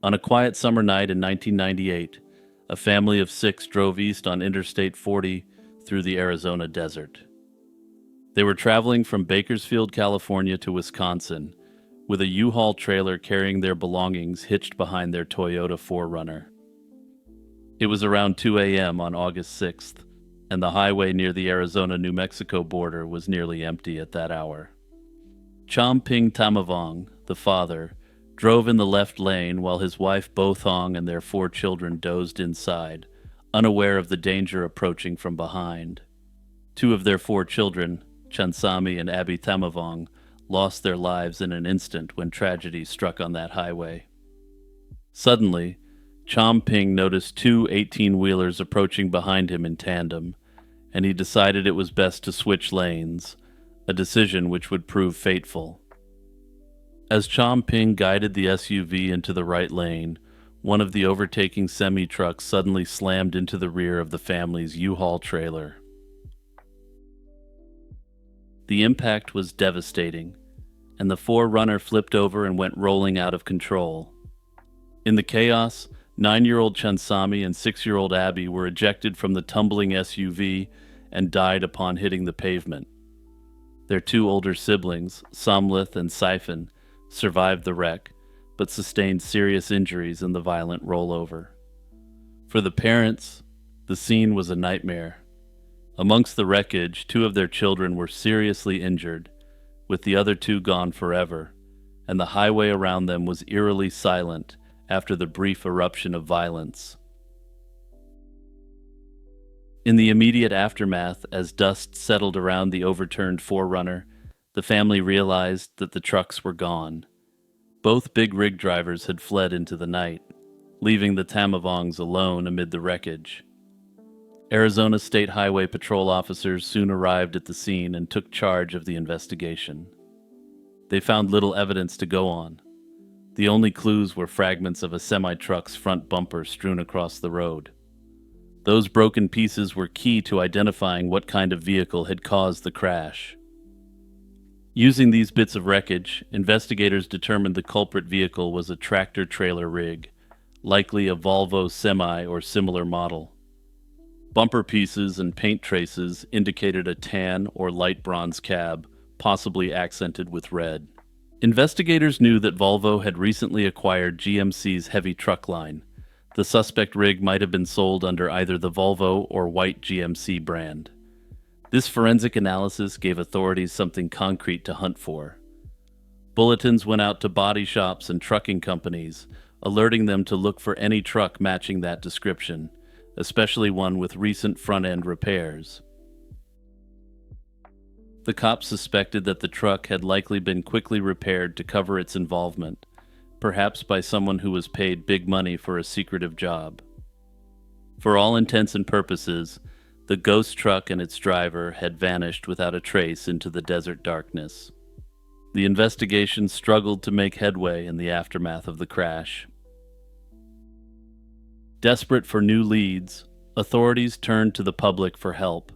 On a quiet summer night in 1998, a family of 6 drove east on Interstate 40 through the Arizona desert. They were traveling from Bakersfield, California to Wisconsin, with a U-Haul trailer carrying their belongings hitched behind their Toyota 4Runner. It was around 2 a.m. on August 6th, and the highway near the Arizona-New Mexico border was nearly empty at that hour. Champing Tamavong, the father, drove in the left lane while his wife Bothong and their 4 children dozed inside, unaware of the danger approaching from behind. 2 of their 4 children, Chansami and Abby Tamavong, lost their lives in an instant when tragedy struck on that highway. Suddenly, Champing noticed 2 18-wheelers approaching behind him in tandem, and he decided it was best to switch lanes, a decision which would prove fateful. As Champing guided the SUV into the right lane, one of the overtaking semi-trucks suddenly slammed into the rear of the family's U-Haul trailer. The impact was devastating, and the 4Runner flipped over and went rolling out of control. In the chaos, 9-year-old Chansami and 6-year-old Abby were ejected from the tumbling SUV and died upon hitting the pavement. Their 2 older siblings, Somlith and Siphon, survived the wreck, but sustained serious injuries in the violent rollover. For the parents, the scene was a nightmare. Amongst the wreckage, 2 of their children were seriously injured, with the other 2 gone forever, and the highway around them was eerily silent after the brief eruption of violence. In the immediate aftermath, as dust settled around the overturned 4Runner, the family realized that the trucks were gone. Both big rig drivers had fled into the night, leaving the Tamavongs alone amid the wreckage. Arizona State Highway Patrol officers soon arrived at the scene and took charge of the investigation. They found little evidence to go on. The only clues were fragments of a semi-truck's front bumper strewn across the road. Those broken pieces were key to identifying what kind of vehicle had caused the crash. Using these bits of wreckage, investigators determined the culprit vehicle was a tractor-trailer rig, likely a Volvo Semi or similar model. Bumper pieces and paint traces indicated a tan or light bronze cab, possibly accented with red. Investigators knew that Volvo had recently acquired GMC's heavy truck line. The suspect rig might have been sold under either the Volvo or white GMC brand. This forensic analysis gave authorities something concrete to hunt for. Bulletins went out to body shops and trucking companies, alerting them to look for any truck matching that description, especially one with recent front-end repairs. The cops suspected that the truck had likely been quickly repaired to cover its involvement, perhaps by someone who was paid big money for a secretive job. For all intents and purposes, the ghost truck and its driver had vanished without a trace into the desert darkness. The investigation struggled to make headway in the aftermath of the crash. Desperate for new leads, authorities turned to the public for help.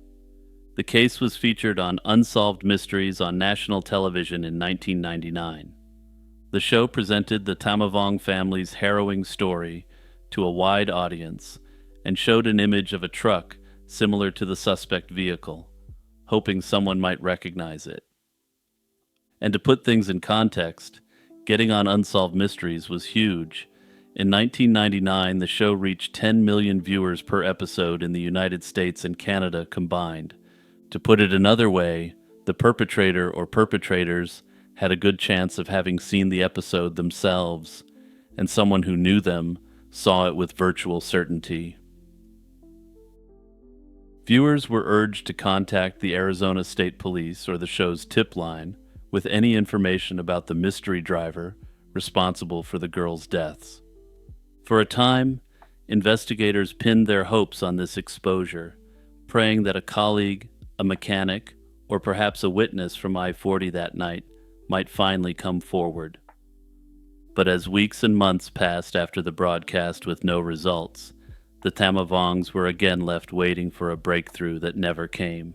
The case was featured on Unsolved Mysteries on national television in 1999. The show presented the Tamavong family's harrowing story to a wide audience and showed an image of a truck similar to the suspect vehicle, hoping someone might recognize it. And to put things in context, getting on Unsolved Mysteries was huge. In 1999, the show reached 10 million viewers per episode in the United States and Canada combined. To put it another way, the perpetrator or perpetrators had a good chance of having seen the episode themselves, and someone who knew them saw it with virtual certainty. Viewers were urged to contact the Arizona State Police or the show's tip line with any information about the mystery driver responsible for the girls' deaths. For a time, investigators pinned their hopes on this exposure, praying that a colleague, a mechanic, or perhaps a witness from I-40 that night might finally come forward. But as weeks and months passed after the broadcast with no results, the Tamavongs were again left waiting for a breakthrough that never came.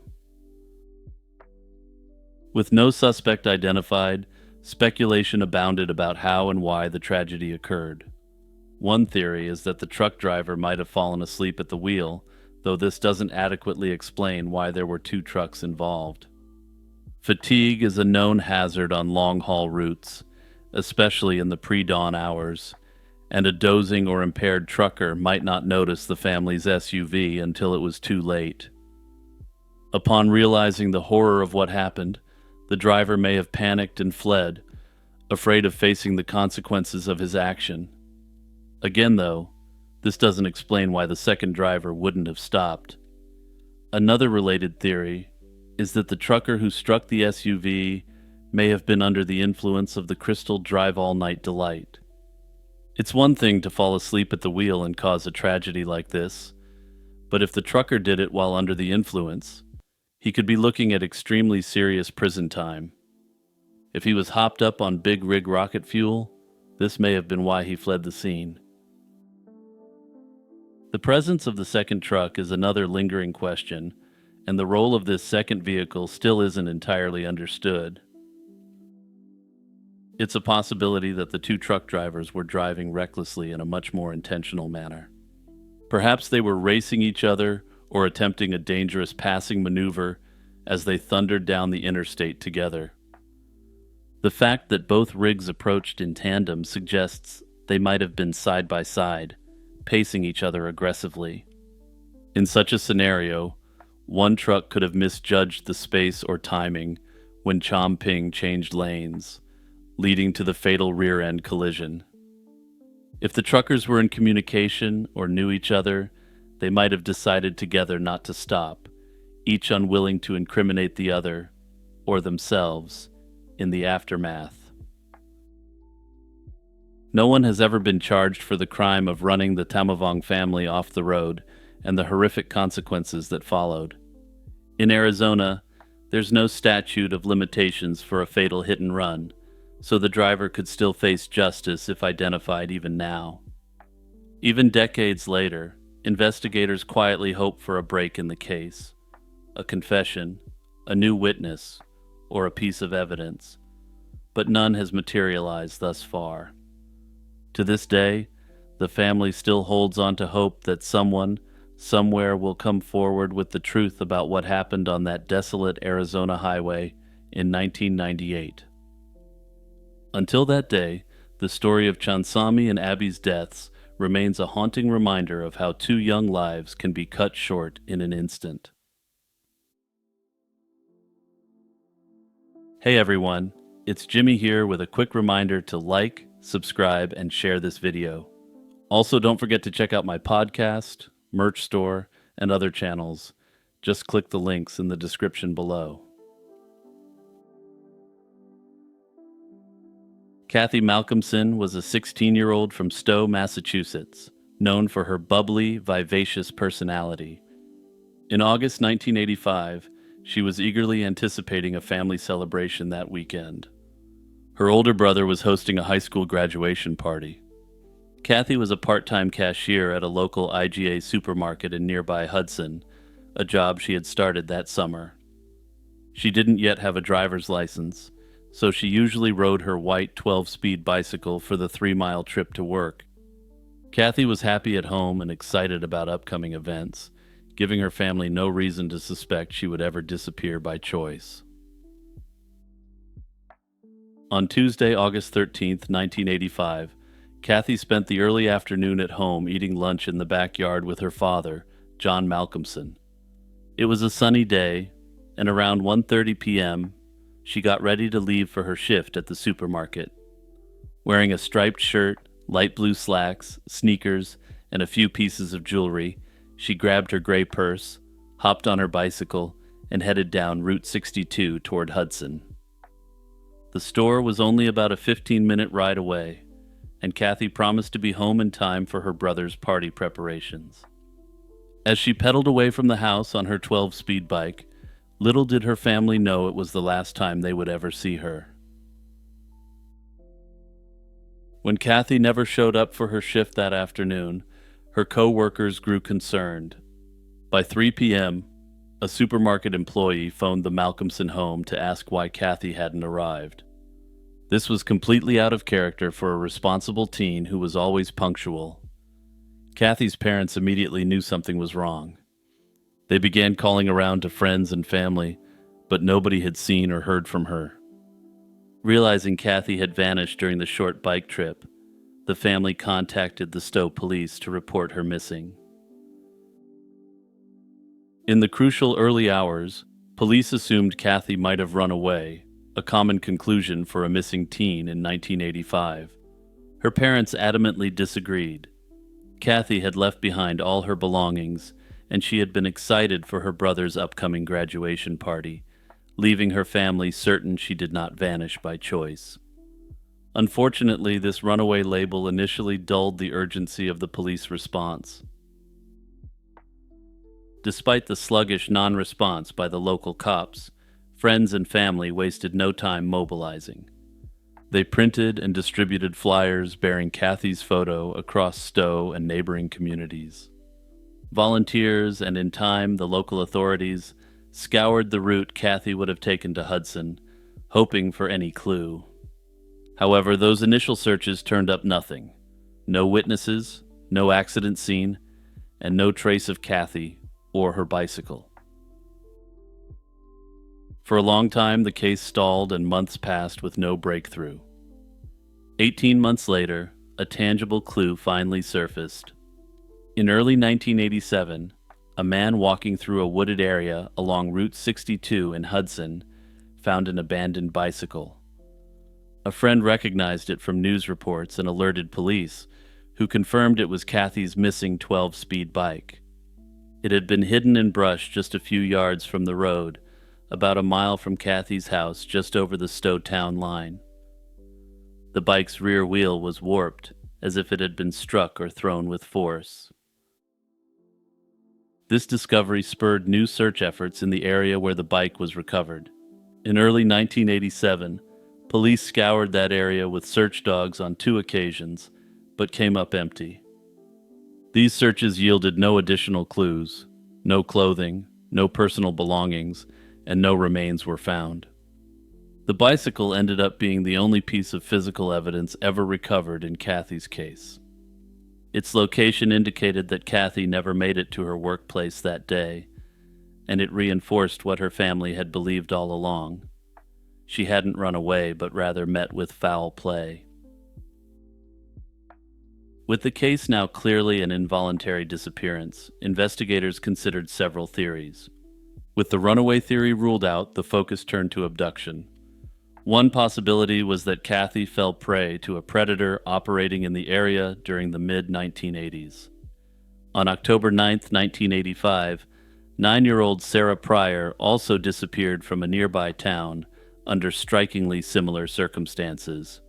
With no suspect identified, speculation abounded about how and why the tragedy occurred. One theory is that the truck driver might have fallen asleep at the wheel, though this doesn't adequately explain why there were two trucks involved. Fatigue is a known hazard on long-haul routes, especially in the pre-dawn hours, and a dozing or impaired trucker might not notice the family's SUV until it was too late. Upon realizing the horror of what happened, the driver may have panicked and fled, afraid of facing the consequences of his action. Again, though, this doesn't explain why the second driver wouldn't have stopped. Another related theory is that the trucker who struck the SUV may have been under the influence of the crystal drive-all-night delight. It's one thing to fall asleep at the wheel and cause a tragedy like this, but if the trucker did it while under the influence, he could be looking at extremely serious prison time. If he was hopped up on big rig rocket fuel, this may have been why he fled the scene. The presence of the second truck is another lingering question, and the role of this second vehicle still isn't entirely understood. It's a possibility that the two truck drivers were driving recklessly in a much more intentional manner. Perhaps they were racing each other or attempting a dangerous passing maneuver as they thundered down the interstate together. The fact that both rigs approached in tandem suggests they might have been side by side, pacing each other aggressively. In such a scenario, one truck could have misjudged the space or timing when Chongping changed lanes, leading to the fatal rear-end collision. If the truckers were in communication or knew each other, they might have decided together not to stop, each unwilling to incriminate the other, or themselves, in the aftermath. No one has ever been charged for the crime of running the Tamavong family off the road and the horrific consequences that followed. In Arizona, there's no statute of limitations for a fatal hit and run, so the driver could still face justice if identified even now. Even decades later, investigators quietly hope for a break in the case, a confession, a new witness, or a piece of evidence, but none has materialized thus far. To this day, the family still holds on to hope that someone, somewhere will come forward with the truth about what happened on that desolate Arizona highway in 1998. Until that day, the story of Chansami and Abby's deaths remains a haunting reminder of how two young lives can be cut short in an instant. Hey everyone, it's Jimmy here with a quick reminder to like, subscribe, and share this video. Also, don't forget to check out my podcast, merch store, and other channels. Just click the links in the description below. Kathy Malcolmson was a 16-year-old from Stowe, Massachusetts, known for her bubbly, vivacious personality. In August 1985, she was eagerly anticipating a family celebration that weekend. Her older brother was hosting a high school graduation party. Kathy was a part-time cashier at a local IGA supermarket in nearby Hudson, a job she had started that summer. She didn't yet have a driver's license, so she usually rode her white 12-speed bicycle for the 3-mile trip to work. Kathy was happy at home and excited about upcoming events, giving her family no reason to suspect she would ever disappear by choice. On Tuesday, August 13th, 1985, Kathy spent the early afternoon at home eating lunch in the backyard with her father, John Malcolmson. It was a sunny day, and around 1:30 p.m., she got ready to leave for her shift at the supermarket. Wearing a striped shirt, light blue slacks, sneakers, and a few pieces of jewelry, she grabbed her gray purse, hopped on her bicycle, and headed down Route 62 toward Hudson. The store was only about a 15-minute ride away, and Kathy promised to be home in time for her brother's party preparations. As she pedaled away from the house on her 12-speed bike, little did her family know it was the last time they would ever see her. When Kathy never showed up for her shift that afternoon, her co-workers grew concerned. By 3 p.m., a supermarket employee phoned the Malcolmson home to ask why Kathy hadn't arrived. This was completely out of character for a responsible teen who was always punctual. Kathy's parents immediately knew something was wrong. They began calling around to friends and family, but nobody had seen or heard from her. Realizing Kathy had vanished during the short bike trip, the family contacted the Stowe police to report her missing. In the crucial early hours, police assumed Kathy might have run away, a common conclusion for a missing teen in 1985. Her parents adamantly disagreed. Kathy had left behind all her belongings, and she had been excited for her brother's upcoming graduation party, leaving her family certain she did not vanish by choice. Unfortunately, this runaway label initially dulled the urgency of the police response. Despite the sluggish non-response by the local cops, friends and family wasted no time mobilizing. They printed and distributed flyers bearing Kathy's photo across Stowe and neighboring communities. Volunteers and, in time, the local authorities scoured the route Kathy would have taken to Hudson, hoping for any clue. However, those initial searches turned up nothing. No witnesses, no accident scene, and no trace of Kathy or her bicycle. For a long time, the case stalled and months passed with no breakthrough. 18 months later, a tangible clue finally surfaced. In early 1987, a man walking through a wooded area along Route 62 in Hudson found an abandoned bicycle. A friend recognized it from news reports and alerted police, who confirmed it was Kathy's missing 12-speed bike. It had been hidden in brush just a few yards from the road, about a mile from Kathy's house just over the Stowe town line. The bike's rear wheel was warped, as if it had been struck or thrown with force. This discovery spurred new search efforts in the area where the bike was recovered. In early 1987, police scoured that area with search dogs on 2 occasions, but came up empty. These searches yielded no additional clues, no clothing, no personal belongings, and no remains were found. The bicycle ended up being the only piece of physical evidence ever recovered in Kathy's case. Its location indicated that Kathy never made it to her workplace that day, and it reinforced what her family had believed all along. She hadn't run away, but rather met with foul play. With the case now clearly an involuntary disappearance, investigators considered several theories. With the runaway theory ruled out, the focus turned to abduction. One possibility was that Kathy fell prey to a predator operating in the area during the mid-1980s. On October 9, 1985, 9-year-old Sarah Pryor also disappeared from a nearby town under strikingly similar circumstances.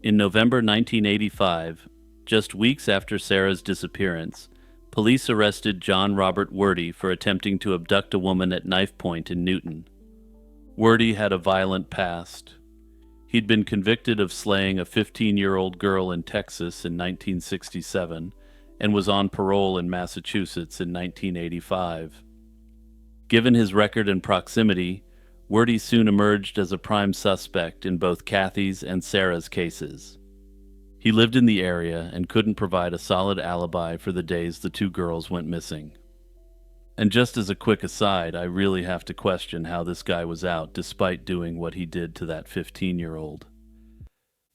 In November 1985, just weeks after Sarah's disappearance, police arrested John Robert Werde for attempting to abduct a woman at knife point in Newton. Werde had a violent past. He'd been convicted of slaying a 15-year-old girl in Texas in 1967 and was on parole in Massachusetts in 1985. Given his record and proximity, Werde soon emerged as a prime suspect in both Kathy's and Sarah's cases. He lived in the area and couldn't provide a solid alibi for the days the 2 girls went missing. And just as a quick aside, I really have to question how this guy was out despite doing what he did to that 15-year-old.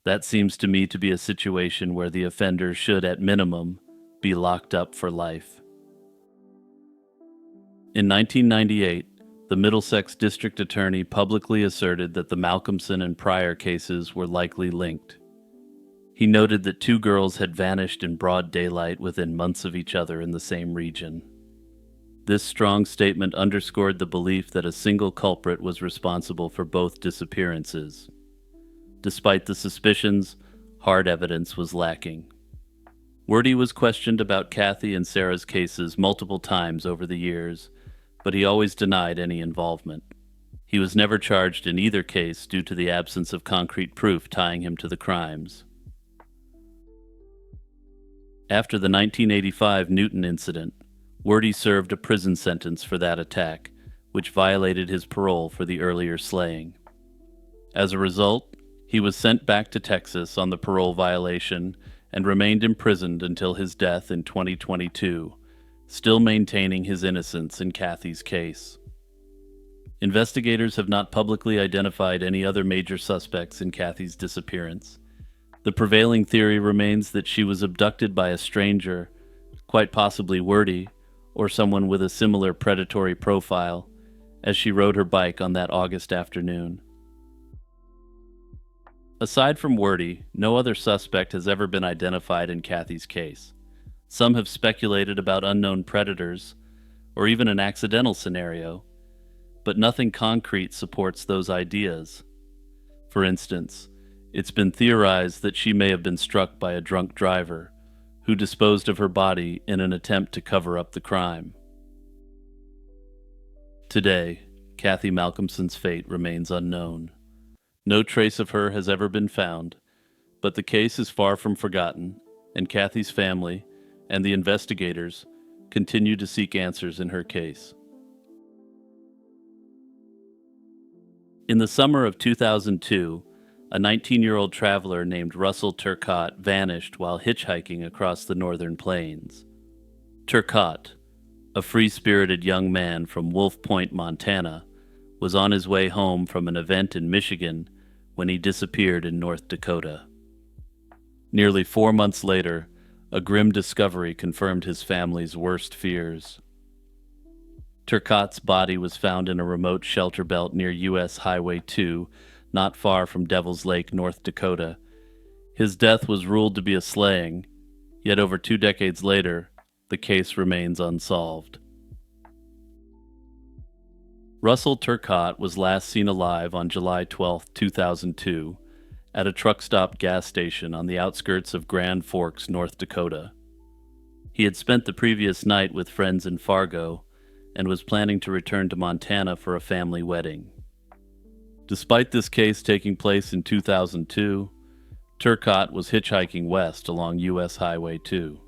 That seems to me to be a situation where the offender should, at minimum, be locked up for life. In 1998, the Middlesex District Attorney publicly asserted that the Malcolmson and Pryor cases were likely linked. He noted that 2 girls had vanished in broad daylight within months of each other in the same region. This strong statement underscored the belief that a single culprit was responsible for both disappearances. Despite the suspicions, hard evidence was lacking. Werde was questioned about Kathy and Sarah's cases multiple times over the years, but he always denied any involvement. He was never charged in either case due to the absence of concrete proof tying him to the crimes. After the 1985 Newton incident, Werde served a prison sentence for that attack, which violated his parole for the earlier slaying. As a result, he was sent back to Texas on the parole violation and remained imprisoned until his death in 2022, still maintaining his innocence in Kathy's case. Investigators have not publicly identified any other major suspects in Kathy's disappearance. The prevailing theory remains that she was abducted by a stranger, quite possibly Wordie, or someone with a similar predatory profile, as she rode her bike on that August afternoon. Aside from Wordie, no other suspect has ever been identified in Kathy's case. Some have speculated about unknown predators, or even an accidental scenario, but nothing concrete supports those ideas. For instance, it's been theorized that she may have been struck by a drunk driver, who disposed of her body in an attempt to cover up the crime. Today, Kathy Malcolmson's fate remains unknown. No trace of her has ever been found, but the case is far from forgotten, and Kathy's family and the investigators continue to seek answers in her case. In the summer of 2002, a 19-year-old traveler named Russell Turcotte vanished while hitchhiking across the northern plains. Turcotte, a free-spirited young man from Wolf Point, Montana, was on his way home from an event in Michigan when he disappeared in North Dakota. Nearly 4 months later, a grim discovery confirmed his family's worst fears. Turcotte's body was found in a remote shelter belt near U.S. Highway 2, not far from Devil's Lake, North Dakota. His death was ruled to be a slaying, yet over 2 decades later, the case remains unsolved. Russell Turcotte was last seen alive on July 12, 2002, at a truck stop gas station on the outskirts of Grand Forks, North Dakota. He had spent the previous night with friends in Fargo and was planning to return to Montana for a family wedding. Despite this case taking place in 2002, Turcotte was hitchhiking west along U.S. Highway 2.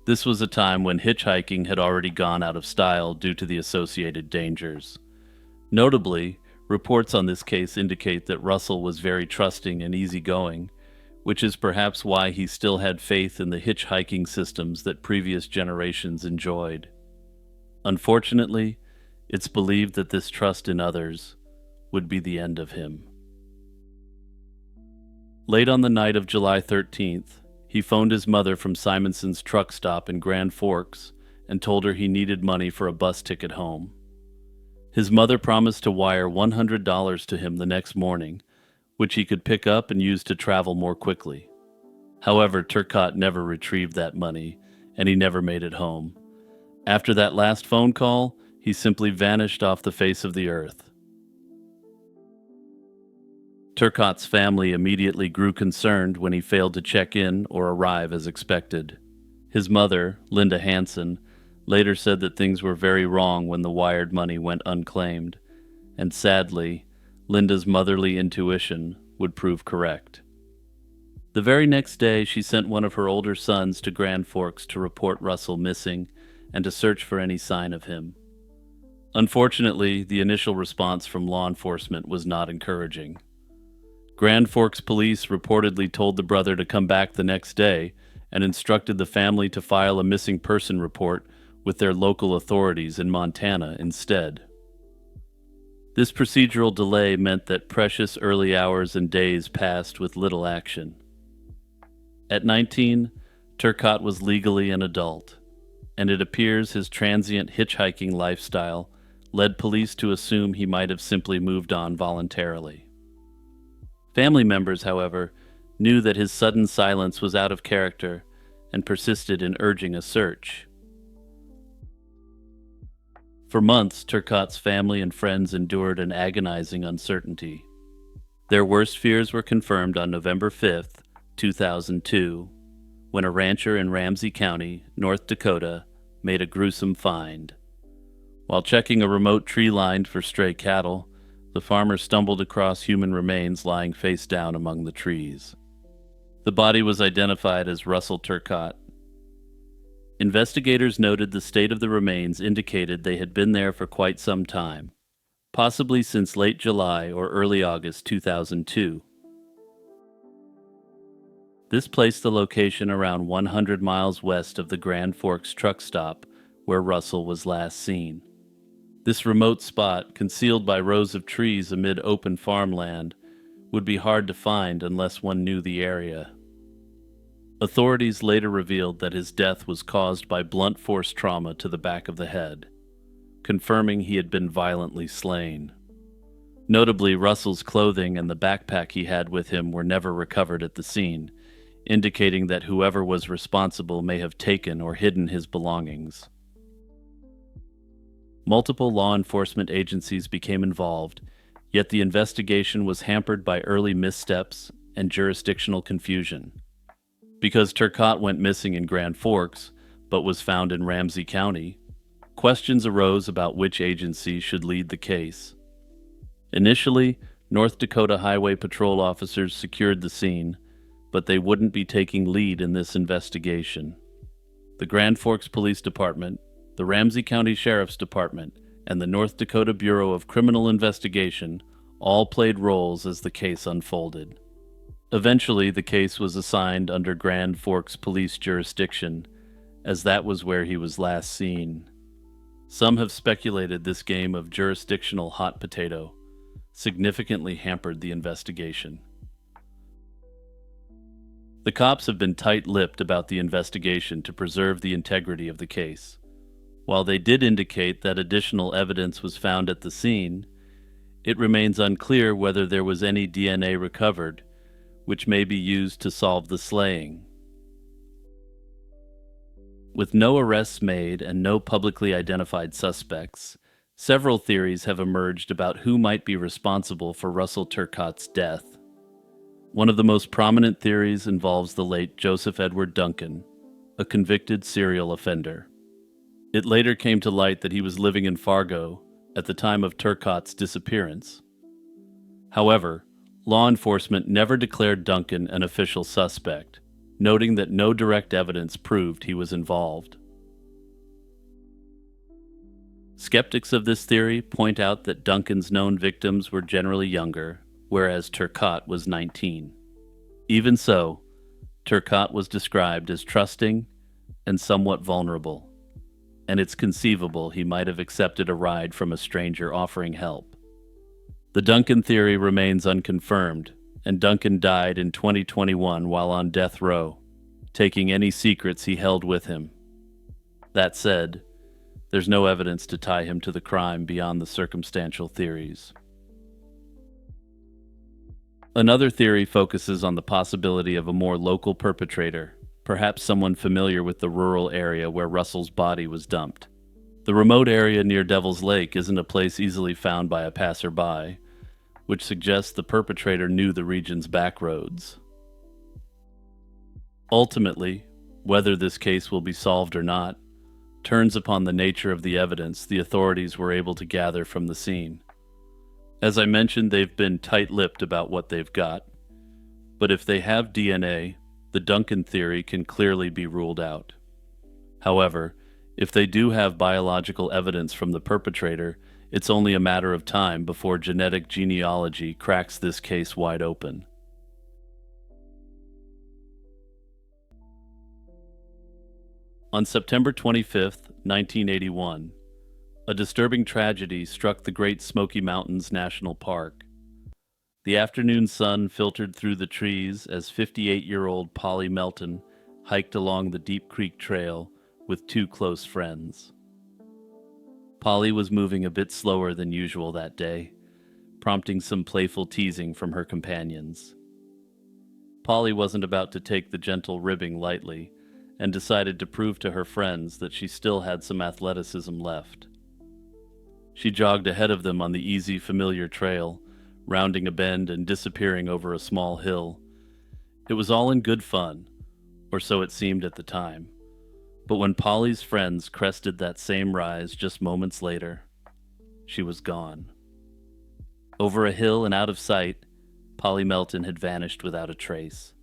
This was a time when hitchhiking had already gone out of style due to the associated dangers. Notably, reports on this case indicate that Russell was very trusting and easygoing, which is perhaps why he still had faith in the hitchhiking systems that previous generations enjoyed. Unfortunately, it's believed that this trust in others would be the end of him. Late on the night of July 13th, he phoned his mother from Simonson's truck stop in Grand Forks and told her he needed money for a bus ticket home. His mother promised to wire $100 to him the next morning, which he could pick up and use to travel more quickly. However, Turcotte never retrieved that money, and he never made it home. After that last phone call, he simply vanished off the face of the earth. Turcotte's family immediately grew concerned when he failed to check in or arrive as expected. His mother, Linda Hansen, later said that things were very wrong when the wired money went unclaimed, and sadly, Linda's motherly intuition would prove correct. The very next day, she sent one of her older sons to Grand Forks to report Russell missing and to search for any sign of him. Unfortunately, the initial response from law enforcement was not encouraging. Grand Forks police reportedly told the brother to come back the next day and instructed the family to file a missing person report with their local authorities in Montana instead. This procedural delay meant that precious early hours and days passed with little action. At 19, Turcotte was legally an adult, and it appears his transient hitchhiking lifestyle led police to assume he might have simply moved on voluntarily. Family members, however, knew that his sudden silence was out of character and persisted in urging a search. For months, Turcotte's family and friends endured an agonizing uncertainty. Their worst fears were confirmed on November 5, 2002, when a rancher in Ramsey County, North Dakota, made a gruesome find. While checking a remote tree line for stray cattle, the farmer stumbled across human remains lying face down among the trees. The body was identified as Russell Turcotte. Investigators noted the state of the remains indicated they had been there for quite some time, possibly since late July or early August 2002. This placed the location around 100 miles west of the Grand Forks truck stop where Russell was last seen. This remote spot, concealed by rows of trees amid open farmland, would be hard to find unless one knew the area. Authorities later revealed that his death was caused by blunt force trauma to the back of the head, confirming he had been violently slain. Notably, Russell's clothing and the backpack he had with him were never recovered at the scene, indicating that whoever was responsible may have taken or hidden his belongings. Multiple law enforcement agencies became involved, yet the investigation was hampered by early missteps and jurisdictional confusion. Because Turcotte went missing in Grand Forks, but was found in Ramsey County, questions arose about which agency should lead the case. Initially, North Dakota Highway Patrol officers secured the scene, but they wouldn't be taking lead in this investigation. The Grand Forks Police Department, the Ramsey County Sheriff's Department, and the North Dakota Bureau of Criminal Investigation all played roles as the case unfolded. Eventually, the case was assigned under Grand Forks Police jurisdiction, as that was where he was last seen. Some have speculated this game of jurisdictional hot potato significantly hampered the investigation. The cops have been tight-lipped about the investigation to preserve the integrity of the case. While they did indicate that additional evidence was found at the scene, it remains unclear whether there was any DNA recovered, which may be used to solve the slaying. With no arrests made and no publicly identified suspects, several theories have emerged about who might be responsible for Russell Turcotte's death. One of the most prominent theories involves the late Joseph Edward Duncan, a convicted serial offender. It later came to light that he was living in Fargo at the time of Turcotte's disappearance. However, law enforcement never declared Duncan an official suspect, noting that no direct evidence proved he was involved. Skeptics of this theory point out that Duncan's known victims were generally younger, whereas Turcotte was 19. Even so, Turcotte was described as trusting and somewhat vulnerable, and it's conceivable he might have accepted a ride from a stranger offering help. The Duncan theory remains unconfirmed, and Duncan died in 2021 while on death row, taking any secrets he held with him. That said, there's no evidence to tie him to the crime beyond the circumstantial theories. Another theory focuses on the possibility of a more local perpetrator, perhaps someone familiar with the rural area where Russell's body was dumped. The remote area near Devil's Lake isn't a place easily found by a passerby, which suggests the perpetrator knew the region's back roads. Ultimately, whether this case will be solved or not, turns upon the nature of the evidence the authorities were able to gather from the scene. As I mentioned, they've been tight-lipped about what they've got, but if they have DNA, the Duncan theory can clearly be ruled out. However, if they do have biological evidence from the perpetrator, it's only a matter of time before genetic genealogy cracks this case wide open. On September 25, 1981, a disturbing tragedy struck the Great Smoky Mountains National Park. The afternoon sun filtered through the trees as 58-year-old Polly Melton hiked along the Deep Creek Trail with two close friends. Polly was moving a bit slower than usual that day, prompting some playful teasing from her companions. Polly wasn't about to take the gentle ribbing lightly, and decided to prove to her friends that she still had some athleticism left. She jogged ahead of them on the easy, familiar trail, rounding a bend and disappearing over a small hill. It was all in good fun, or so it seemed at the time. But when Polly's friends crested that same rise just moments later, she was gone. Over a hill and out of sight, Polly Melton had vanished without a trace.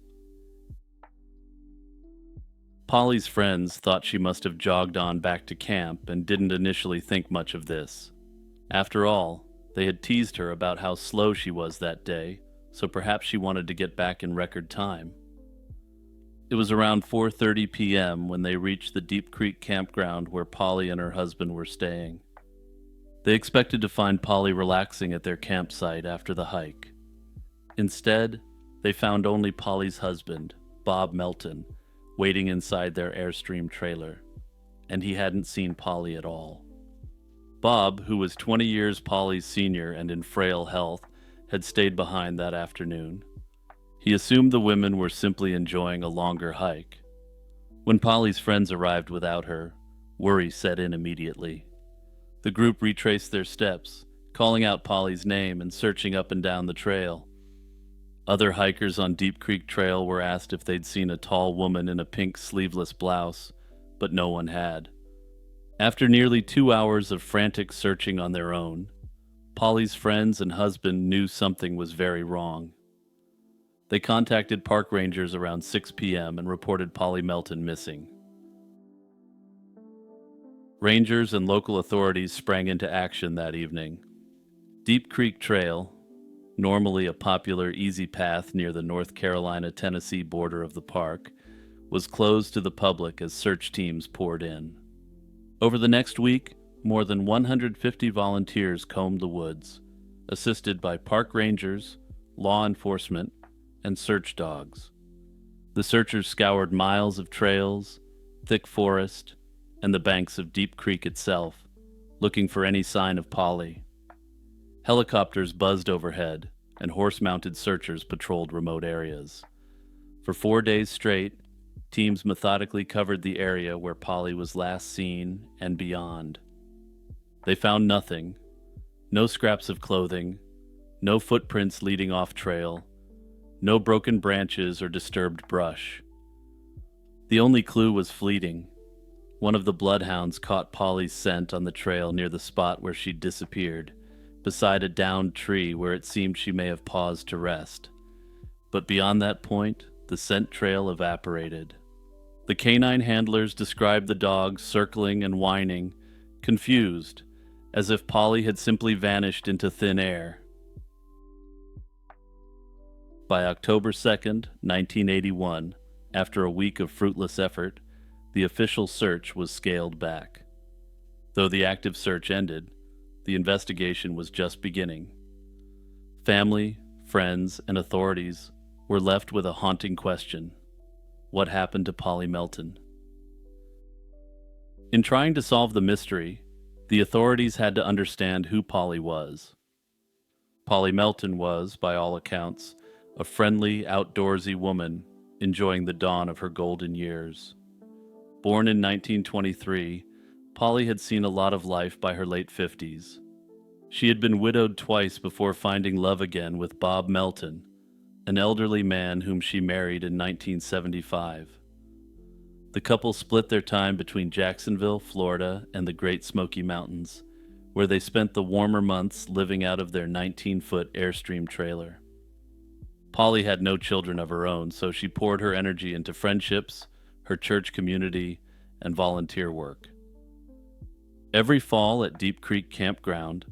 Polly's friends thought she must have jogged on back to camp and didn't initially think much of this. After all, They had teased her about how slow she was that day, so perhaps she wanted to get back in record time. It was around 4:30 p.m. when they reached the Deep Creek campground where Polly and her husband were staying. They expected to find Polly relaxing at their campsite after the hike. Instead, they found only Polly's husband, Bob Melton, waiting inside their Airstream trailer, and he hadn't seen Polly at all. Bob, who was 20 years Polly's senior and in frail health, had stayed behind that afternoon. He assumed the women were simply enjoying a longer hike. When Polly's friends arrived without her, worry set in immediately. The group retraced their steps, calling out Polly's name and searching up and down the trail. Other hikers on Deep Creek Trail were asked if they'd seen a tall woman in a pink sleeveless blouse, but no one had. After nearly 2 hours of frantic searching on their own, Polly's friends and husband knew something was very wrong. They contacted park rangers around 6 p.m. and reported Polly Melton missing. Rangers and local authorities sprang into action that evening. Deep Creek Trail, normally a popular easy path near the North Carolina-Tennessee border of the park, was closed to the public as search teams poured in. Over the next week, more than 150 volunteers combed the woods, assisted by park rangers, law enforcement, and search dogs. The searchers scoured miles of trails, thick forest, and the banks of Deep Creek itself, looking for any sign of Polly. Helicopters buzzed overhead, and horse-mounted searchers patrolled remote areas. For 4 days straight, teams methodically covered the area where Polly was last seen and beyond. They found nothing. No scraps of clothing, no footprints leading off trail, no broken branches or disturbed brush. The only clue was fleeting. One of the bloodhounds caught Polly's scent on the trail near the spot where she'd disappeared, beside a downed tree where it seemed she may have paused to rest. But beyond that point, the scent trail evaporated. The canine handlers described the dog circling and whining, confused, as if Polly had simply vanished into thin air. By October 2nd, 1981, after a week of fruitless effort, the official search was scaled back. Though the active search ended, the investigation was just beginning. Family, friends, and authorities were left with a haunting question: what happened to Polly Melton? In trying to solve the mystery, the authorities had to understand who Polly was. Polly Melton was, by all accounts, a friendly, outdoorsy woman enjoying the dawn of her golden years. Born in 1923, Polly had seen a lot of life by her late 50s. She had been widowed twice before finding love again with Bob Melton, an elderly man whom she married in 1975. The couple split their time between Jacksonville, Florida, and the Great Smoky Mountains, where they spent the warmer months living out of their 19-foot Airstream trailer. Polly had no children of her own, so she poured her energy into friendships, her church community, and volunteer work. Every fall at Deep Creek Campground,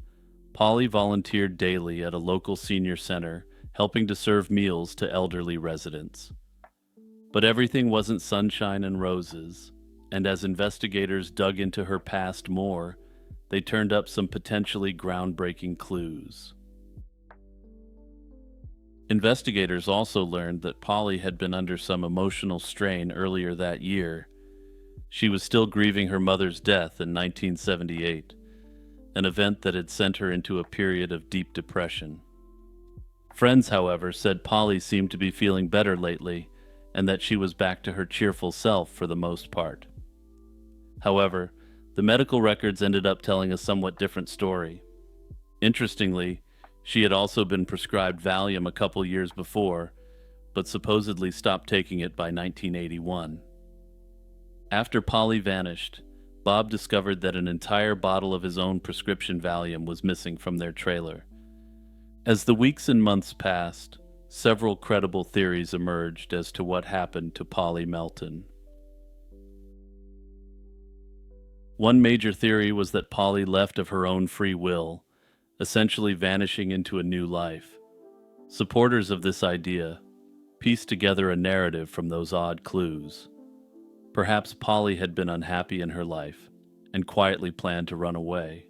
Polly volunteered daily at a local senior center, helping to serve meals to elderly residents. But everything wasn't sunshine and roses, and as investigators dug into her past more, they turned up some potentially groundbreaking clues. Investigators also learned that Polly had been under some emotional strain earlier that year. She was still grieving her mother's death in 1978, an event that had sent her into a period of deep depression. Friends, however, said Polly seemed to be feeling better lately, and that she was back to her cheerful self for the most part. However, the medical records ended up telling a somewhat different story. Interestingly, she had also been prescribed Valium a couple years before, but supposedly stopped taking it by 1981. After Polly vanished, Bob discovered that an entire bottle of his own prescription Valium was missing from their trailer. As the weeks and months passed, several credible theories emerged as to what happened to Polly Melton. One major theory was that Polly left of her own free will, essentially vanishing into a new life. Supporters of this idea pieced together a narrative from those odd clues. Perhaps Polly had been unhappy in her life and quietly planned to run away.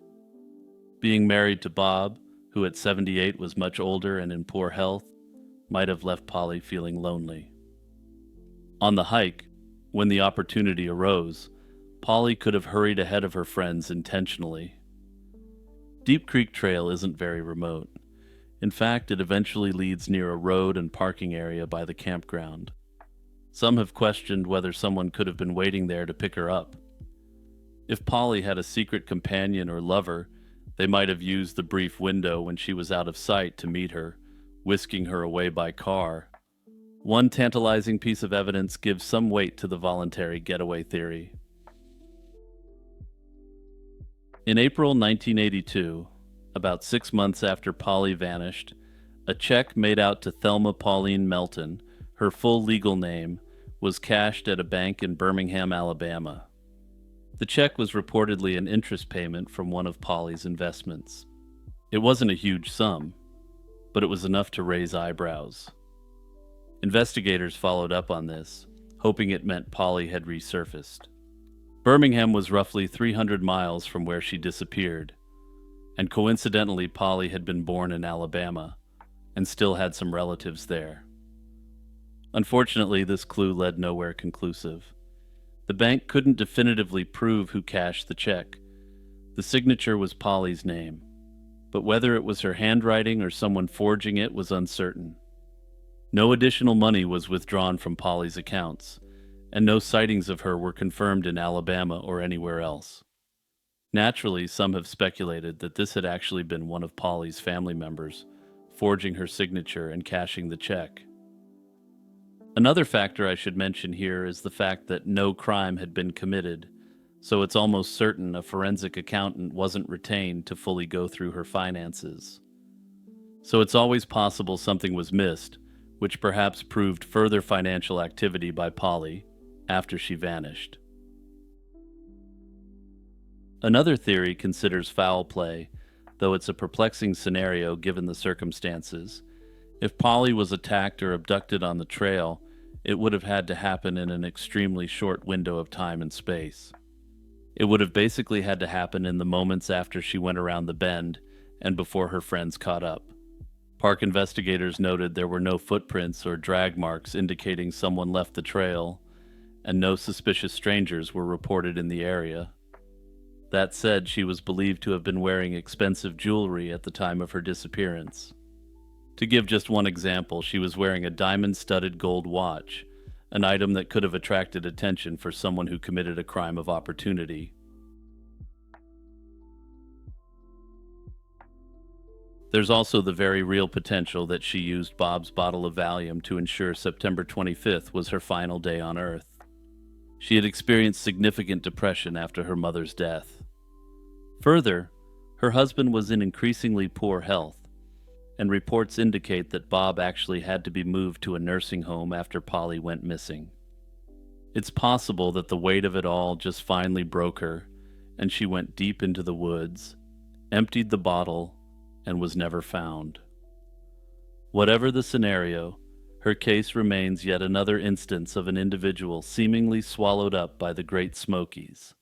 Being married to Bob, who at 78 was much older and in poor health, might have left Polly feeling lonely. On the hike, when the opportunity arose, Polly could have hurried ahead of her friends intentionally. Deep Creek Trail isn't very remote. In fact, it eventually leads near a road and parking area by the campground. Some have questioned whether someone could have been waiting there to pick her up. If Polly had a secret companion or lover, they might have used the brief window when she was out of sight to meet her, whisking her away by car. One tantalizing piece of evidence gives some weight to the voluntary getaway theory. In April 1982, about 6 months after Polly vanished, a check made out to Thelma Pauline Melton, her full legal name, was cashed at a bank in Birmingham, Alabama. The check was reportedly an interest payment from one of Polly's investments. It wasn't a huge sum, but it was enough to raise eyebrows. Investigators followed up on this, hoping it meant Polly had resurfaced. Birmingham was roughly 300 miles from where she disappeared, and coincidentally Polly had been born in Alabama and still had some relatives there. Unfortunately, this clue led nowhere conclusive. The bank couldn't definitively prove who cashed the check. The signature was Polly's name, but whether it was her handwriting or someone forging it was uncertain. No additional money was withdrawn from Polly's accounts, and no sightings of her were confirmed in Alabama or anywhere else. Naturally, some have speculated that this had actually been one of Polly's family members, forging her signature and cashing the check. Another factor I should mention here is the fact that no crime had been committed, so it's almost certain a forensic accountant wasn't retained to fully go through her finances. So it's always possible something was missed, which perhaps proved further financial activity by Polly after she vanished. Another theory considers foul play, though it's a perplexing scenario given the circumstances. If Polly was attacked or abducted on the trail, it would have had to happen in an extremely short window of time and space. It would have basically had to happen in the moments after she went around the bend and before her friends caught up. Park investigators noted there were no footprints or drag marks indicating someone left the trail, and no suspicious strangers were reported in the area. That said, she was believed to have been wearing expensive jewelry at the time of her disappearance. To give just one example, she was wearing a diamond-studded gold watch, an item that could have attracted attention for someone who committed a crime of opportunity. There's also the very real potential that she used Bob's bottle of Valium to ensure September 25th was her final day on Earth. She had experienced significant depression after her mother's death. Further, her husband was in increasingly poor health, and reports indicate that Bob actually had to be moved to a nursing home after Polly went missing. It's possible that the weight of it all just finally broke her, and she went deep into the woods, emptied the bottle, and was never found. Whatever the scenario, her case remains yet another instance of an individual seemingly swallowed up by the Great Smokies.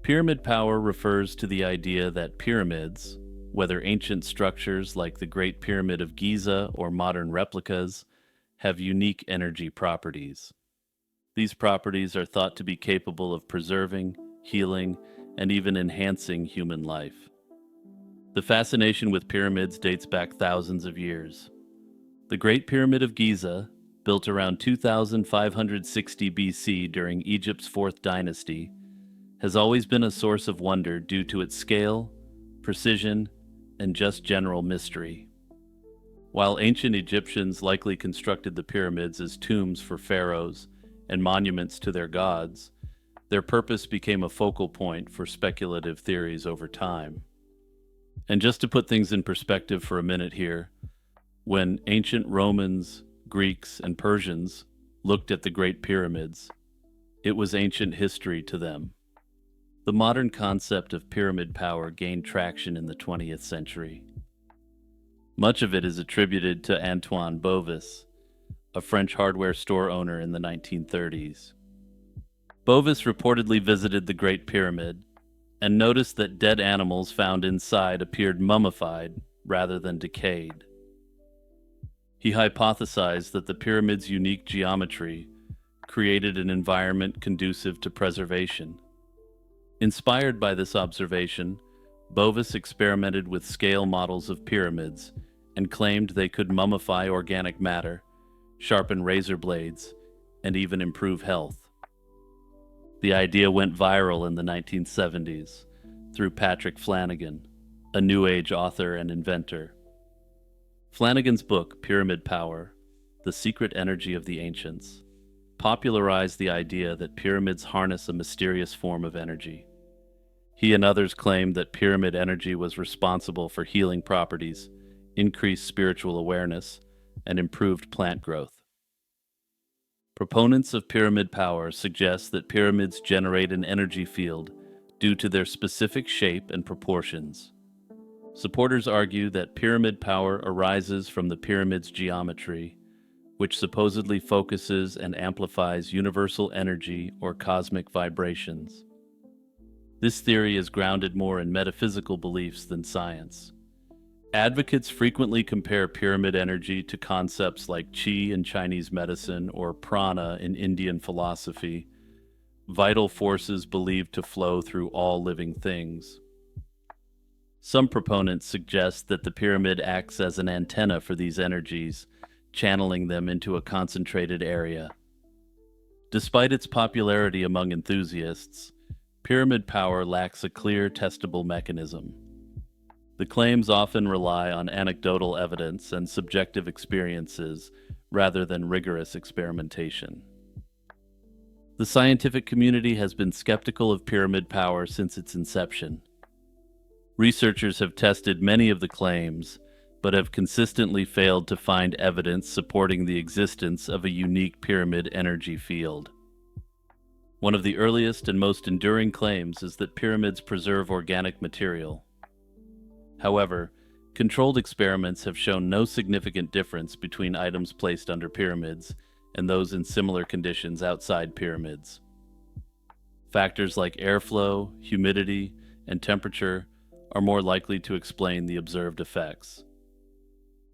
Pyramid power refers to the idea that pyramids, whether ancient structures like the Great Pyramid of Giza or modern replicas, have unique energy properties. These properties are thought to be capable of preserving, healing, and even enhancing human life. The fascination with pyramids dates back thousands of years. The Great Pyramid of Giza, built around 2560 BC during Egypt's 4th dynasty, has always been a source of wonder due to its scale, precision, and just general mystery. While ancient Egyptians likely constructed the pyramids as tombs for pharaohs and monuments to their gods, their purpose became a focal point for speculative theories over time. And just to put things in perspective for a minute here, when ancient Romans, Greeks, and Persians looked at the Great Pyramids, it was ancient history to them. The modern concept of pyramid power gained traction in the 20th century. Much of it is attributed to Antoine Bovis, a French hardware store owner in the 1930s. Bovis reportedly visited the Great Pyramid and noticed that dead animals found inside appeared mummified rather than decayed. He hypothesized that the pyramid's unique geometry created an environment conducive to preservation. Inspired by this observation, Bovis experimented with scale models of pyramids and claimed they could mummify organic matter, sharpen razor blades, and even improve health. The idea went viral in the 1970s through Patrick Flanagan, a New Age author and inventor. Flanagan's book, Pyramid Power: The Secret Energy of the Ancients, popularized the idea that pyramids harness a mysterious form of energy. He and others claimed that pyramid energy was responsible for healing properties, increased spiritual awareness, and improved plant growth. Proponents of pyramid power suggest that pyramids generate an energy field due to their specific shape and proportions. Supporters argue that pyramid power arises from the pyramid's geometry, which supposedly focuses and amplifies universal energy or cosmic vibrations. This theory is grounded more in metaphysical beliefs than science. Advocates frequently compare pyramid energy to concepts like qi in Chinese medicine or prana in Indian philosophy, vital forces believed to flow through all living things. Some proponents suggest that the pyramid acts as an antenna for these energies, channeling them into a concentrated area. Despite its popularity among enthusiasts, pyramid power lacks a clear, testable mechanism. The claims often rely on anecdotal evidence and subjective experiences rather than rigorous experimentation. The scientific community has been skeptical of pyramid power since its inception. Researchers have tested many of the claims, but have consistently failed to find evidence supporting the existence of a unique pyramid energy field. One of the earliest and most enduring claims is that pyramids preserve organic material. However, controlled experiments have shown no significant difference between items placed under pyramids and those in similar conditions outside pyramids. Factors like airflow, humidity, and temperature are more likely to explain the observed effects.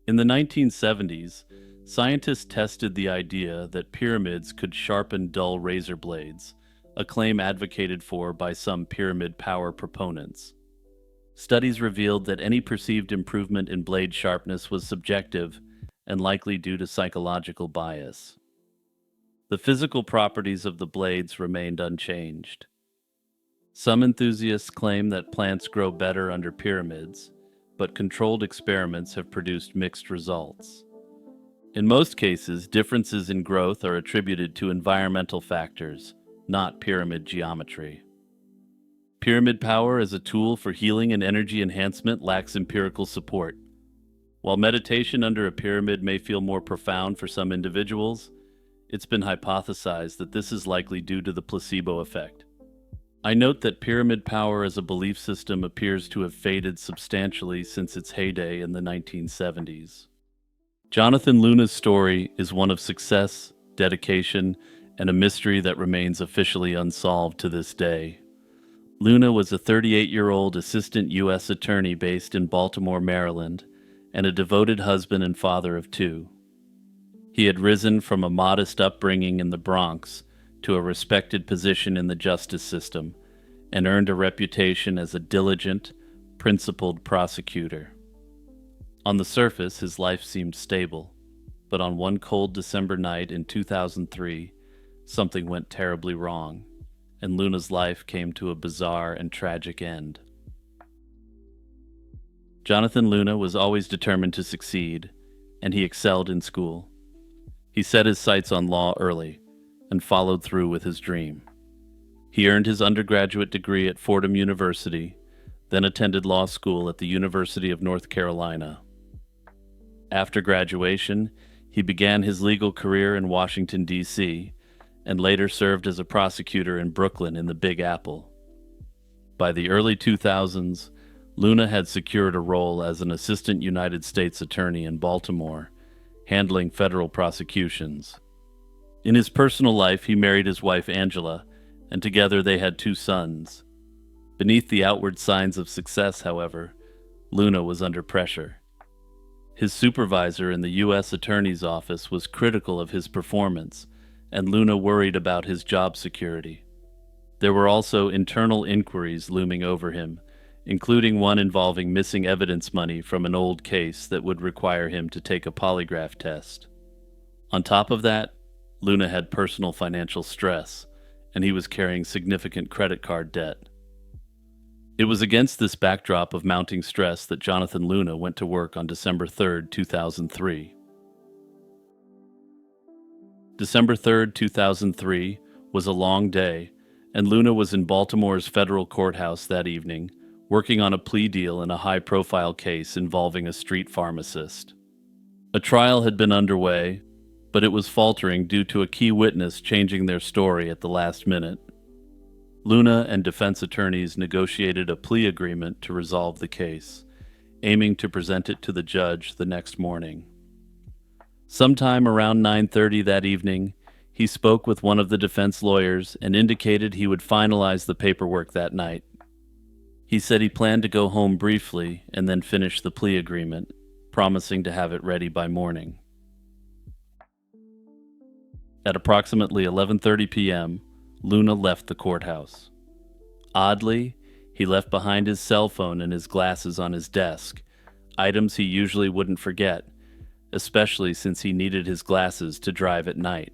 In the 1970s, scientists tested the idea that pyramids could sharpen dull razor blades, a claim advocated for by some pyramid power proponents. Studies revealed that any perceived improvement in blade sharpness was subjective and likely due to psychological bias. The physical properties of the blades remained unchanged. Some enthusiasts claim that plants grow better under pyramids, but controlled experiments have produced mixed results. In most cases, differences in growth are attributed to environmental factors, not pyramid geometry. Pyramid power as a tool for healing and energy enhancement lacks empirical support. While meditation under a pyramid may feel more profound for some individuals, it's been hypothesized that this is likely due to the placebo effect. I note that pyramid power as a belief system appears to have faded substantially since its heyday in the 1970s. Jonathan Luna's story is one of success, dedication, and a mystery that remains officially unsolved to this day. Luna was a 38-year-old assistant U.S. attorney based in Baltimore, Maryland, and a devoted husband and father of two. He had risen from a modest upbringing in the Bronx to a respected position in the justice system and earned a reputation as a diligent, principled prosecutor. On the surface, his life seemed stable, but on one cold December night in 2003, something went terribly wrong, and Luna's life came to a bizarre and tragic end. Jonathan Luna was always determined to succeed, and he excelled in school. He set his sights on law early and followed through with his dream. He earned his undergraduate degree at Fordham University, then attended law school at the University of North Carolina. After graduation, he began his legal career in Washington, D.C., and later served as a prosecutor in Brooklyn in the Big Apple. By the early 2000s, Luna had secured a role as an assistant United States attorney in Baltimore, handling federal prosecutions. In his personal life, he married his wife Angela, and together they had 2 sons. Beneath the outward signs of success, however, Luna was under pressure. His supervisor in the U.S. Attorney's Office was critical of his performance, and Luna worried about his job security. There were also internal inquiries looming over him, including one involving missing evidence money from an old case that would require him to take a polygraph test. On top of that, Luna had personal financial stress, and he was carrying significant credit card debt. It was against this backdrop of mounting stress that Jonathan Luna went to work on December 3, 2003. December 3, 2003 was a long day, and Luna was in Baltimore's federal courthouse that evening, working on a plea deal in a high-profile case involving a street pharmacist. A trial had been underway, but it was faltering due to a key witness changing their story at the last minute. Luna and defense attorneys negotiated a plea agreement to resolve the case, aiming to present it to the judge the next morning. Sometime around 9:30 that evening, he spoke with one of the defense lawyers and indicated he would finalize the paperwork that night. He said he planned to go home briefly and then finish the plea agreement, promising to have it ready by morning. At approximately 11:30 p.m., Luna left the courthouse. Oddly, he left behind his cell phone and his glasses on his desk, items he usually wouldn't forget, especially since he needed his glasses to drive at night.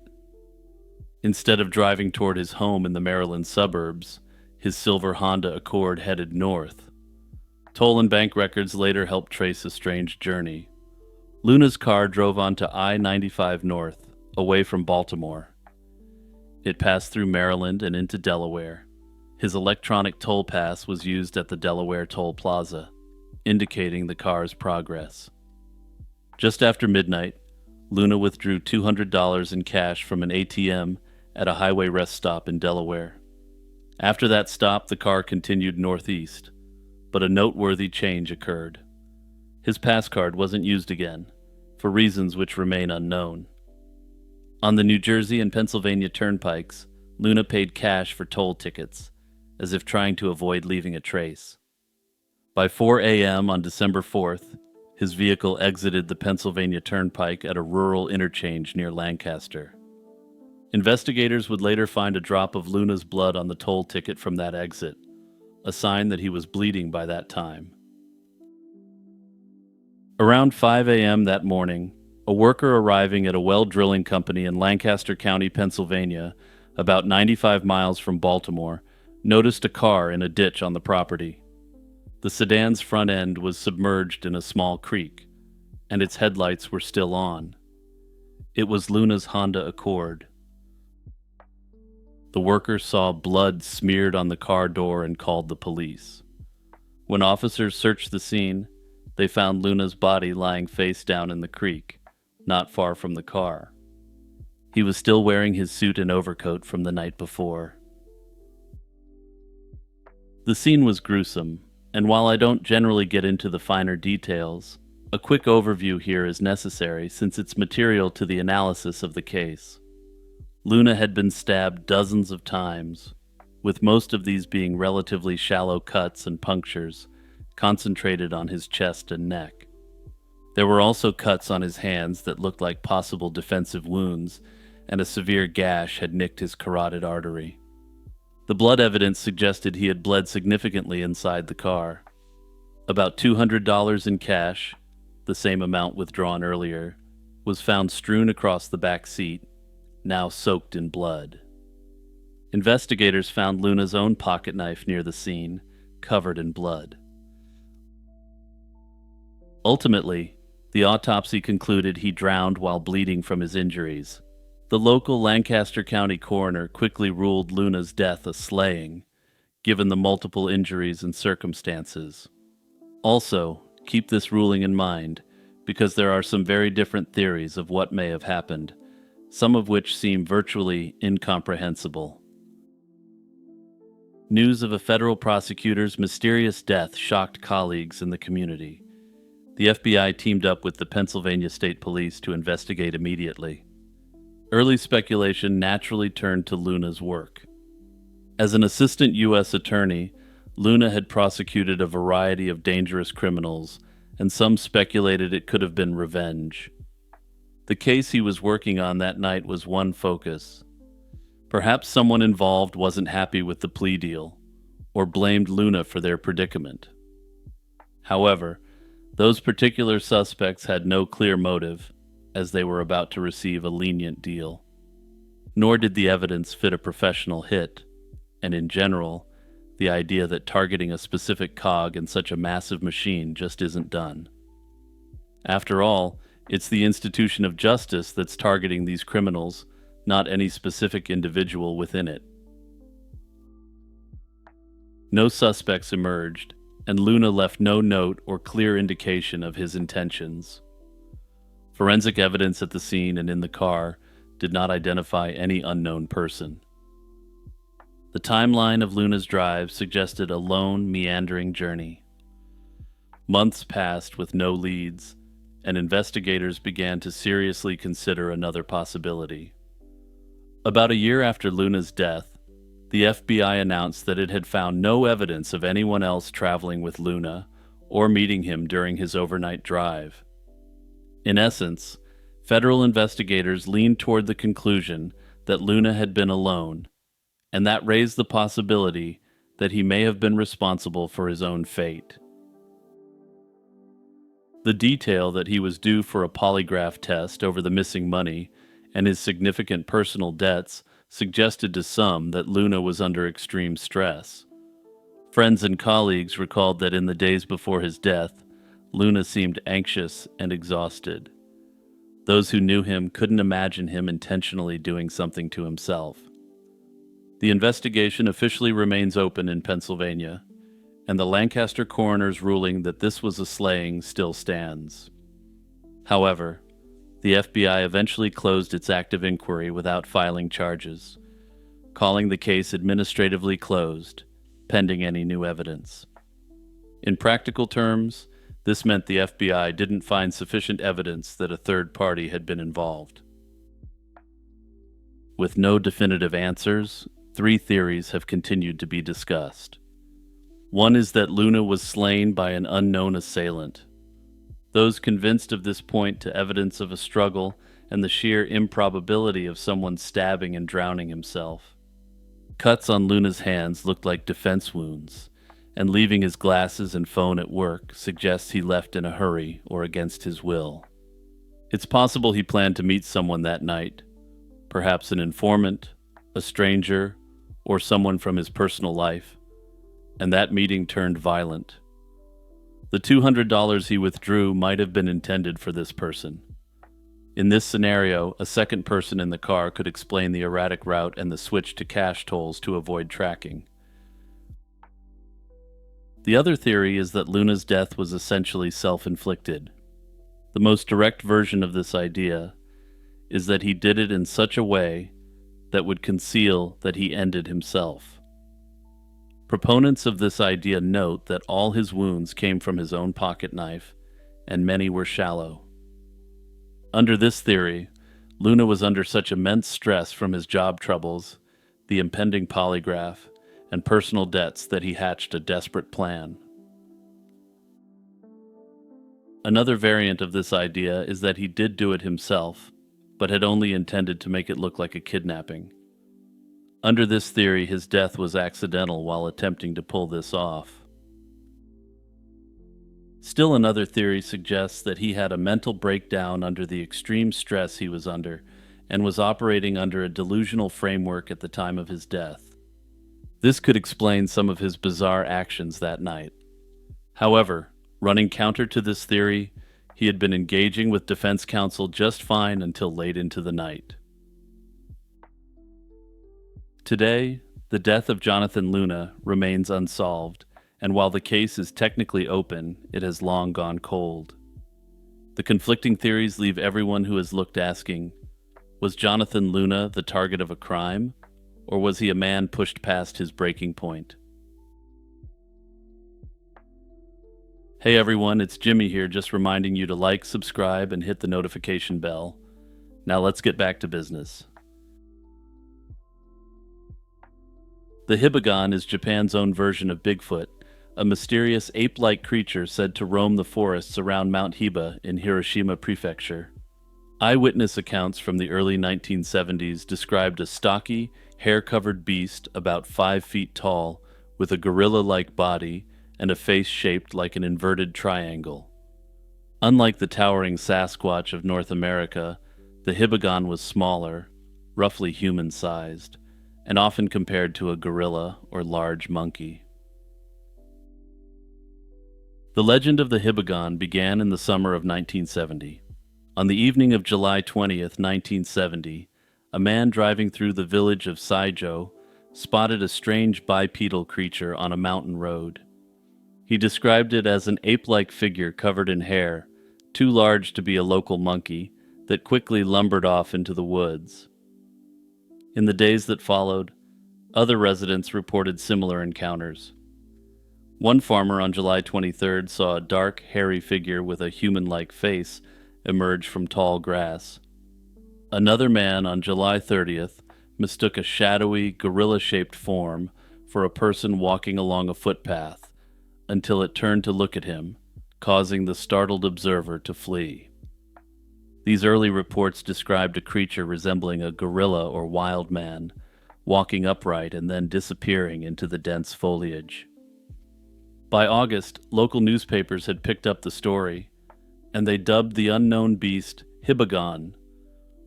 Instead of driving toward his home in the Maryland suburbs, his silver Honda Accord headed north. Toll and bank records later helped trace a strange journey. Luna's car drove onto I-95 North, away from Baltimore. It passed through Maryland and into Delaware. His electronic toll pass was used at the Delaware Toll Plaza, indicating the car's progress. Just after midnight, Luna withdrew $200 in cash from an ATM at a highway rest stop in Delaware. After that stop, the car continued northeast, but a noteworthy change occurred. His pass card wasn't used again, for reasons which remain unknown. On the New Jersey and Pennsylvania turnpikes, Luna paid cash for toll tickets, as if trying to avoid leaving a trace. By 4 a.m. on December 4th, his vehicle exited the Pennsylvania Turnpike at a rural interchange near Lancaster. Investigators would later find a drop of Luna's blood on the toll ticket from that exit, a sign that he was bleeding by that time. Around 5 a.m. that morning, a worker arriving at a well drilling company in Lancaster County, Pennsylvania, about 95 miles from Baltimore, noticed a car in a ditch on the property. The sedan's front end was submerged in a small creek, and its headlights were still on. It was Luna's Honda Accord. The worker saw blood smeared on the car door and called the police. When officers searched the scene, they found Luna's body lying face down in the creek, not far from the car. He was still wearing his suit and overcoat from the night before. The scene was gruesome, and while I don't generally get into the finer details, a quick overview here is necessary since it's material to the analysis of the case. Luna had been stabbed dozens of times, with most of these being relatively shallow cuts and punctures concentrated on his chest and neck. There were also cuts on his hands that looked like possible defensive wounds, and a severe gash had nicked his carotid artery. The blood evidence suggested he had bled significantly inside the car. About $200 in cash, the same amount withdrawn earlier, was found strewn across the back seat, now soaked in blood. Investigators found Luna's own pocket knife near the scene, covered in blood. Ultimately, the autopsy concluded he drowned while bleeding from his injuries. The local Lancaster County coroner quickly ruled Luna's death a slaying, given the multiple injuries and circumstances. Also, keep this ruling in mind, because there are some very different theories of what may have happened, some of which seem virtually incomprehensible. News of a federal prosecutor's mysterious death shocked colleagues in the community. The FBI teamed up with the Pennsylvania State Police to investigate immediately. Early speculation naturally turned to Luna's work. As an assistant U.S. attorney, Luna had prosecuted a variety of dangerous criminals, and some speculated it could have been revenge. The case he was working on that night was one focus. Perhaps someone involved wasn't happy with the plea deal, or blamed Luna for their predicament. However, those particular suspects had no clear motive, as they were about to receive a lenient deal. Nor did the evidence fit a professional hit, and in general, the idea that targeting a specific cog in such a massive machine just isn't done. After all, it's the institution of justice that's targeting these criminals, not any specific individual within it. No suspects emerged, and Luna left no note or clear indication of his intentions. Forensic evidence at the scene and in the car did not identify any unknown person. The timeline of Luna's drive suggested a lone, meandering journey. Months passed with no leads, and investigators began to seriously consider another possibility. About a year after Luna's death, the FBI announced that it had found no evidence of anyone else traveling with Luna or meeting him during his overnight drive. In essence, federal investigators leaned toward the conclusion that Luna had been alone, and that raised the possibility that he may have been responsible for his own fate. The detail that he was due for a polygraph test over the missing money and his significant personal debts suggested to some that Luna was under extreme stress. Friends and colleagues recalled that in the days before his death, Luna seemed anxious and exhausted. Those who knew him couldn't imagine him intentionally doing something to himself. The investigation officially remains open in Pennsylvania, and the Lancaster coroner's ruling that this was a slaying still stands. However, the FBI eventually closed its active inquiry without filing charges, calling the case administratively closed, pending any new evidence. In practical terms, this meant the FBI didn't find sufficient evidence that a third party had been involved. With no definitive answers, 3 theories have continued to be discussed. One is that Luna was slain by an unknown assailant. Those convinced of this point to evidence of a struggle and the sheer improbability of someone stabbing and drowning himself. Cuts on Luna's hands looked like defense wounds, and leaving his glasses and phone at work suggests he left in a hurry or against his will. It's possible he planned to meet someone that night, perhaps an informant, a stranger, or someone from his personal life, and that meeting turned violent. The $200 he withdrew might have been intended for this person. In this scenario, a second person in the car could explain the erratic route and the switch to cash tolls to avoid tracking. The other theory is that Luna's death was essentially self-inflicted. The most direct version of this idea is that he did it in such a way that would conceal that he ended himself. Proponents of this idea note that all his wounds came from his own pocket knife, and many were shallow. Under this theory, Luna was under such immense stress from his job troubles, the impending polygraph, and personal debts that he hatched a desperate plan. Another variant of this idea is that he did do it himself, but had only intended to make it look like a kidnapping. Under this theory, his death was accidental while attempting to pull this off. Still another theory suggests that he had a mental breakdown under the extreme stress he was under and was operating under a delusional framework at the time of his death. This could explain some of his bizarre actions that night. However, running counter to this theory, he had been engaging with defense counsel just fine until late into the night. Today, the death of Jonathan Luna remains unsolved, and while the case is technically open, it has long gone cold. The conflicting theories leave everyone who has looked asking, was Jonathan Luna the target of a crime, or was he a man pushed past his breaking point? Hey everyone, it's Jimmy here, just reminding you to like, subscribe, and hit the notification bell. Now let's get back to business. The Hibagon is Japan's own version of Bigfoot, a mysterious ape-like creature said to roam the forests around Mount Hiba in Hiroshima Prefecture. Eyewitness accounts from the early 1970s described a stocky, hair-covered beast about 5 feet tall, with a gorilla-like body and a face shaped like an inverted triangle. Unlike the towering Sasquatch of North America, the Hibagon was smaller, roughly human-sized, and often compared to a gorilla or large monkey. The legend of the Hibagon began in the summer of 1970. On the evening of July 20th, 1970, a man driving through the village of Saijo spotted a strange bipedal creature on a mountain road. He described it as an ape-like figure covered in hair, too large to be a local monkey, that quickly lumbered off into the woods. In the days that followed, other residents reported similar encounters. One farmer on July 23rd saw a dark, hairy figure with a human-like face emerge from tall grass. Another man on July 30th mistook a shadowy, gorilla-shaped form for a person walking along a footpath, until it turned to look at him, causing the startled observer to flee. These early reports described a creature resembling a gorilla or wild man, walking upright and then disappearing into the dense foliage. By August, local newspapers had picked up the story, and they dubbed the unknown beast Hibagon,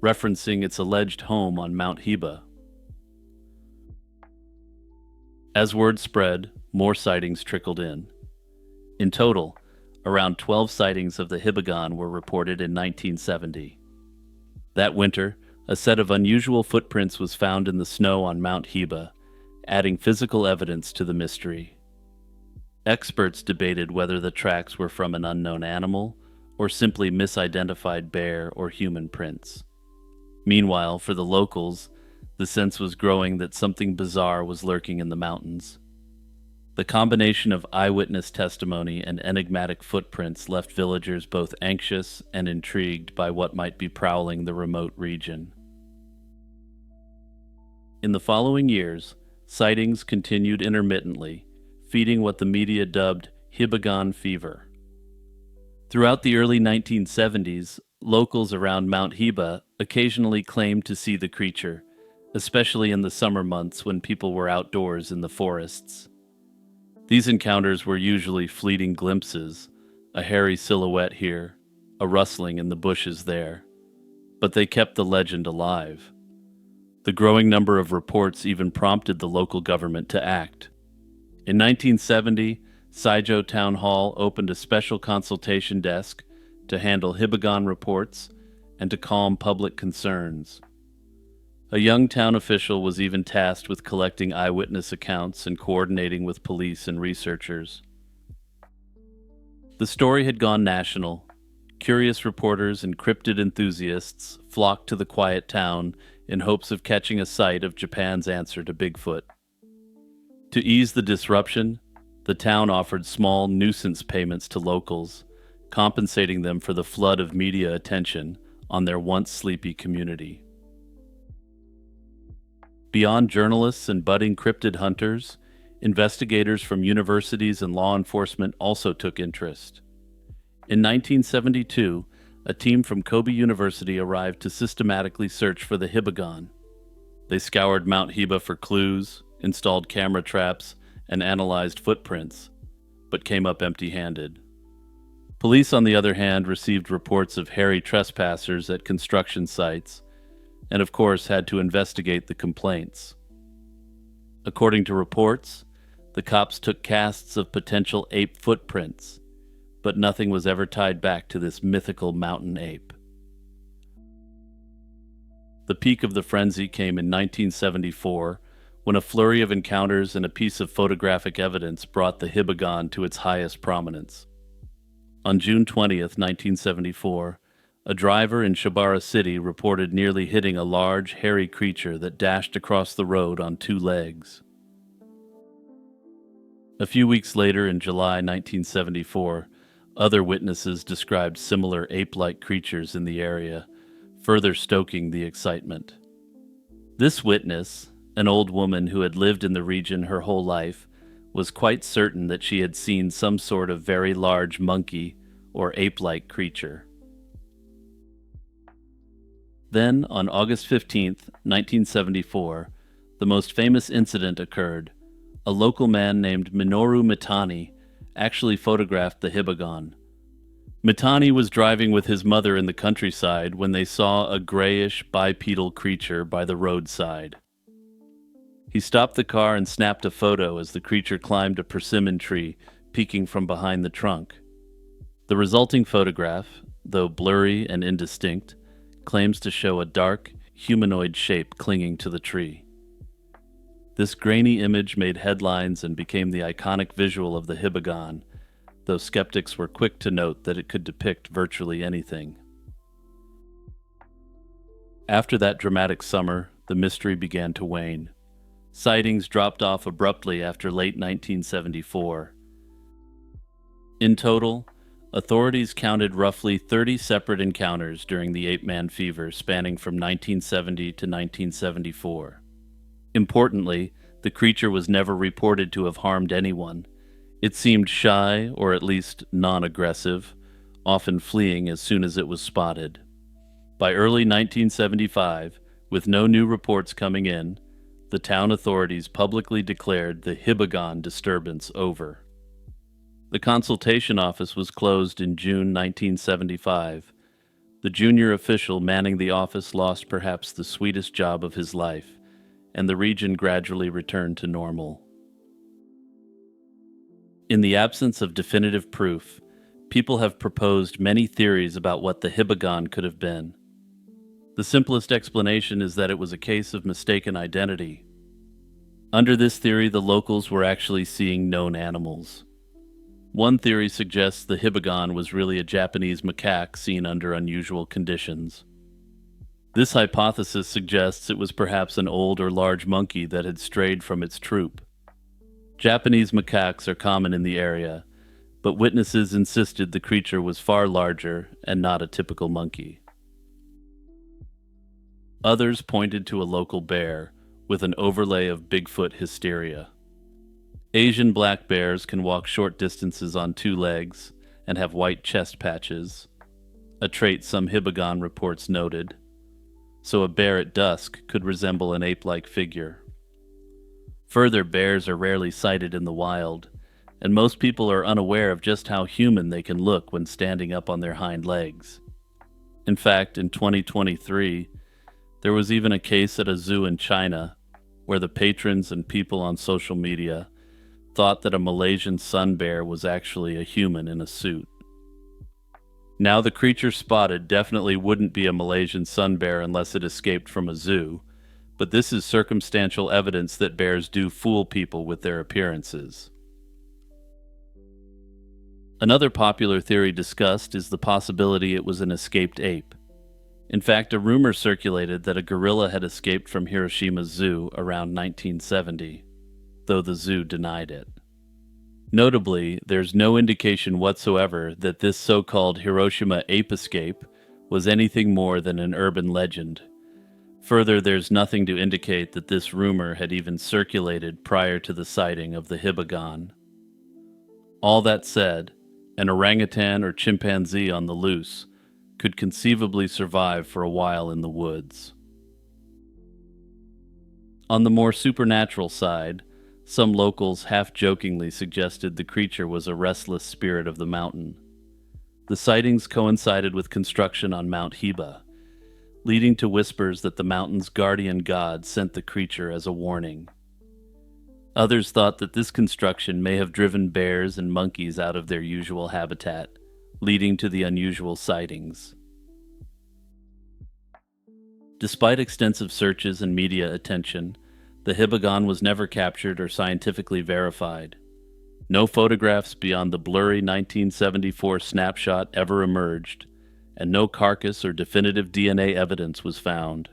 referencing its alleged home on Mount Hiba. As word spread, more sightings trickled in. In total, around 12 sightings of the Hibagon were reported in 1970. That winter, a set of unusual footprints was found in the snow on Mount Hiba, adding physical evidence to the mystery. Experts debated whether the tracks were from an unknown animal or simply misidentified bear or human prints. Meanwhile, for the locals, the sense was growing that something bizarre was lurking in the mountains. The combination of eyewitness testimony and enigmatic footprints left villagers both anxious and intrigued by what might be prowling the remote region. In the following years, sightings continued intermittently, feeding what the media dubbed Hibagon fever. Throughout the early 1970s, locals around Mount Hiba occasionally claimed to see the creature, especially in the summer months when people were outdoors in the forests. These encounters were usually fleeting glimpses, a hairy silhouette here, a rustling in the bushes there, but they kept the legend alive. The growing number of reports even prompted the local government to act. In 1970, Saijo Town Hall opened a special consultation desk to handle Hibagon reports and to calm public concerns. A young town official was even tasked with collecting eyewitness accounts and coordinating with police and researchers. The story had gone national. Curious reporters and cryptid enthusiasts flocked to the quiet town in hopes of catching a sight of Japan's answer to Bigfoot. To ease the disruption, the town offered small nuisance payments to locals, compensating them for the flood of media attention on their once sleepy community. Beyond journalists and budding cryptid hunters, investigators from universities and law enforcement also took interest. In 1972, a team from Kobe University arrived to systematically search for the Hibagon. They scoured Mount Hiba for clues, installed camera traps, and analyzed footprints, but came up empty-handed. Police, on the other hand, received reports of hairy trespassers at construction sites, and of course had to investigate the complaints. According to reports, the cops took casts of potential ape footprints, but nothing was ever tied back to this mythical mountain ape. The peak of the frenzy came in 1974, when a flurry of encounters and a piece of photographic evidence brought the Hibagon to its highest prominence. On June 20th, 1974, a driver in Shibara City reported nearly hitting a large, hairy creature that dashed across the road on 2 legs. A few weeks later, in July 1974, Other witnesses described similar ape-like creatures in the area, further stoking the excitement. This witness, an old woman who had lived in the region her whole life, was quite certain that she had seen some sort of very large monkey or ape-like creature. Then, on August 15th, 1974, the most famous incident occurred. A local man named Minoru Mitani actually photographed the Hibagon. Mitani was driving with his mother in the countryside when they saw a grayish bipedal creature by the roadside. He stopped the car and snapped a photo as the creature climbed a persimmon tree, peeking from behind the trunk. The resulting photograph, though blurry and indistinct, claims to show a dark, humanoid shape clinging to the tree. This grainy image made headlines and became the iconic visual of the Hibagon, though skeptics were quick to note that it could depict virtually anything. After that dramatic summer, the mystery began to wane. Sightings dropped off abruptly after late 1974. In total, authorities counted roughly 30 separate encounters during the Ape-Man fever spanning from 1970 to 1974. Importantly, the creature was never reported to have harmed anyone. It seemed shy, or at least non-aggressive, often fleeing as soon as it was spotted. By early 1975, with no new reports coming in, the town authorities publicly declared the Hibagon disturbance over. The consultation office was closed in June 1975. The junior official manning the office lost perhaps the sweetest job of his life, and the region gradually returned to normal. In the absence of definitive proof, people have proposed many theories about what the Hibagon could have been. The simplest explanation is that it was a case of mistaken identity. Under this theory, the locals were actually seeing known animals. One theory suggests the Hibagon was really a Japanese macaque seen under unusual conditions. This hypothesis suggests it was perhaps an old or large monkey that had strayed from its troop. Japanese macaques are common in the area, but witnesses insisted the creature was far larger and not a typical monkey. Others pointed to a local bear, with an overlay of Bigfoot hysteria. Asian black bears can walk short distances on two legs and have white chest patches, a trait some Hibagon reports noted, so a bear at dusk could resemble an ape-like figure. Further, bears are rarely sighted in the wild, and most people are unaware of just how human they can look when standing up on their hind legs. In fact, in 2023, there was even a case at a zoo in China where the patrons and people on social media thought that a Malaysian sun bear was actually a human in a suit. Now, the creature spotted definitely wouldn't be a Malaysian sun bear unless it escaped from a zoo, but this is circumstantial evidence that bears do fool people with their appearances. Another popular theory discussed is the possibility it was an escaped ape. In fact, a rumor circulated that a gorilla had escaped from Hiroshima Zoo around 1970, though the zoo denied it. Notably, there's no indication whatsoever that this so-called Hiroshima ape escape was anything more than an urban legend. Further, there's nothing to indicate that this rumor had even circulated prior to the sighting of the Hibagon. All that said, an orangutan or chimpanzee on the loose could conceivably survive for a while in the woods. On the more supernatural side, some locals half-jokingly suggested the creature was a restless spirit of the mountain. The sightings coincided with construction on Mount Hiba, leading to whispers that the mountain's guardian god sent the creature as a warning. Others thought that this construction may have driven bears and monkeys out of their usual habitat, leading to the unusual sightings. Despite extensive searches and media attention, the Hibagon was never captured or scientifically verified. No photographs beyond the blurry 1974 snapshot ever emerged, and no carcass or definitive DNA evidence was found.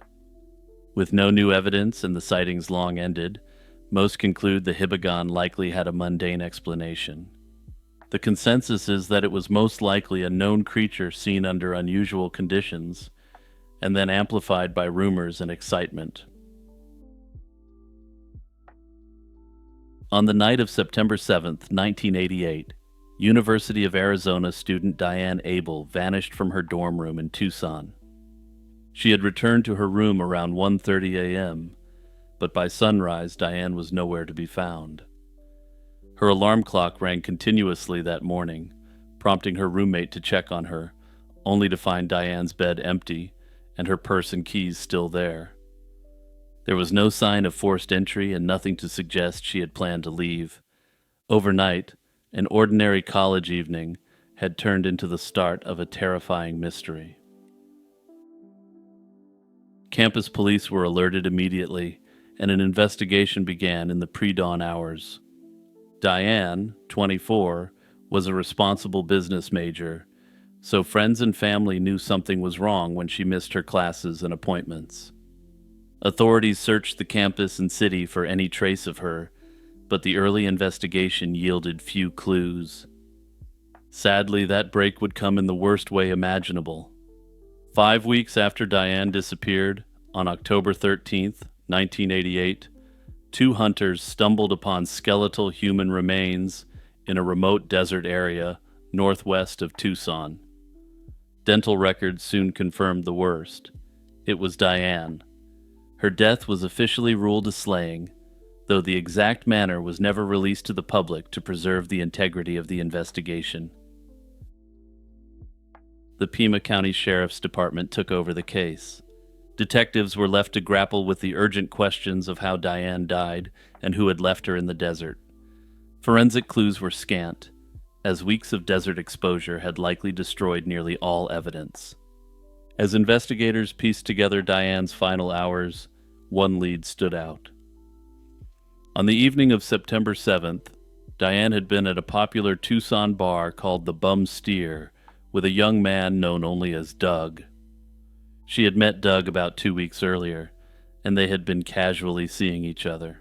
With no new evidence and the sightings long ended, most conclude the Hibagon likely had a mundane explanation. The consensus is that it was most likely a known creature seen under unusual conditions, and then amplified by rumors and excitement. On the night of September 7th, 1988, University of Arizona student Diane Abel vanished from her dorm room in Tucson. She had returned to her room around 1:30 a.m., but by sunrise, Diane was nowhere to be found. Her alarm clock rang continuously that morning, prompting her roommate to check on her, only to find Diane's bed empty and her purse and keys still there. There was no sign of forced entry and nothing to suggest she had planned to leave. Overnight, an ordinary college evening had turned into the start of a terrifying mystery. Campus police were alerted immediately, and an investigation began in the pre-dawn hours. Diane, 24, was a responsible business major, so friends and family knew something was wrong when she missed her classes and appointments. Authorities searched the campus and city for any trace of her, but the early investigation yielded few clues. Sadly, that break would come in the worst way imaginable. 5 weeks after Diane disappeared, on October 13th, 1988, two hunters stumbled upon skeletal human remains in a remote desert area northwest of Tucson. Dental records soon confirmed the worst. It was Diane. Her death was officially ruled a slaying, though the exact manner was never released to the public to preserve the integrity of the investigation. The Pima County Sheriff's Department took over the case. Detectives were left to grapple with the urgent questions of how Diane died and who had left her in the desert. Forensic clues were scant, as weeks of desert exposure had likely destroyed nearly all evidence. As investigators pieced together Diane's final hours, one lead stood out. On the evening of September 7th, Diane had been at a popular Tucson bar called the Bum Steer with a young man known only as Doug. She had met Doug about 2 weeks earlier, and they had been casually seeing each other.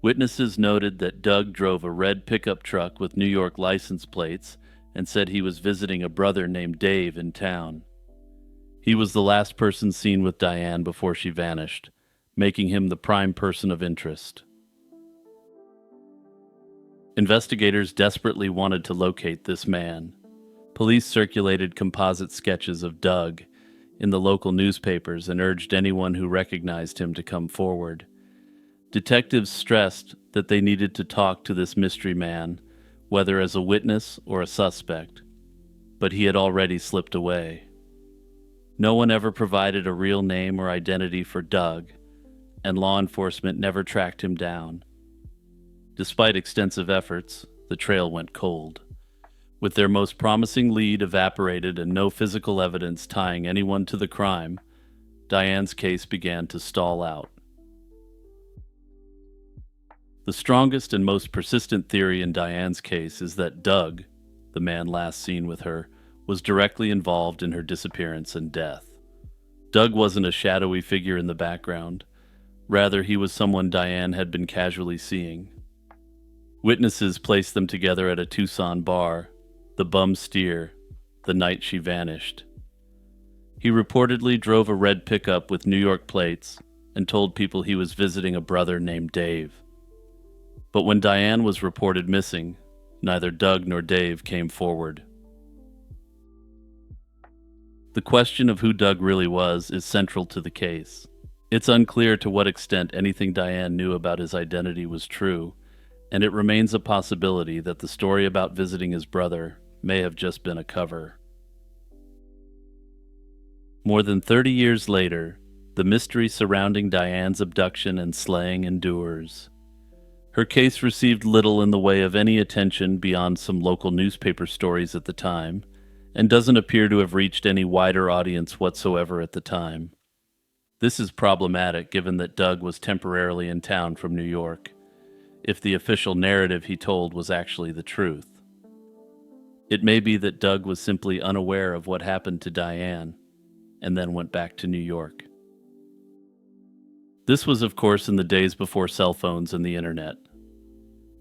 Witnesses noted that Doug drove a red pickup truck with New York license plates and said he was visiting a brother named Dave in town. He was the last person seen with Diane before she vanished, making him the prime person of interest. Investigators desperately wanted to locate this man. Police circulated composite sketches of Doug in the local newspapers and urged anyone who recognized him to come forward. Detectives stressed that they needed to talk to this mystery man, whether as a witness or a suspect, but he had already slipped away. No one ever provided a real name or identity for Doug, and law enforcement never tracked him down. Despite extensive efforts, the trail went cold. With their most promising lead evaporated and no physical evidence tying anyone to the crime, Diane's case began to stall out. The strongest and most persistent theory in Diane's case is that Doug, the man last seen with her, was directly involved in her disappearance and death. Doug wasn't a shadowy figure in the background. Rather, he was someone Diane had been casually seeing. Witnesses placed them together at a Tucson bar, the Bum Steer, the night she vanished. He reportedly drove a red pickup with New York plates and told people he was visiting a brother named Dave. But when Diane was reported missing, neither Doug nor Dave came forward. The question of who Doug really was is central to the case. It's unclear to what extent anything Diane knew about his identity was true, and it remains a possibility that the story about visiting his brother may have just been a cover. More than 30 years later, the mystery surrounding Diane's abduction and slaying endures. Her case received little in the way of any attention beyond some local newspaper stories at the time, and doesn't appear to have reached any wider audience whatsoever at the time. This is problematic given that Doug was temporarily in town from New York, if the official narrative he told was actually the truth. It may be that Doug was simply unaware of what happened to Diane, and then went back to New York. This was, of course, in the days before cell phones and the internet.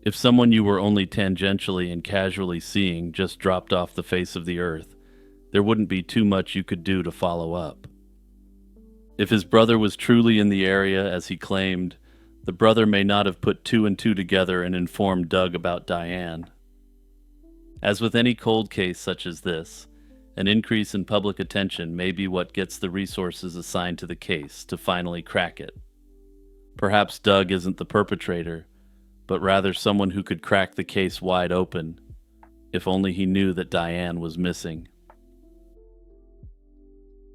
If someone you were only tangentially and casually seeing just dropped off the face of the earth, there wouldn't be too much you could do to follow up. If his brother was truly in the area as he claimed, the brother may not have put two and two together and informed Doug about Diane. As with any cold case such as this, an increase in public attention may be what gets the resources assigned to the case to finally crack it. Perhaps Doug isn't the perpetrator, but rather someone who could crack the case wide open, if only he knew that Diane was missing.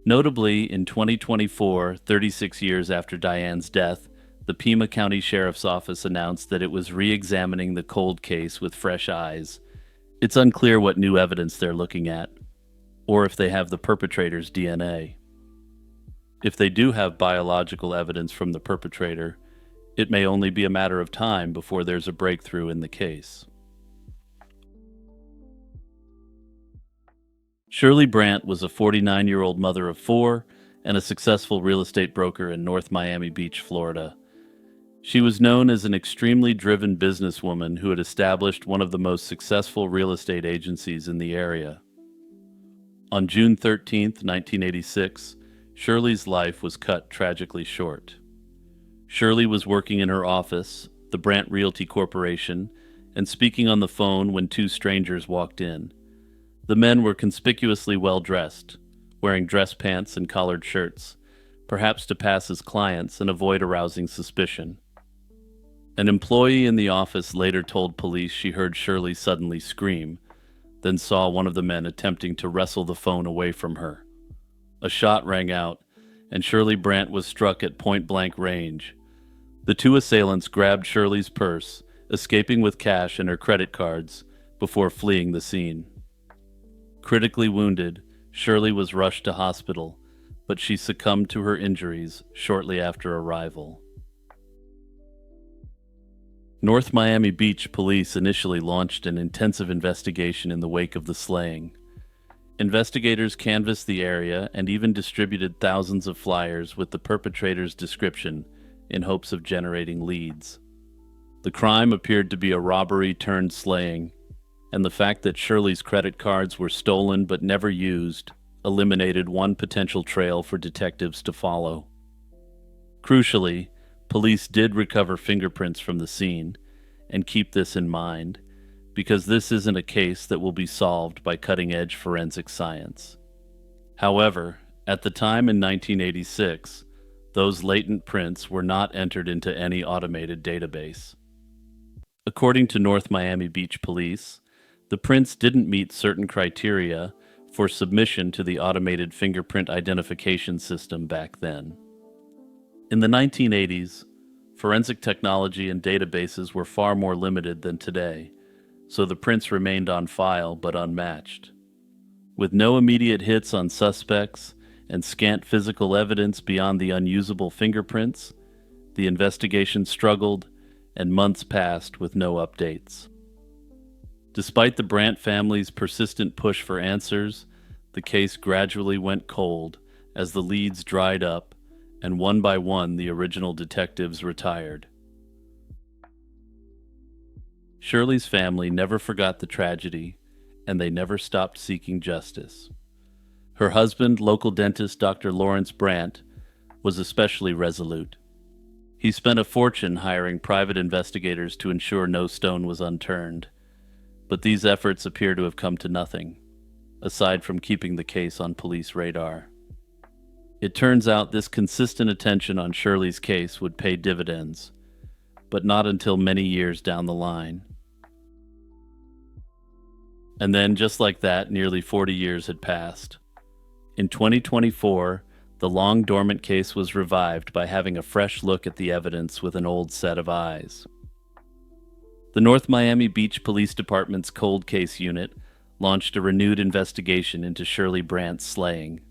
Notably, in 2024, 36 years after Diane's death, the Pima County Sheriff's Office announced that it was re-examining the cold case with fresh eyes. It's unclear what new evidence they're looking at, or if they have the perpetrator's DNA. If they do have biological evidence from the perpetrator, it may only be a matter of time before there's a breakthrough in the case. Shirley Brandt was a 49-year-old mother of four and a successful real estate broker in North Miami Beach, Florida. She was known as an extremely driven businesswoman who had established one of the most successful real estate agencies in the area. On June 13, 1986, Shirley's life was cut tragically short. Shirley was working in her office, the Brandt Realty Corporation, and speaking on the phone when two strangers walked in. The men were conspicuously well-dressed, wearing dress pants and collared shirts, perhaps to pass as clients and avoid arousing suspicion. An employee in the office later told police she heard Shirley suddenly scream, then saw one of the men attempting to wrestle the phone away from her. A shot rang out, and Shirley Brandt was struck at point-blank range. The two assailants grabbed Shirley's purse, escaping with cash and her credit cards, before fleeing the scene. Critically wounded, Shirley was rushed to hospital, but she succumbed to her injuries shortly after arrival. North Miami Beach police initially launched an intensive investigation in the wake of the slaying. Investigators canvassed the area and even distributed thousands of flyers with the perpetrator's description in hopes of generating leads. The crime appeared to be a robbery turned slaying, and the fact that Shirley's credit cards were stolen but never used eliminated one potential trail for detectives to follow. Crucially, police did recover fingerprints from the scene, and keep this in mind, because this isn't a case that will be solved by cutting-edge forensic science. However, at the time in 1986, those latent prints were not entered into any automated database. According to North Miami Beach Police, the prints didn't meet certain criteria for submission to the automated fingerprint identification system back then. In the 1980s, forensic technology and databases were far more limited than today, so the prints remained on file but unmatched. With no immediate hits on suspects and scant physical evidence beyond the unusable fingerprints, the investigation struggled and months passed with no updates. Despite the Brandt family's persistent push for answers, the case gradually went cold as the leads dried up, and one by one the original detectives retired. Shirley's family never forgot the tragedy, and they never stopped seeking justice. Her husband, local dentist Dr. Lawrence Brandt, was especially resolute. He spent a fortune hiring private investigators to ensure no stone was unturned, but these efforts appear to have come to nothing, aside from keeping the case on police radar. It turns out this consistent attention on Shirley's case would pay dividends, but not until many years down the line. And then, just like that, nearly 40 years had passed. In 2024, the long-dormant case was revived by having a fresh look at the evidence with an old set of eyes. The North Miami Beach Police Department's Cold Case Unit launched a renewed investigation into Shirley Brandt's slaying.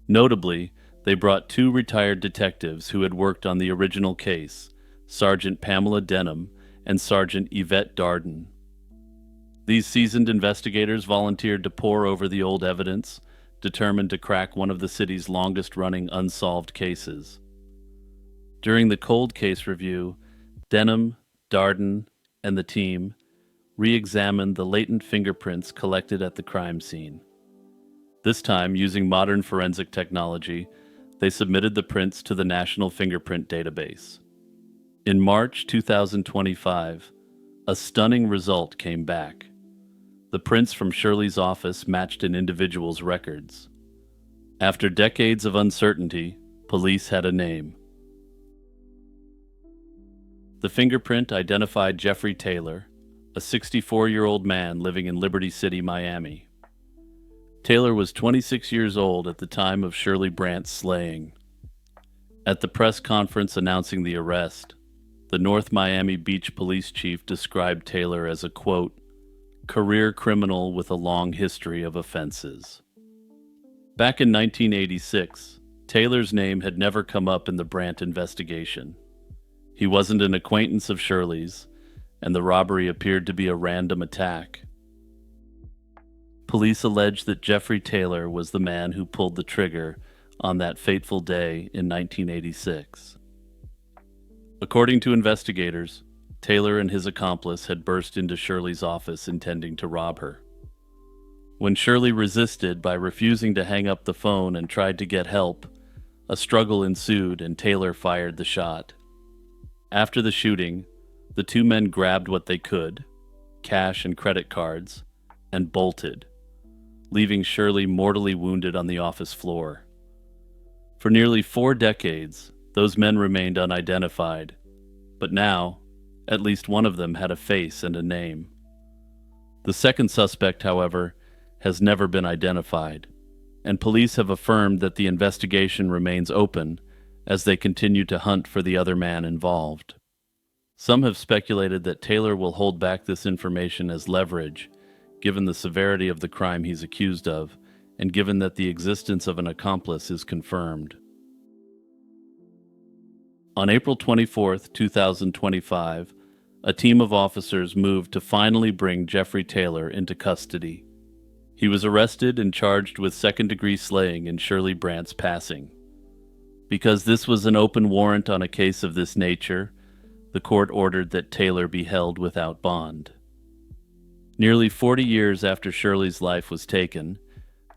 Notably, they brought two retired detectives who had worked on the original case, Sergeant Pamela Denham and Sergeant Yvette Darden. These seasoned investigators volunteered to pore over the old evidence, determined to crack one of the city's longest-running unsolved cases. During the cold case review, Denham, Darden, and the team re-examined the latent fingerprints collected at the crime scene. This time, using modern forensic technology, they submitted the prints to the National Fingerprint Database. In March 2025, a stunning result came back. The prints from Shirley's office matched an individual's records. After decades of uncertainty, police had a name. The fingerprint identified Jeffrey Taylor, a 64-year-old man living in Liberty City, Miami. Taylor was 26 years old at the time of Shirley Brandt's slaying. At the press conference announcing the arrest, the North Miami Beach police chief described Taylor as a, quote, career criminal with a long history of offenses. Back in 1986, Taylor's name had never come up in the Brandt investigation. He wasn't an acquaintance of Shirley's, and the robbery appeared to be a random attack. Police alleged that Jeffrey Taylor was the man who pulled the trigger on that fateful day in 1986. According to investigators, Taylor and his accomplice had burst into Shirley's office intending to rob her. When Shirley resisted by refusing to hang up the phone and tried to get help, a struggle ensued and Taylor fired the shot. After the shooting, the two men grabbed what they could, cash and credit cards, and bolted, leaving Shirley mortally wounded on the office floor. For nearly 4 decades, those men remained unidentified, but now, at least one of them had a face and a name. The second suspect, however, has never been identified, and police have affirmed that the investigation remains open as they continue to hunt for the other man involved. Some have speculated that Taylor will hold back this information as leverage, given the severity of the crime he's accused of, and given that the existence of an accomplice is confirmed. On April 24, 2025, a team of officers moved to finally bring Jeffrey Taylor into custody. He was arrested and charged with second-degree slaying in Shirley Brandt's passing. Because this was an open warrant on a case of this nature, the court ordered that Taylor be held without bond. Nearly 40 years after Shirley's life was taken,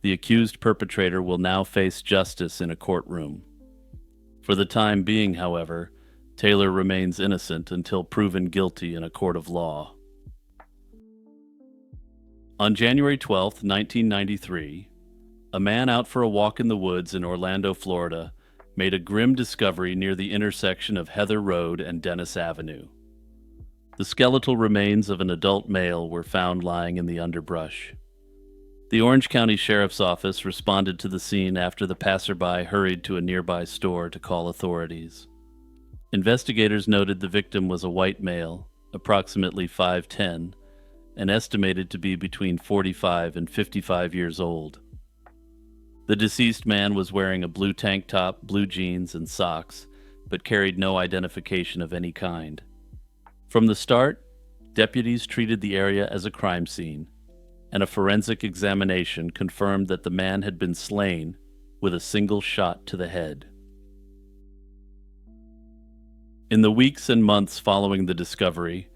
the accused perpetrator will now face justice in a courtroom. For the time being, however, Taylor remains innocent until proven guilty in a court of law. On January 12, 1993, a man out for a walk in the woods in Orlando, Florida, made a grim discovery near the intersection of Heather Road and Dennis Avenue. The skeletal remains of an adult male were found lying in the underbrush. The Orange County Sheriff's Office responded to the scene after the passerby hurried to a nearby store to call authorities. Investigators noted the victim was a white male, approximately 5'10", and estimated to be between 45 and 55 years old. The deceased man was wearing a blue tank top, blue jeans, and socks, but carried no identification of any kind. From the start, deputies treated the area as a crime scene, and a forensic examination confirmed that the man had been slain with a single shot to the head. In the weeks and months following the discovery,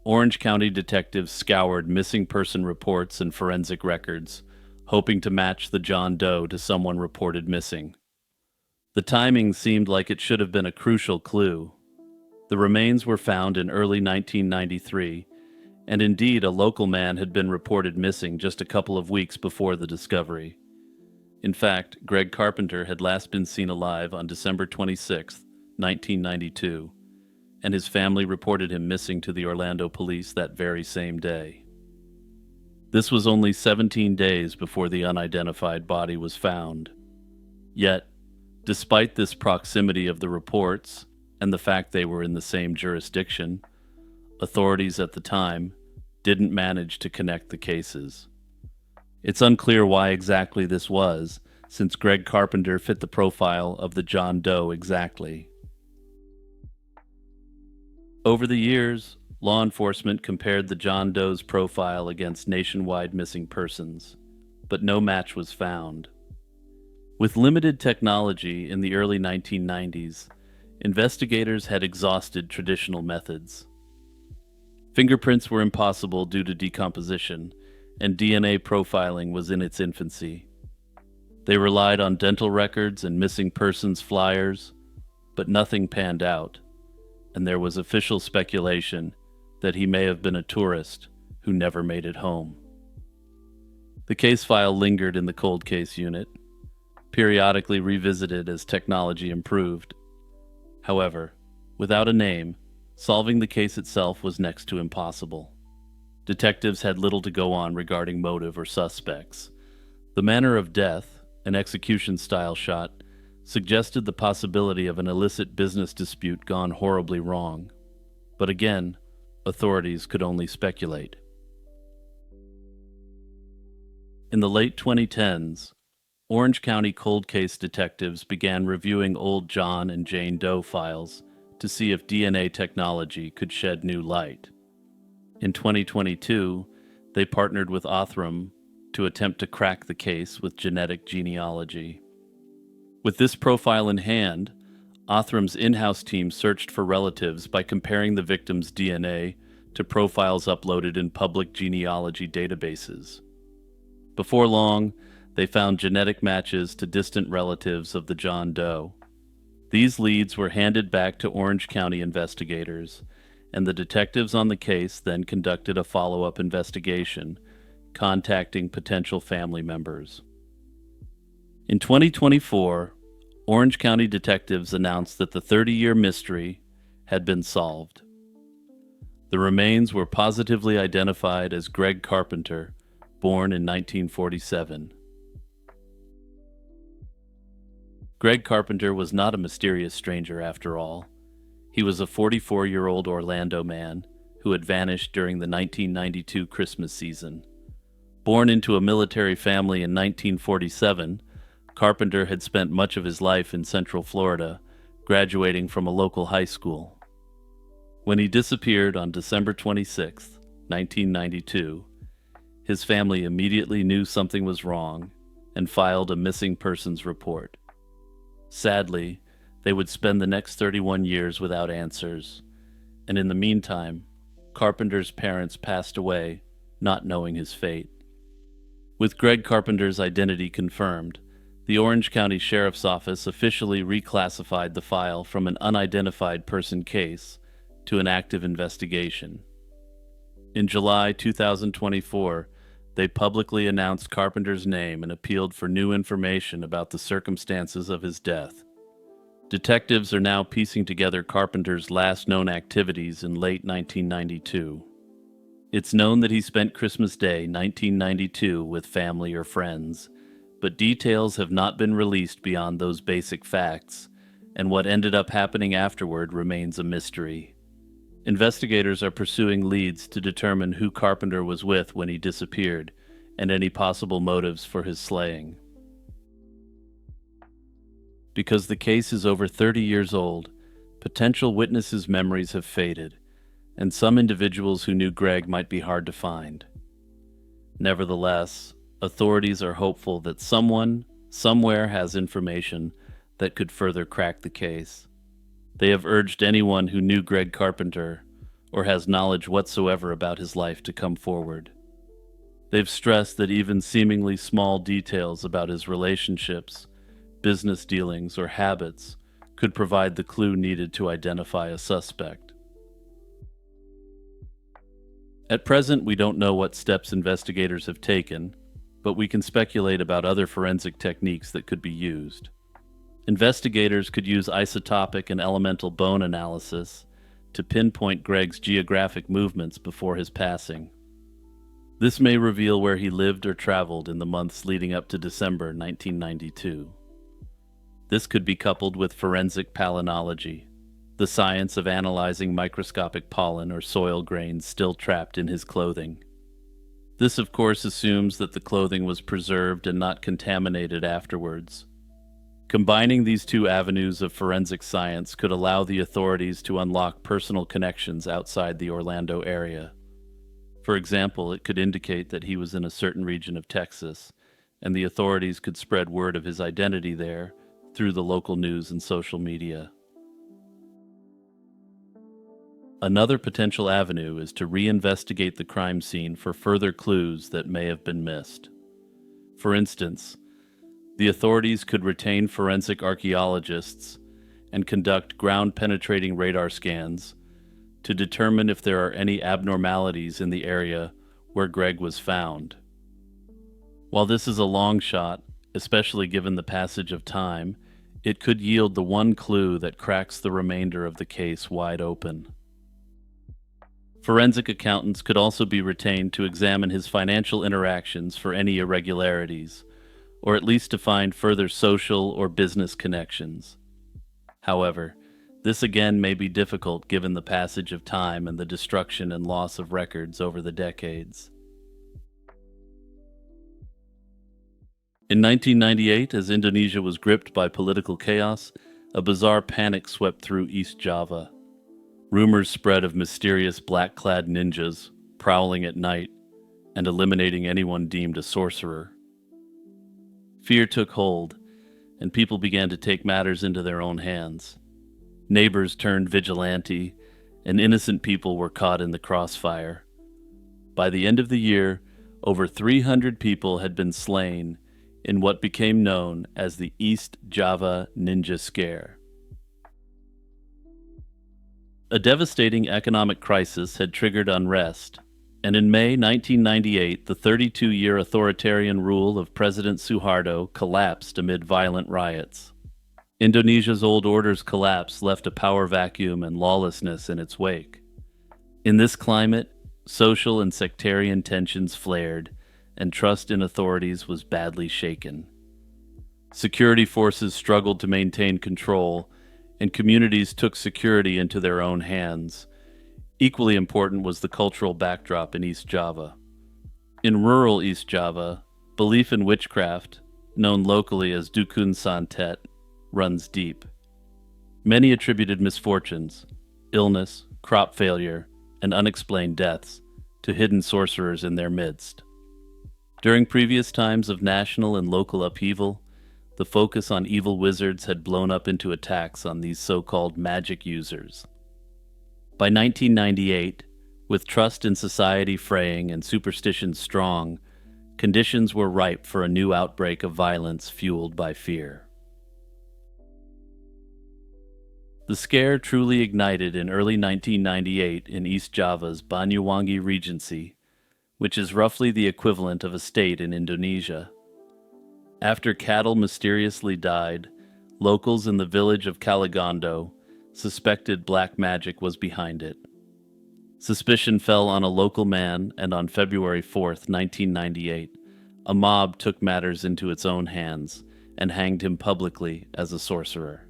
Orange County detectives scoured missing person reports and forensic records, hoping to match the John Doe to someone reported missing. The timing seemed like it should have been a crucial clue. The remains were found in early 1993, and indeed a local man had been reported missing just a couple of weeks before the discovery. In fact, Greg Carpenter had last been seen alive on December 26, 1992, and his family reported him missing to the Orlando police that very same day. This was only 17 days before the unidentified body was found. Yet, despite this proximity of the reports and the fact they were in the same jurisdiction, authorities at the time didn't manage to connect the cases. It's unclear why exactly this was, since Greg Carpenter fit the profile of the John Doe exactly. Over the years, law enforcement compared the John Doe's profile against nationwide missing persons, but no match was found. With limited technology in the early 1990s, investigators had exhausted traditional methods. Fingerprints were impossible due to decomposition, and DNA profiling was in its infancy. They relied on dental records and missing persons flyers, but nothing panned out, and there was official speculation that he may have been a tourist who never made it home. The case file lingered in the cold case unit, periodically revisited as technology improved. However, without a name, solving the case itself was next to impossible. Detectives had little to go on regarding motive or suspects. The manner of death, an execution-style shot, suggested the possibility of an illicit business dispute gone horribly wrong. But again, authorities could only speculate. In the late 2010s, Orange County cold case detectives began reviewing old John and Jane Doe files to see if DNA technology could shed new light. In 2022, they partnered with Othram to attempt to crack the case with genetic genealogy. With this profile in hand, Othram's in-house team searched for relatives by comparing the victim's DNA to profiles uploaded in public genealogy databases. Before long, they found genetic matches to distant relatives of the John Doe. These leads were handed back to Orange County investigators, and the detectives on the case then conducted a follow-up investigation, contacting potential family members. In 2024, Orange County detectives announced that the 30-year mystery had been solved. The remains were positively identified as Greg Carpenter, born in 1947. Greg Carpenter was not a mysterious stranger after all. He was a 44-year-old Orlando man who had vanished during the 1992 Christmas season. Born into a military family in 1947, Carpenter had spent much of his life in Central Florida, graduating from a local high school. When he disappeared on December 26, 1992, his family immediately knew something was wrong and filed a missing persons report. Sadly, they would spend the next 31 years without answers, and in the meantime, Carpenter's parents passed away, not knowing his fate. With Greg Carpenter's identity confirmed, the Orange County Sheriff's Office officially reclassified the file from an unidentified person case to an active investigation. In July 2024, they publicly announced Carpenter's name and appealed for new information about the circumstances of his death. Detectives are now piecing together Carpenter's last known activities in late 1992. It's known that he spent Christmas Day 1992 with family or friends, but details have not been released beyond those basic facts, and what ended up happening afterward remains a mystery. Investigators are pursuing leads to determine who Carpenter was with when he disappeared, and any possible motives for his slaying. Because the case is over 30 years old, potential witnesses' memories have faded, and some individuals who knew Greg might be hard to find. Nevertheless, authorities are hopeful that someone, somewhere has information that could further crack the case. They have urged anyone who knew Greg Carpenter or has knowledge whatsoever about his life to come forward. They've stressed that even seemingly small details about his relationships, business dealings, or habits could provide the clue needed to identify a suspect. At present, we don't know what steps investigators have taken, but we can speculate about other forensic techniques that could be used. Investigators could use isotopic and elemental bone analysis to pinpoint Greg's geographic movements before his passing. This may reveal where he lived or traveled in the months leading up to December 1992. This could be coupled with forensic palynology, the science of analyzing microscopic pollen or soil grains still trapped in his clothing. This, of course, assumes that the clothing was preserved and not contaminated afterwards. Combining these two avenues of forensic science could allow the authorities to unlock personal connections outside the Orlando area. For example, it could indicate that he was in a certain region of Texas, and the authorities could spread word of his identity there through the local news and social media. Another potential avenue is to reinvestigate the crime scene for further clues that may have been missed. For instance, the authorities could retain forensic archaeologists and conduct ground-penetrating radar scans to determine if there are any abnormalities in the area where Greg was found. While this is a long shot, especially given the passage of time, it could yield the one clue that cracks the remainder of the case wide open. Forensic accountants could also be retained to examine his financial interactions for any irregularities, or at least to find further social or business connections. However, this again may be difficult given the passage of time and the destruction and loss of records over the decades. In 1998, as Indonesia was gripped by political chaos, a bizarre panic swept through East Java. Rumors spread of mysterious black-clad ninjas prowling at night and eliminating anyone deemed a sorcerer. Fear took hold, and people began to take matters into their own hands. Neighbors turned vigilante, and innocent people were caught in the crossfire. By the end of the year, over 300 people had been slain in what became known as the East Java Ninja Scare. A devastating economic crisis had triggered unrest, and in May 1998, the 32-year authoritarian rule of President Suharto collapsed amid violent riots. Indonesia's old order's collapse left a power vacuum and lawlessness in its wake. In this climate, social and sectarian tensions flared, and trust in authorities was badly shaken. Security forces struggled to maintain control, and communities took security into their own hands. Equally important was the cultural backdrop in East Java. In rural East Java, belief in witchcraft, known locally as Dukun Santet, runs deep. Many attributed misfortunes, illness, crop failure, and unexplained deaths to hidden sorcerers in their midst. During previous times of national and local upheaval, the focus on evil wizards had blown up into attacks on these so-called magic users. By 1998, with trust in society fraying and superstition strong, conditions were ripe for a new outbreak of violence fueled by fear. The scare truly ignited in early 1998 in East Java's Banyuwangi Regency, which is roughly the equivalent of a state in Indonesia. After cattle mysteriously died, locals in the village of Kaligondo suspected black magic was behind it. Suspicion fell on a local man, and on February 4, 1998, a mob took matters into its own hands and hanged him publicly as a sorcerer.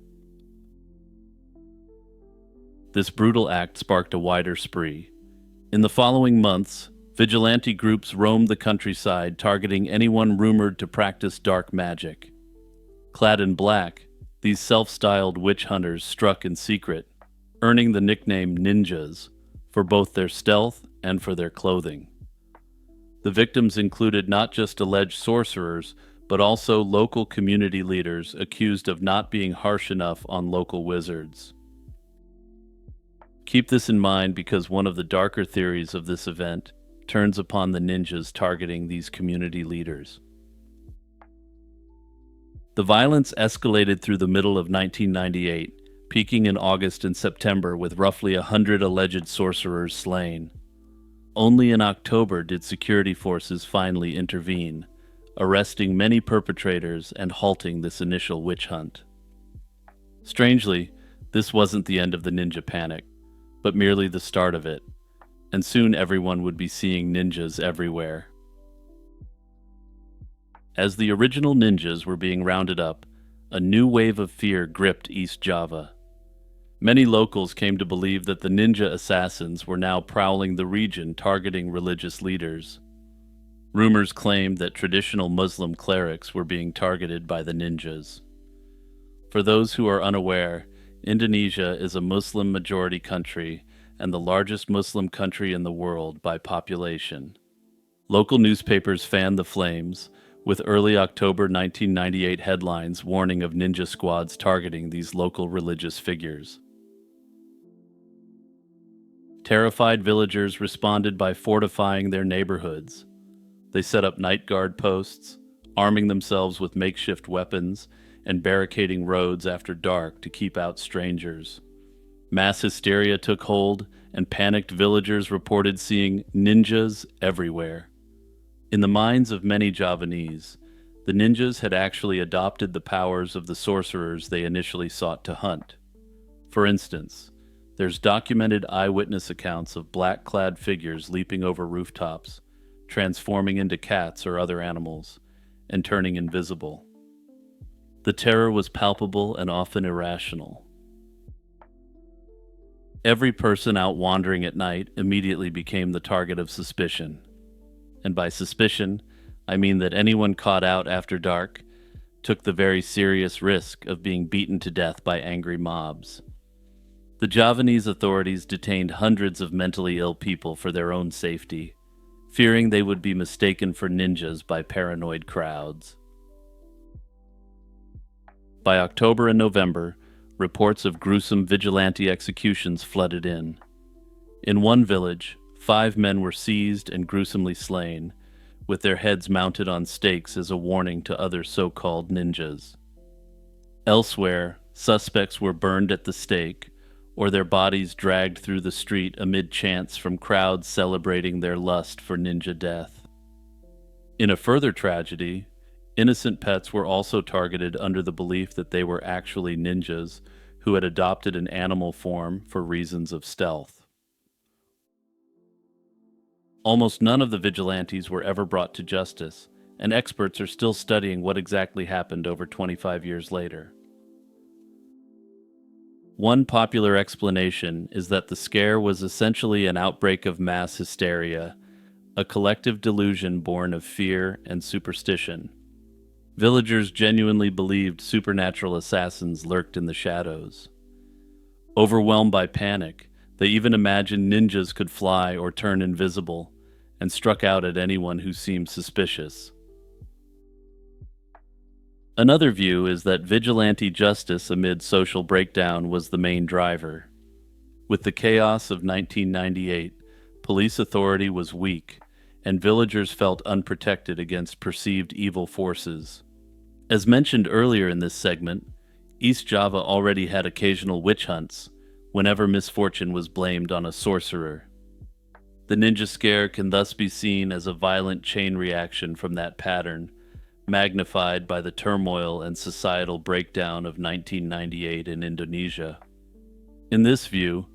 This brutal act sparked a wider spree. In the following months, vigilante groups roamed the countryside, targeting anyone rumored to practice dark magic. Clad in black, these self-styled witch hunters struck in secret, earning the nickname ninjas for both their stealth and for their clothing. The victims included not just alleged sorcerers, but also local community leaders accused of not being harsh enough on local wizards. Keep this in mind because one of the darker theories of this event turns upon the ninjas targeting these community leaders. The violence escalated through the middle of 1998, peaking in August and September with roughly 100 alleged sorcerers slain. Only in October did security forces finally intervene, arresting many perpetrators and halting this initial witch hunt. Strangely, this wasn't the end of the ninja panic, but merely the start of it, and soon everyone would be seeing ninjas everywhere. As the original ninjas were being rounded up, a new wave of fear gripped East Java. Many locals came to believe that the ninja assassins were now prowling the region, targeting religious leaders. Rumors claimed that traditional Muslim clerics were being targeted by the ninjas. For those who are unaware, Indonesia is a Muslim-majority country and the largest Muslim country in the world by population. Local newspapers fanned the flames, with early October 1998 headlines warning of ninja squads targeting these local religious figures. Terrified villagers responded by fortifying their neighborhoods. They set up night guard posts, arming themselves with makeshift weapons and barricading roads after dark to keep out strangers. Mass hysteria took hold, and panicked villagers reported seeing ninjas everywhere. In the minds of many Javanese, the ninjas had actually adopted the powers of the sorcerers they initially sought to hunt. For instance, there's documented eyewitness accounts of black-clad figures leaping over rooftops, transforming into cats or other animals, and turning invisible. The terror was palpable and often irrational. Every person out wandering at night immediately became the target of suspicion. And by suspicion, I mean that anyone caught out after dark took the very serious risk of being beaten to death by angry mobs. The Javanese authorities detained hundreds of mentally ill people for their own safety, fearing they would be mistaken for ninjas by paranoid crowds. By October and November, reports of gruesome vigilante executions flooded in. In one village, 5 men were seized and gruesomely slain, with their heads mounted on stakes as a warning to other so-called ninjas. Elsewhere, suspects were burned at the stake, or their bodies dragged through the street amid chants from crowds celebrating their lust for ninja death. In a further tragedy, innocent pets were also targeted under the belief that they were actually ninjas who had adopted an animal form for reasons of stealth. Almost none of the vigilantes were ever brought to justice, and experts are still studying what exactly happened over 25 years later. One popular explanation is that the scare was essentially an outbreak of mass hysteria, a collective delusion born of fear and superstition. Villagers genuinely believed supernatural assassins lurked in the shadows. Overwhelmed by panic, they even imagined ninjas could fly or turn invisible, and struck out at anyone who seemed suspicious. Another view is that vigilante justice amid social breakdown was the main driver. With the chaos of 1998, police authority was weak, and villagers felt unprotected against perceived evil forces. As mentioned earlier in this segment, East Java already had occasional witch hunts whenever misfortune was blamed on a sorcerer. The ninja scare can thus be seen as a violent chain reaction from that pattern, magnified by the turmoil and societal breakdown of 1998 in Indonesia. In this view,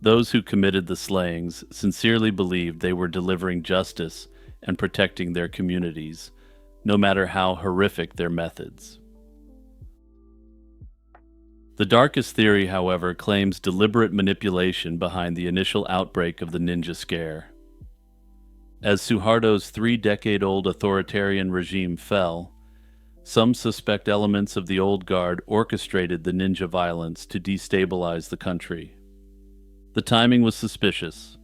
those who committed the slayings sincerely believed they were delivering justice and protecting their communities, no matter how horrific their methods. The darkest theory, however, claims deliberate manipulation behind the initial outbreak of the ninja scare. As Suharto's 3-decade-old authoritarian regime fell, some suspect elements of the old guard orchestrated the ninja violence to destabilize the country. The timing was suspicious.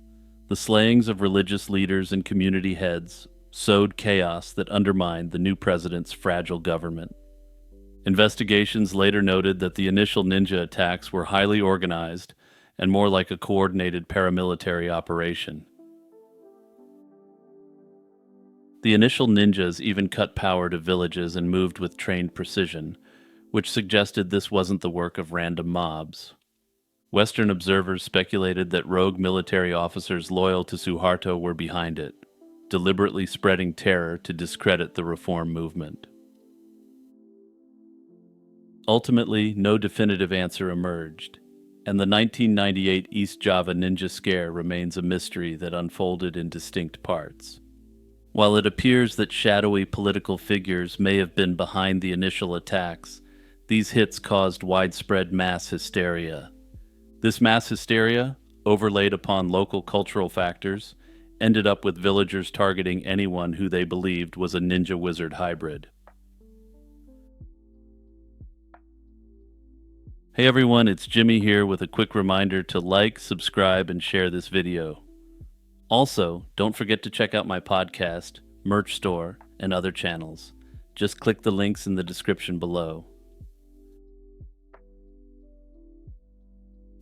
The slayings of religious leaders and community heads sowed chaos that undermined the new president's fragile government. Investigations later noted that the initial ninja attacks were highly organized and more like a coordinated paramilitary operation. The initial ninjas even cut power to villages and moved with trained precision, which suggested this wasn't the work of random mobs. Western observers speculated that rogue military officers loyal to Suharto were behind it, deliberately spreading terror to discredit the reform movement. Ultimately, no definitive answer emerged, and the 1998 East Java ninja scare remains a mystery that unfolded in distinct parts. While it appears that shadowy political figures may have been behind the initial attacks, these hits caused widespread mass hysteria. This mass hysteria, overlaid upon local cultural factors, ended up with villagers targeting anyone who they believed was a ninja wizard hybrid. Hey everyone, it's Jimmy here with a quick reminder to like, subscribe, and share this video. Also, don't forget to check out my podcast, merch store, and other channels. Just click the links in the description below.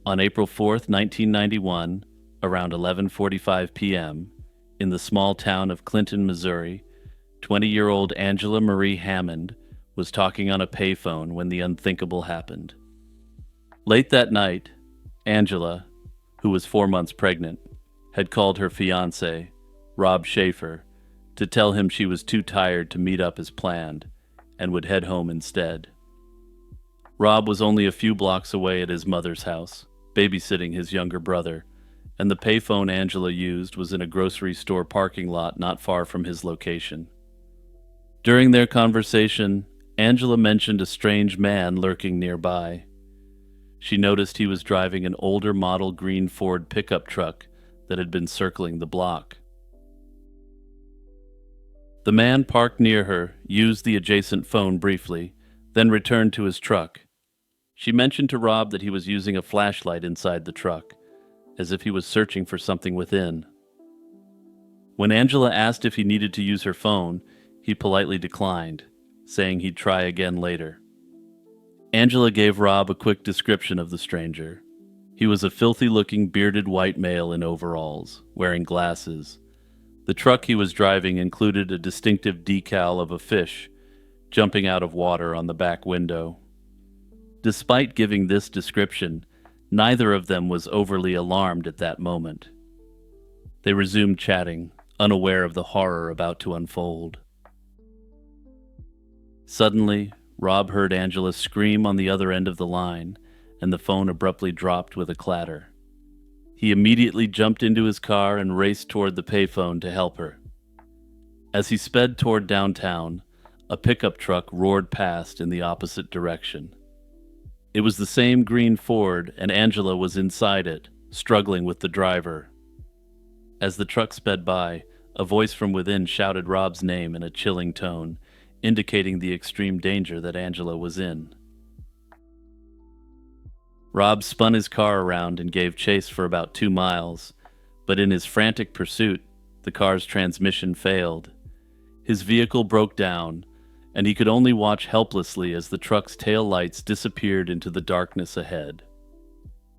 On April 4th, 1991, around 11:45 p.m., in the small town of Clinton, Missouri, 20-year-old Angela Marie Hammond was talking on a payphone when the unthinkable happened. Late that night, Angela, who was 4 months pregnant, had called her fiancé, Rob Schaefer, to tell him she was too tired to meet up as planned and would head home instead. Rob was only a few blocks away at his mother's house, babysitting his younger brother, and the payphone Angela used was in a grocery store parking lot not far from his location. During their conversation, Angela mentioned a strange man lurking nearby. She noticed he was driving an older model green Ford pickup truck that had been circling the block. The man parked near her used the adjacent phone briefly, then returned to his truck. She mentioned to Rob that he was using a flashlight inside the truck, as if he was searching for something within. When Angela asked if he needed to use her phone, he politely declined, saying he'd try again later. Angela gave Rob a quick description of the stranger. He was a filthy-looking bearded white male in overalls, wearing glasses. The truck he was driving included a distinctive decal of a fish jumping out of water on the back window. Despite giving this description, neither of them was overly alarmed at that moment. They resumed chatting, unaware of the horror about to unfold. Suddenly, Rob heard Angela scream on the other end of the line, and the phone abruptly dropped with a clatter. He immediately jumped into his car and raced toward the payphone to help her. As he sped toward downtown, a pickup truck roared past in the opposite direction. It was the same green Ford, and Angela was inside it, struggling with the driver. As the truck sped by, a voice from within shouted Rob's name in a chilling tone, indicating the extreme danger that Angela was in. Rob spun his car around and gave chase for about 2 miles, but in his frantic pursuit, the car's transmission failed. His vehicle broke down, and he could only watch helplessly as the truck's tail lights disappeared into the darkness ahead.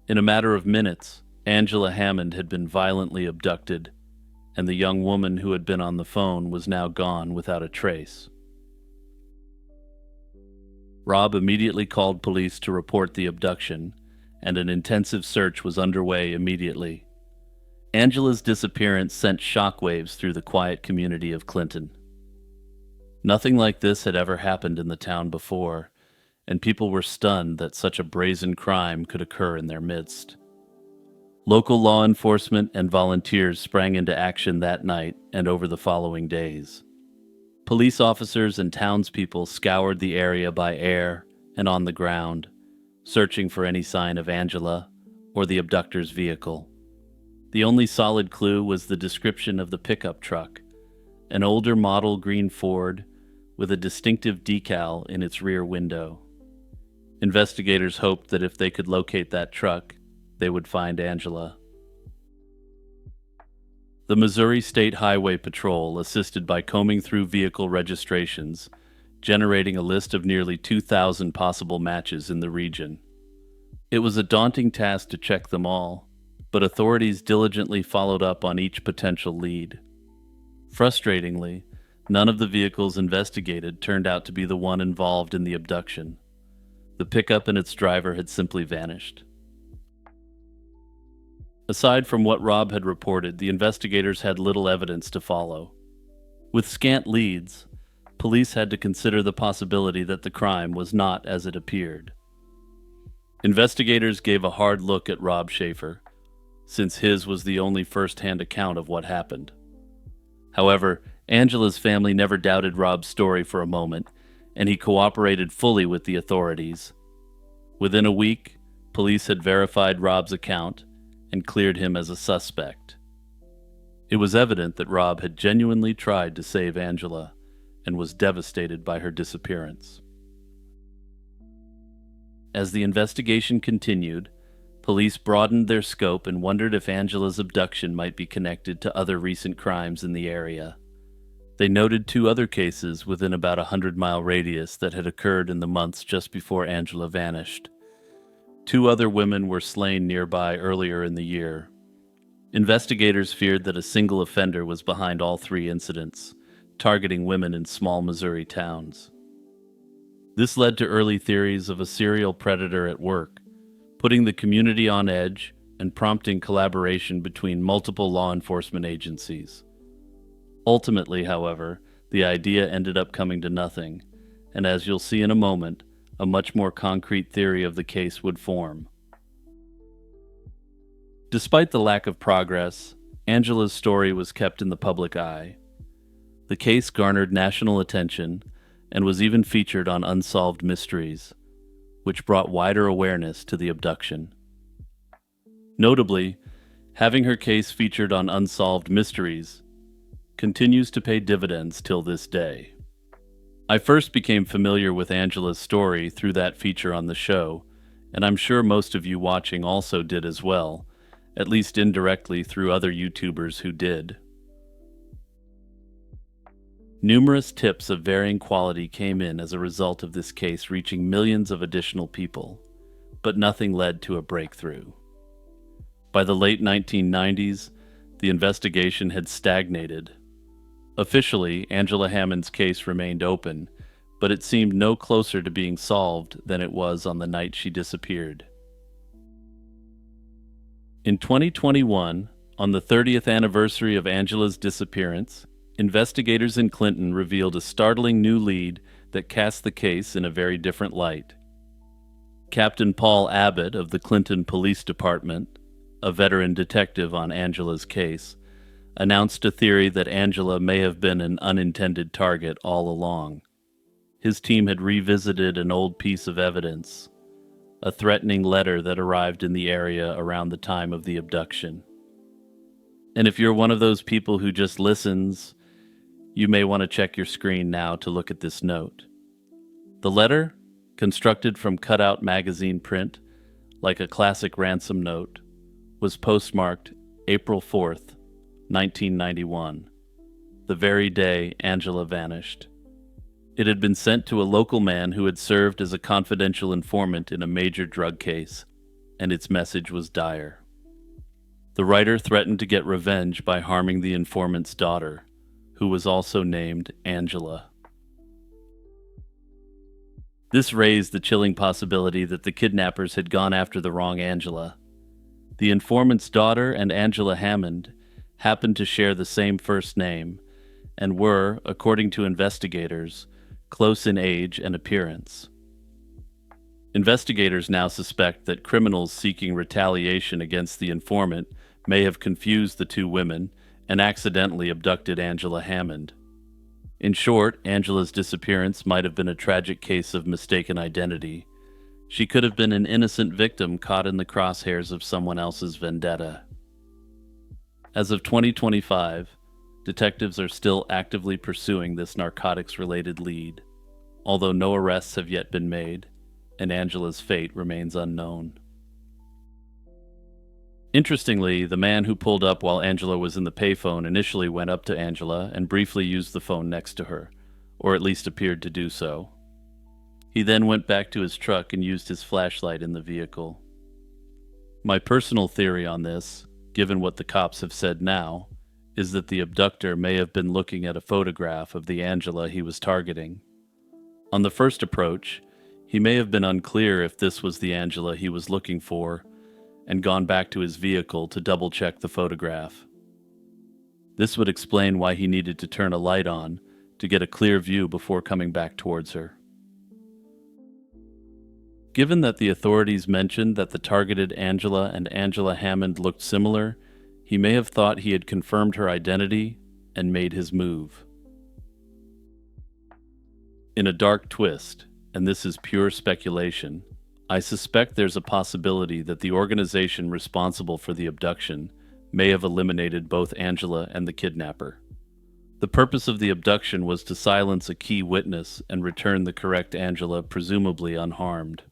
In a matter of minutes, Angela Hammond had been violently abducted, and the young woman who had been on the phone was now gone without a trace. Rob immediately called police to report the abduction, and an intensive search was underway immediately. Angela's disappearance sent shockwaves through the quiet community of Clinton. Nothing like this had ever happened in the town before, and people were stunned that such a brazen crime could occur in their midst. Local law enforcement and volunteers sprang into action that night and over the following days. Police officers and townspeople scoured the area by air and on the ground, searching for any sign of Angela or the abductor's vehicle. The only solid clue was the description of the pickup truck, an older model green Ford with a distinctive decal in its rear window. Investigators hoped that if they could locate that truck, they would find Angela. The Missouri State Highway Patrol assisted by combing through vehicle registrations, generating a list of nearly 2,000 possible matches in the region. It was a daunting task to check them all, but authorities diligently followed up on each potential lead. Frustratingly, none of the vehicles investigated turned out to be the one involved in the abduction. The pickup and its driver had simply vanished. Aside from what Rob had reported, the investigators had little evidence to follow. With scant leads, police had to consider the possibility that the crime was not as it appeared. Investigators gave a hard look at Rob Schaefer, since his was the only first-hand account of what happened. However, Angela's family never doubted Rob's story for a moment, and he cooperated fully with the authorities. Within a week, police had verified Rob's account and cleared him as a suspect. It was evident that Rob had genuinely tried to save Angela and was devastated by her disappearance. As the investigation continued, police broadened their scope and wondered if Angela's abduction might be connected to other recent crimes in the area. They noted 2 other cases within about a 100-mile radius that had occurred in the months just before Angela vanished. 2 other women were slain nearby earlier in the year. Investigators feared that a single offender was behind all three incidents, targeting women in small Missouri towns. This led to early theories of a serial predator at work, putting the community on edge and prompting collaboration between multiple law enforcement agencies. Ultimately, however, the idea ended up coming to nothing, and as you'll see in a moment, a much more concrete theory of the case would form. Despite the lack of progress, Angela's story was kept in the public eye. The case garnered national attention and was even featured on Unsolved Mysteries, which brought wider awareness to the abduction. Notably, having her case featured on Unsolved Mysteries continues to pay dividends till this day. I first became familiar with Angela's story through that feature on the show, and I'm sure most of you watching also did as well, at least indirectly through other YouTubers who did. Numerous tips of varying quality came in as a result of this case reaching millions of additional people, but nothing led to a breakthrough. By the late 1990s, the investigation had stagnated. Officially, Angela Hammond's case remained open, but it seemed no closer to being solved than it was on the night she disappeared. In 2021, on the 30th anniversary of Angela's disappearance, investigators in Clinton revealed a startling new lead that cast the case in a very different light. Captain Paul Abbott of the Clinton Police Department, a veteran detective on Angela's case, announced a theory that Angela may have been an unintended target all along. His team had revisited an old piece of evidence, a threatening letter that arrived in the area around the time of the abduction. And if you're one of those people who just listens, you may want to check your screen now to look at this note. The letter, constructed from cutout magazine print, like a classic ransom note, was postmarked April 4th, 1991, the very day Angela vanished. It had been sent to a local man who had served as a confidential informant in a major drug case, and its message was dire. The writer threatened to get revenge by harming the informant's daughter, who was also named Angela. This raised the chilling possibility that the kidnappers had gone after the wrong Angela. The informant's daughter and Angela Hammond happened to share the same first name and were, according to investigators, close in age and appearance. Investigators now suspect that criminals seeking retaliation against the informant may have confused the two women and accidentally abducted Angela Hammond. In short, Angela's disappearance might have been a tragic case of mistaken identity. She could have been an innocent victim caught in the crosshairs of someone else's vendetta. As of 2025, detectives are still actively pursuing this narcotics-related lead, although no arrests have yet been made, and Angela's fate remains unknown. Interestingly, the man who pulled up while Angela was in the payphone initially went up to Angela and briefly used the phone next to her, or at least appeared to do so. He then went back to his truck and used his flashlight in the vehicle. My personal theory on this, given what the cops have said now, is that the abductor may have been looking at a photograph of the Angela he was targeting. On the first approach, he may have been unclear if this was the Angela he was looking for, and gone back to his vehicle to double-check the photograph. This would explain why he needed to turn a light on to get a clear view before coming back towards her. Given that the authorities mentioned that the targeted Angela and Angela Hammond looked similar, he may have thought he had confirmed her identity and made his move. In a dark twist, and this is pure speculation, I suspect there's a possibility that the organization responsible for the abduction may have eliminated both Angela and the kidnapper. The purpose of the abduction was to silence a key witness and return the correct Angela presumably unharmed.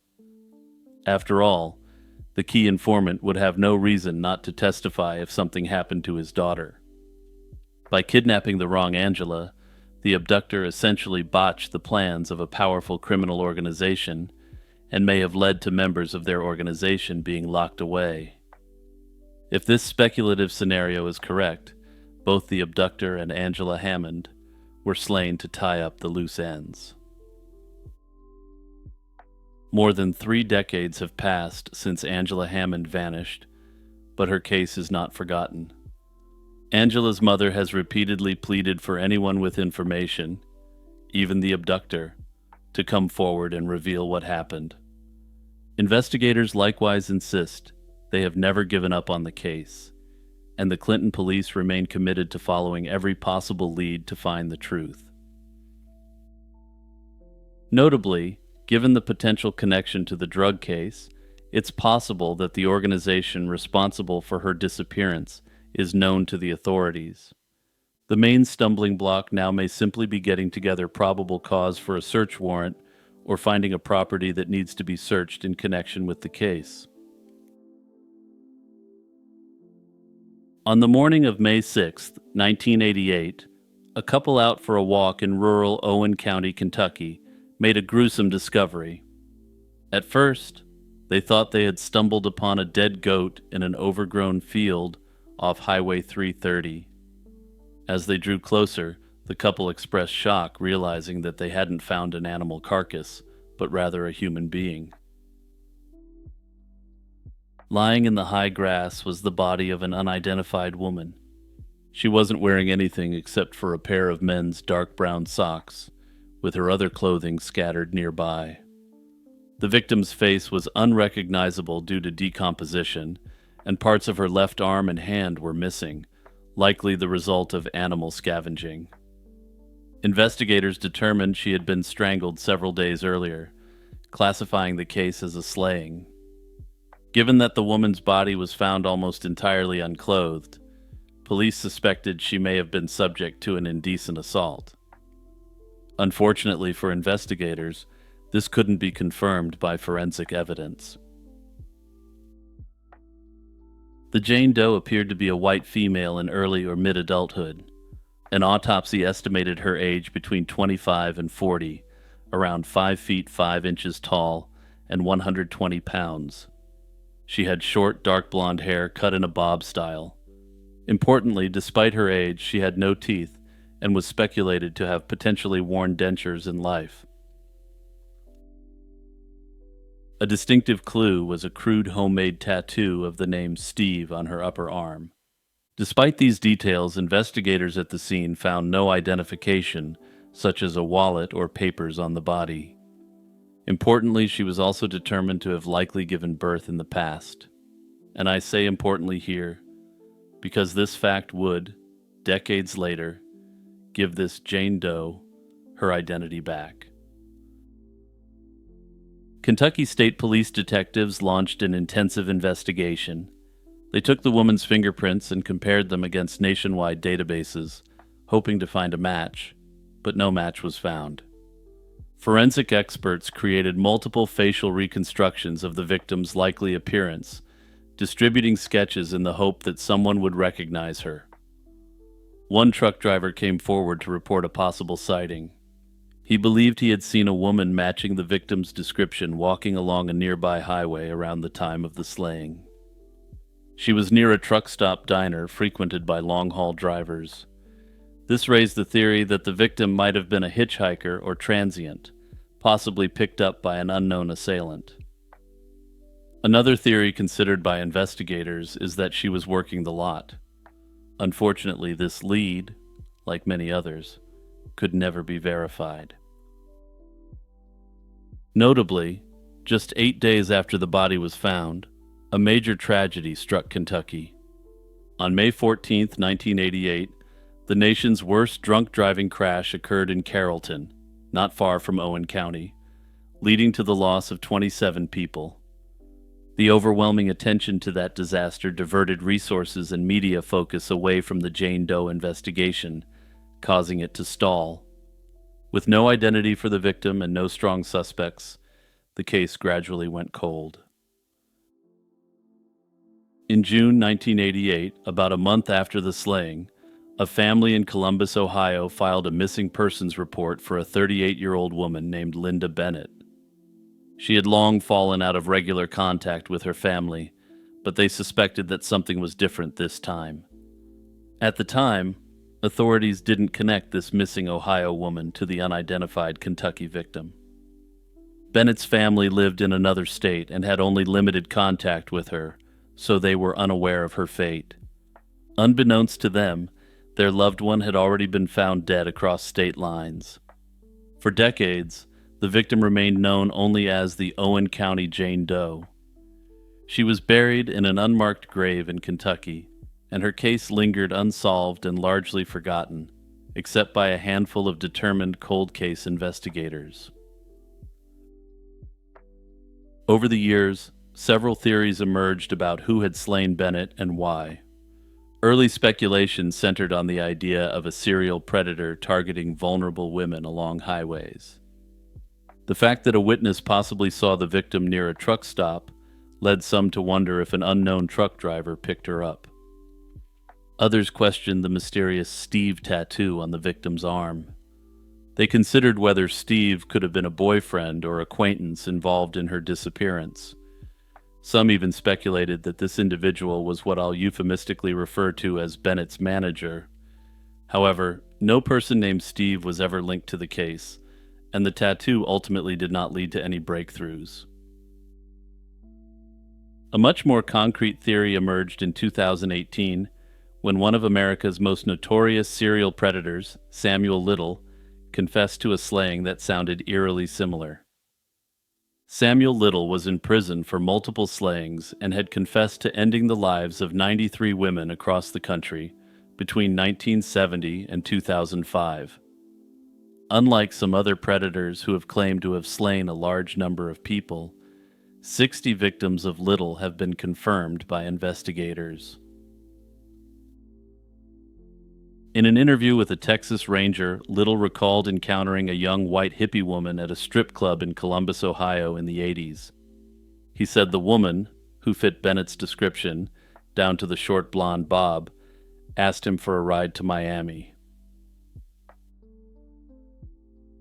After all, the key informant would have no reason not to testify if something happened to his daughter. By kidnapping the wrong Angela, the abductor essentially botched the plans of a powerful criminal organization and may have led to members of their organization being locked away. If this speculative scenario is correct, both the abductor and Angela Hammond were slain to tie up the loose ends. More than 3 decades have passed since Angela Hammond vanished, but her case is not forgotten. Angela's mother has repeatedly pleaded for anyone with information, even the abductor, to come forward and reveal what happened. Investigators likewise insist they have never given up on the case, and the Clinton police remain committed to following every possible lead to find the truth. Notably, given the potential connection to the drug case, it's possible that the organization responsible for her disappearance is known to the authorities. The main stumbling block now may simply be getting together probable cause for a search warrant or finding a property that needs to be searched in connection with the case. On the morning of May 6, 1988, a couple out for a walk in rural Owen County, Kentucky, made a gruesome discovery. At first, they thought they had stumbled upon a dead goat in an overgrown field off Highway 330. As they drew closer, the couple expressed shock, realizing that they hadn't found an animal carcass, but rather a human being. Lying in the high grass was the body of an unidentified woman. She wasn't wearing anything except for a pair of men's dark brown socks, with her other clothing scattered nearby. The victim's face was unrecognizable due to decomposition, and parts of her left arm and hand were missing, likely the result of animal scavenging. Investigators determined she had been strangled several days earlier, classifying the case as a slaying. Given that the woman's body was found almost entirely unclothed, police suspected she may have been subject to an indecent assault. Unfortunately for investigators, this couldn't be confirmed by forensic evidence. The Jane Doe appeared to be a white female in early or mid-adulthood. An autopsy estimated her age between 25 and 40, around 5 feet 5 inches tall and 120 pounds. She had short, dark blonde hair cut in a bob style. Importantly, despite her age, she had no teeth and was speculated to have potentially worn dentures in life. A distinctive clue was a crude homemade tattoo of the name Steve on her upper arm. Despite these details, investigators at the scene found no identification, such as a wallet or papers on the body. Importantly, she was also determined to have likely given birth in the past. And I say importantly here, because this fact would, decades later, give this Jane Doe her identity back. Kentucky State Police detectives launched an intensive investigation. They took the woman's fingerprints and compared them against nationwide databases, hoping to find a match, but no match was found. Forensic experts created multiple facial reconstructions of the victim's likely appearance, distributing sketches in the hope that someone would recognize her. One truck driver came forward to report a possible sighting. He believed he had seen a woman matching the victim's description walking along a nearby highway around the time of the slaying. She was near a truck stop diner frequented by long-haul drivers. This raised the theory that the victim might have been a hitchhiker or transient, possibly picked up by an unknown assailant. Another theory considered by investigators is that she was working the lot. Unfortunately, this lead, like many others, could never be verified. Notably, just 8 days after the body was found, a major tragedy struck Kentucky. On May 14, 1988, the nation's worst drunk driving crash occurred in Carrollton, not far from Owen County, leading to the loss of 27 people. The overwhelming attention to that disaster diverted resources and media focus away from the Jane Doe investigation, causing it to stall. With no identity for the victim and no strong suspects, the case gradually went cold. In June 1988, about a month after the slaying, a family in Columbus, Ohio filed a missing persons report for a 38-year-old woman named Linda Bennett. She had long fallen out of regular contact with her family, but they suspected that something was different this time. At the time, authorities didn't connect this missing Ohio woman to the unidentified Kentucky victim. Bennett's family lived in another state and had only limited contact with her, so they were unaware of her fate. Unbeknownst to them, their loved one had already been found dead across state lines. For decades, the victim remained known only as the Owen County Jane Doe. She was buried in an unmarked grave in Kentucky, and her case lingered unsolved and largely forgotten, except by a handful of determined cold case investigators. Over the years, several theories emerged about who had slain Bennett and why. Early speculation centered on the idea of a serial predator targeting vulnerable women along highways. The fact that a witness possibly saw the victim near a truck stop led some to wonder if an unknown truck driver picked her up. Others questioned the mysterious Steve tattoo on the victim's arm. They considered whether Steve could have been a boyfriend or acquaintance involved in her disappearance. Some even speculated that this individual was what I'll euphemistically refer to as Bennett's manager. However, no person named Steve was ever linked to the case, and the tattoo ultimately did not lead to any breakthroughs. A much more concrete theory emerged in 2018 when one of America's most notorious serial predators, Samuel Little, confessed to a slaying that sounded eerily similar. Samuel Little was in prison for multiple slayings and had confessed to ending the lives of 93 women across the country between 1970 and 2005. Unlike some other predators who have claimed to have slain a large number of people, 60 victims of Little have been confirmed by investigators. In an interview with a Texas Ranger, Little recalled encountering a young white hippie woman at a strip club in Columbus, Ohio in the 80s. He said the woman, who fit Bennett's description, down to the short blonde bob, asked him for a ride to Miami.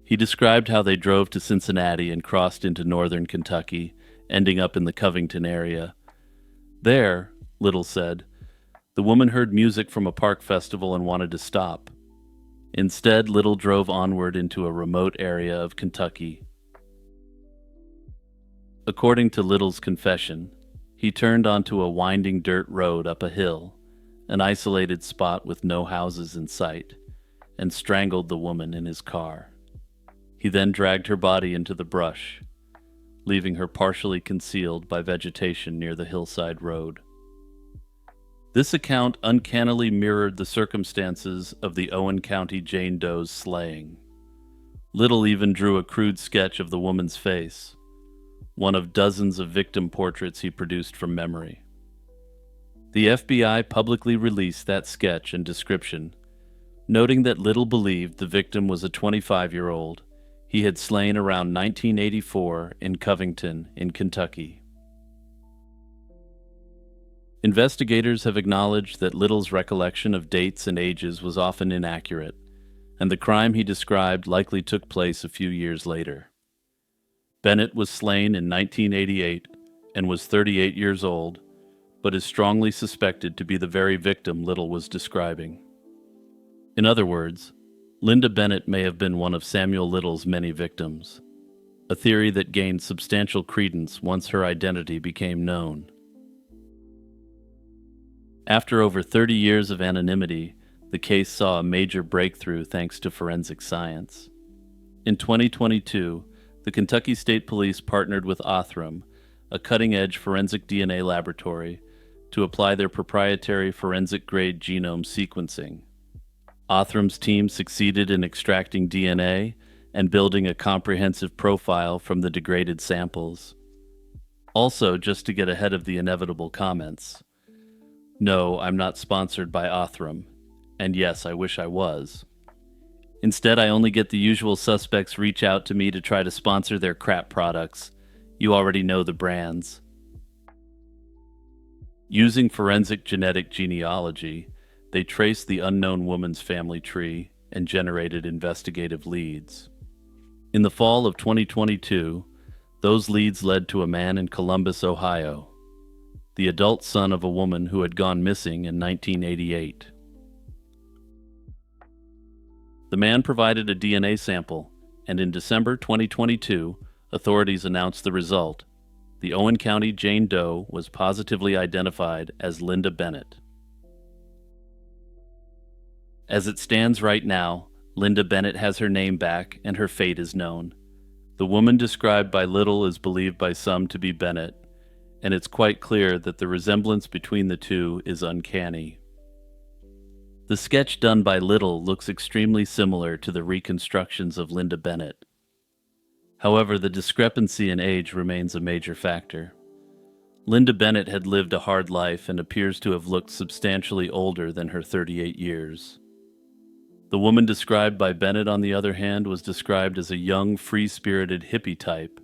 He described how they drove to Cincinnati and crossed into northern Kentucky, ending up in the Covington area. There, Little said, the woman heard music from a park festival and wanted to stop. Instead, Little drove onward into a remote area of Kentucky. According to Little's confession, he turned onto a winding dirt road up a hill, an isolated spot with no houses in sight, and strangled the woman in his car. He then dragged her body into the brush, leaving her partially concealed by vegetation near the hillside road. This account uncannily mirrored the circumstances of the Owen County Jane Doe's slaying. Little even drew a crude sketch of the woman's face, one of dozens of victim portraits he produced from memory. The FBI publicly released that sketch and description, noting that Little believed the victim was a 25-year-old he had slain around 1984 in Covington, in Kentucky. Investigators have acknowledged that Little's recollection of dates and ages was often inaccurate, and the crime he described likely took place a few years later. Bennett was slain in 1988 and was 38 years old, but is strongly suspected to be the very victim Little was describing. In other words, Linda Bennett may have been one of Samuel Little's many victims, a theory that gained substantial credence once her identity became known. After over 30 years of anonymity, the case saw a major breakthrough thanks to forensic science. In 2022, the Kentucky State Police partnered with Othram, a cutting-edge forensic DNA laboratory, to apply their proprietary forensic-grade genome sequencing. Othram's team succeeded in extracting DNA and building a comprehensive profile from the degraded samples. Also, just to get ahead of the inevitable comments, no, I'm not sponsored by Othram, and yes, I wish I was. Instead, I only get the usual suspects reach out to me to try to sponsor their crap products. You already know the brands. Using forensic genetic genealogy, they traced the unknown woman's family tree and generated investigative leads. In the fall of 2022, those leads led to a man in Columbus, Ohio. the adult son of a woman who had gone missing in 1988. The man provided a DNA sample, and in December 2022, authorities announced the result. The Owen County Jane Doe was positively identified as Linda Bennett. As it stands right now, Linda Bennett has her name back and her fate is known. The woman described by Little is believed by some to be Bennett, and it's quite clear that the resemblance between the two is uncanny. The sketch done by Little looks extremely similar to the reconstructions of Linda Bennett. However, the discrepancy in age remains a major factor. Linda Bennett had lived a hard life and appears to have looked substantially older than her 38 years. The woman described by Bennett, on the other hand, was described as a young, free-spirited hippie type,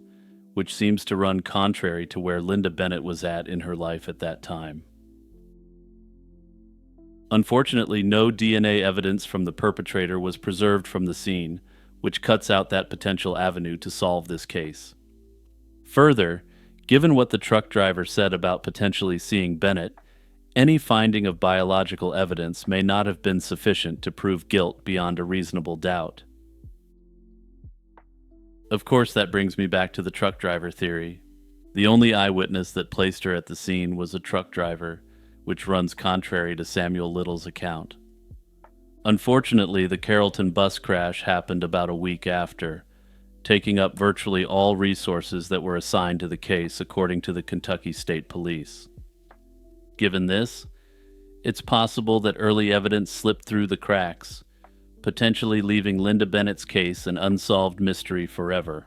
which seems to run contrary to where Linda Bennett was at in her life at that time. Unfortunately, no DNA evidence from the perpetrator was preserved from the scene, which cuts out that potential avenue to solve this case. Further, given what the truck driver said about potentially seeing Bennett, any finding of biological evidence may not have been sufficient to prove guilt beyond a reasonable doubt. Of course, that brings me back to the truck driver theory. The only eyewitness that placed her at the scene was a truck driver, which runs contrary to Samuel Little's account. Unfortunately, the Carrollton bus crash happened about a week after, taking up virtually all resources that were assigned to the case according to the Kentucky State Police. Given this, it's possible that early evidence slipped through the cracks, potentially leaving Linda Bennett's case an unsolved mystery forever.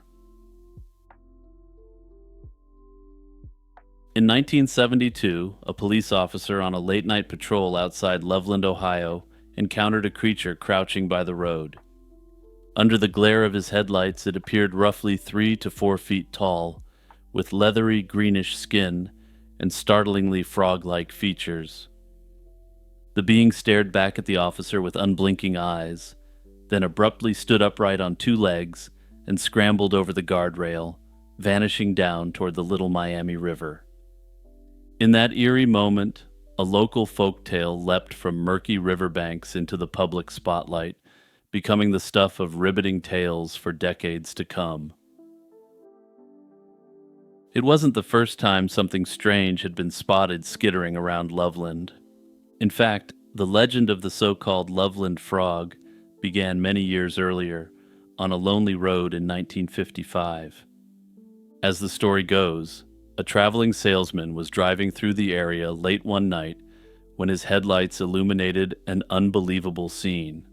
In 1972, a police officer on a late-night patrol outside Loveland, Ohio, encountered a creature crouching by the road. Under the glare of his headlights, it appeared roughly 3 to 4 feet tall, with leathery greenish skin and startlingly frog-like features. The being stared back at the officer with unblinking eyes, then abruptly stood upright on 2 legs and scrambled over the guardrail, vanishing down toward the Little Miami River. In that eerie moment, a local folktale leapt from murky riverbanks into the public spotlight, becoming the stuff of riveting tales for decades to come. It wasn't the first time something strange had been spotted skittering around Loveland. In fact, the legend of the so-called Loveland Frog began many years earlier, on a lonely road in 1955. As the story goes, a traveling salesman was driving through the area late one night when his headlights illuminated an unbelievable scene.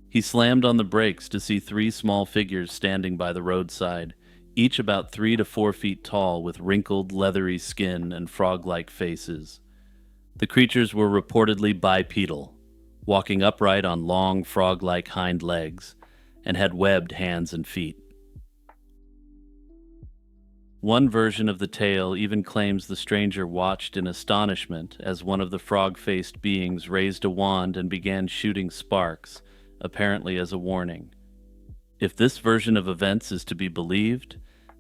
He slammed on the brakes to see 3 small figures standing by the roadside, each about 3 to 4 feet tall with wrinkled, leathery skin and frog-like faces. The creatures were reportedly bipedal, walking upright on long, frog-like hind legs, and had webbed hands and feet. One version of the tale even claims the stranger watched in astonishment as one of the frog-faced beings raised a wand and began shooting sparks, apparently as a warning. If this version of events is to be believed,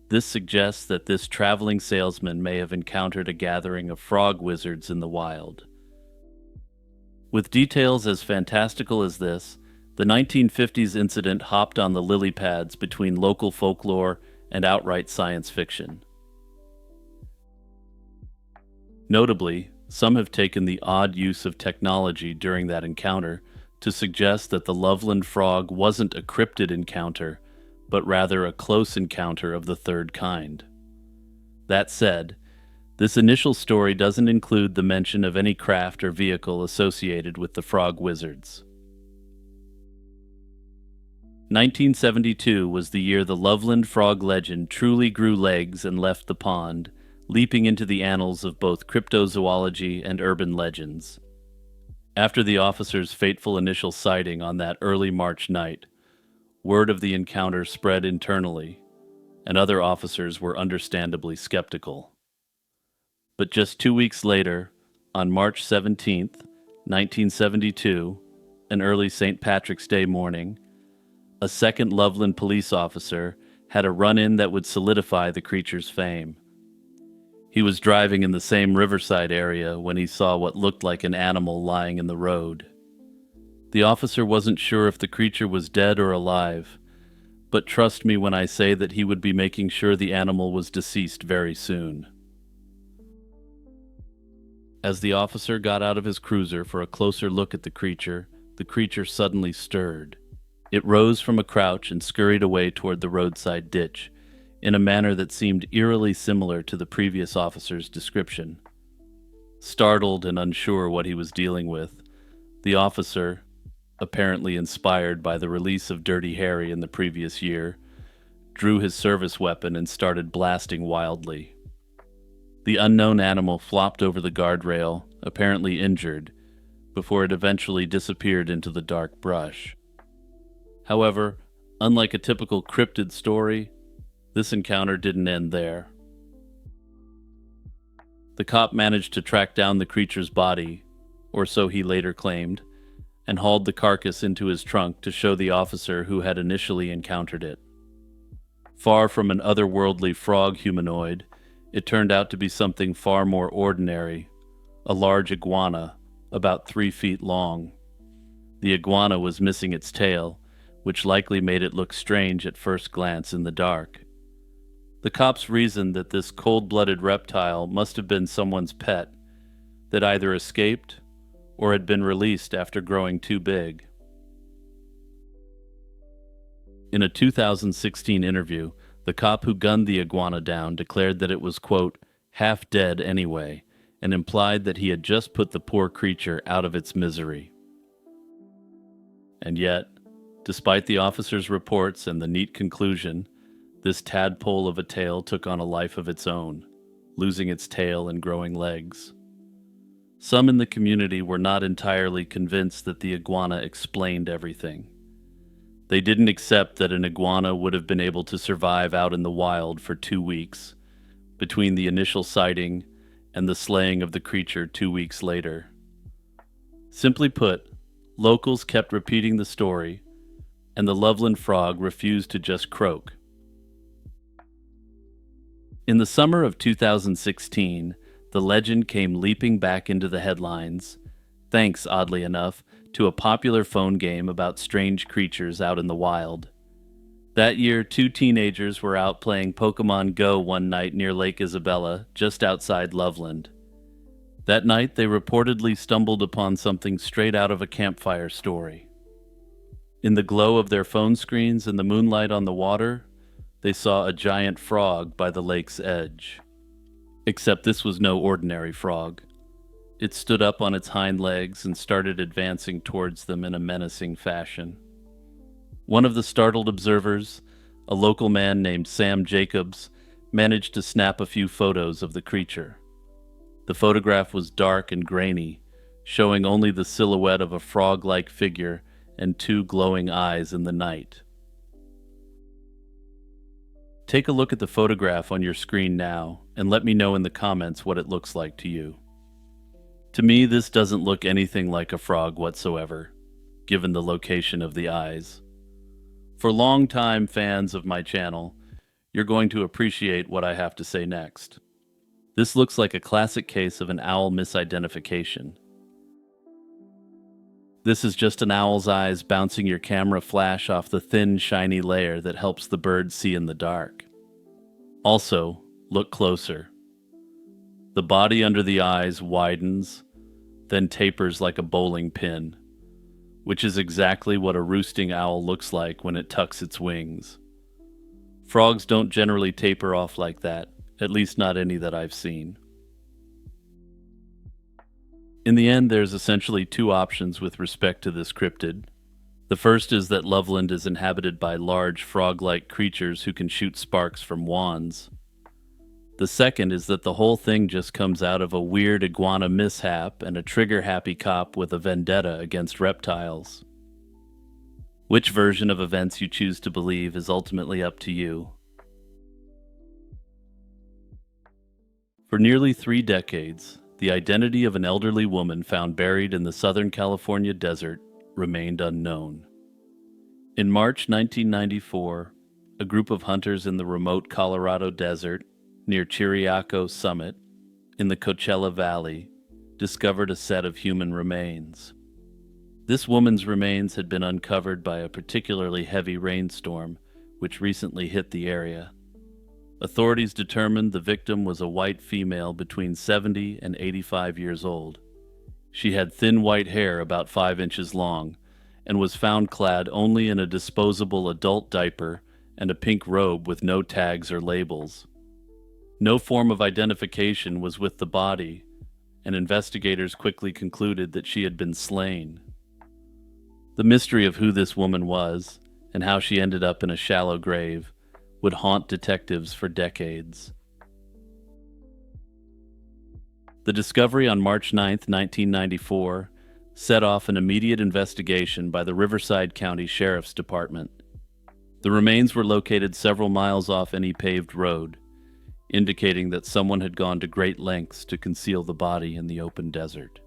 this suggests that this traveling salesman may have encountered a gathering of frog wizards in the wild. With details as fantastical as this, the 1950s incident hopped on the lily pads between local folklore and outright science fiction. Notably, some have taken the odd use of technology during that encounter to suggest that the Loveland Frog wasn't a cryptid encounter, but rather a close encounter of the third kind. That said, this initial story doesn't include the mention of any craft or vehicle associated with the frog wizards. 1972 was the year the Loveland Frog legend truly grew legs and left the pond, leaping into the annals of both cryptozoology and urban legends. After the officer's fateful initial sighting on that early March night, word of the encounter spread internally, and other officers were understandably skeptical. But just 2 weeks later, on March 17, 1972, an early St. Patrick's Day morning, a second Loveland police officer had a run-in that would solidify the creature's fame. He was driving in the same riverside area when he saw what looked like an animal lying in the road. The officer wasn't sure if the creature was dead or alive, but trust me when I say that he would be making sure the animal was deceased very soon. As the officer got out of his cruiser for a closer look at the creature suddenly stirred. It rose from a crouch and scurried away toward the roadside ditch, in a manner that seemed eerily similar to the previous officer's description. Startled and unsure what he was dealing with, the officer, apparently inspired by the release of Dirty Harry in the previous year, drew his service weapon and started blasting wildly. The unknown animal flopped over the guardrail, apparently injured, before it eventually disappeared into the dark brush. However, unlike a typical cryptid story, this encounter didn't end there. The cop managed to track down the creature's body, or so he later claimed, and hauled the carcass into his trunk to show the officer who had initially encountered it. Far from an otherworldly frog humanoid, it turned out to be something far more ordinary, a large iguana, about 3 feet long. The iguana was missing its tail, which likely made it look strange at first glance in the dark. The cops reasoned that this cold-blooded reptile must have been someone's pet that either escaped or had been released after growing too big. In a 2016 interview, the cop who gunned the iguana down declared that it was, quote, half dead anyway, and implied that he had just put the poor creature out of its misery. And yet, despite the officer's reports and the neat conclusion, this tadpole of a tail took on a life of its own, losing its tail and growing legs. Some in the community were not entirely convinced that the iguana explained everything. They didn't accept that an iguana would have been able to survive out in the wild for 2 weeks, between the initial sighting and the slaying of the creature 2 weeks later. Simply put, locals kept repeating the story, and the Loveland frog refused to just croak. In the summer of 2016, the legend came leaping back into the headlines, thanks, oddly enough, to a popular phone game about strange creatures out in the wild. That year, 2 teenagers were out playing Pokemon Go one night near Lake Isabella, just outside Loveland. That night, they reportedly stumbled upon something straight out of a campfire story. In the glow of their phone screens and the moonlight on the water, they saw a giant frog by the lake's edge. Except this was no ordinary frog. It stood up on its hind legs and started advancing towards them in a menacing fashion. One of the startled observers, a local man named Sam Jacobs, managed to snap a few photos of the creature. The photograph was dark and grainy, showing only the silhouette of a frog-like figure and 2 glowing eyes in the night. Take a look at the photograph on your screen now, and let me know in the comments what it looks like to you. To me, this doesn't look anything like a frog whatsoever, given the location of the eyes. For long-time fans of my channel, you're going to appreciate what I have to say next. This looks like a classic case of an owl misidentification. This is just an owl's eyes bouncing your camera flash off the thin, shiny layer that helps the bird see in the dark. Also, look closer. The body under the eyes widens, then tapers like a bowling pin, which is exactly what a roosting owl looks like when it tucks its wings. Frogs don't generally taper off like that, at least not any that I've seen. In the end, there's essentially 2 options with respect to this cryptid. The first is that Loveland is inhabited by large frog-like creatures who can shoot sparks from wands. The second is that the whole thing just comes out of a weird iguana mishap and a trigger-happy cop with a vendetta against reptiles. Which version of events you choose to believe is ultimately up to you. For nearly 3 decades, the identity of an elderly woman found buried in the Southern California desert remained unknown. In March 1994, a group of hunters in the remote Colorado desert, near Chiriaco Summit in the Coachella Valley, discovered a set of human remains. This woman's remains had been uncovered by a particularly heavy rainstorm which recently hit the area. Authorities determined the victim was a white female between 70 and 85 years old. She had thin white hair about 5 inches long and was found clad only in a disposable adult diaper and a pink robe with no tags or labels. No form of identification was with the body, and investigators quickly concluded that she had been slain. The mystery of who this woman was and how she ended up in a shallow grave would haunt detectives for decades. The discovery on March 9, 1994, set off an immediate investigation by the Riverside County Sheriff's Department. The remains were located several miles off any paved road, indicating that someone had gone to great lengths to conceal the body in the open desert.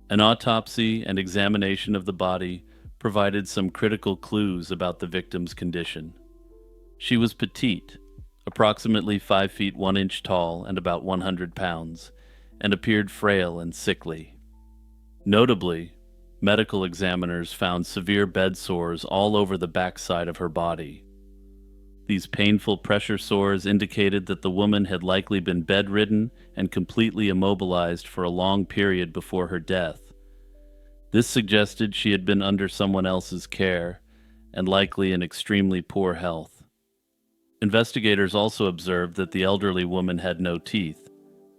An autopsy and examination of the body provided some critical clues about the victim's condition. She was petite, approximately 5 feet 1 inch tall and about 100 pounds, and appeared frail and sickly. Notably, medical examiners found severe bed sores all over the backside of her body. These painful pressure sores indicated that the woman had likely been bedridden and completely immobilized for a long period before her death. This suggested she had been under someone else's care and likely in extremely poor health. Investigators also observed that the elderly woman had no teeth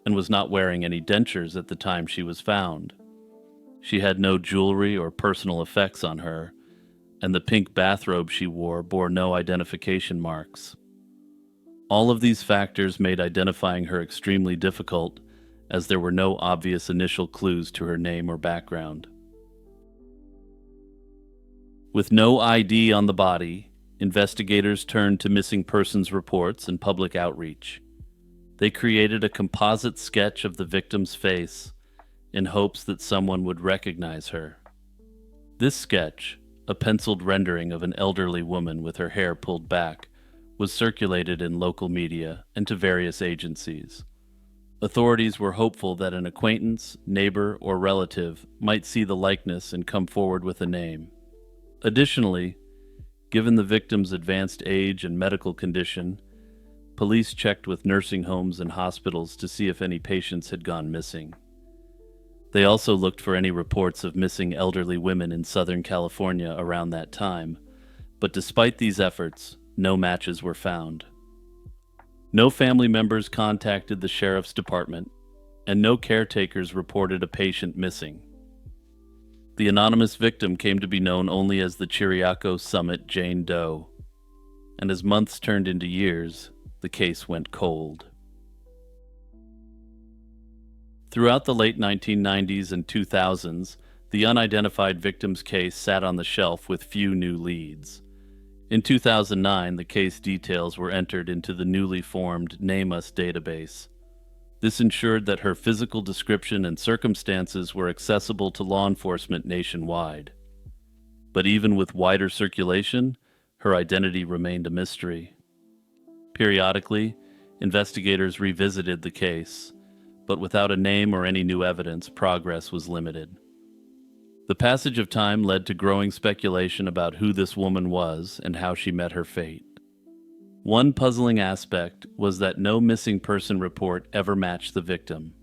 and was not wearing any dentures at the time she was found. She had no jewelry or personal effects on her, and the pink bathrobe she wore bore no identification marks. All of these factors made identifying her extremely difficult, as there were no obvious initial clues to her name or background. With no ID on the body, investigators turned to missing persons reports and public outreach. They created a composite sketch of the victim's face in hopes that someone would recognize her. This sketch, a penciled rendering of an elderly woman with her hair pulled back, was circulated in local media and to various agencies. Authorities were hopeful that an acquaintance, neighbor, or relative might see the likeness and come forward with a name. Additionally, given the victim's advanced age and medical condition, police checked with nursing homes and hospitals to see if any patients had gone missing. They also looked for any reports of missing elderly women in Southern California around that time, but despite these efforts, no matches were found. No family members contacted the sheriff's department, and no caretakers reported a patient missing. The anonymous victim came to be known only as the Chiriaco Summit Jane Doe, and as months turned into years, the case went cold. Throughout the late 1990s and 2000s, the unidentified victim's case sat on the shelf with few new leads. In 2009, the case details were entered into the newly formed Name Us database. This ensured that her physical description and circumstances were accessible to law enforcement nationwide. But even with wider circulation, her identity remained a mystery. Periodically, investigators revisited the case, but without a name or any new evidence, progress was limited. The passage of time led to growing speculation about who this woman was and how she met her fate. One puzzling aspect was that no missing person report ever matched the victim.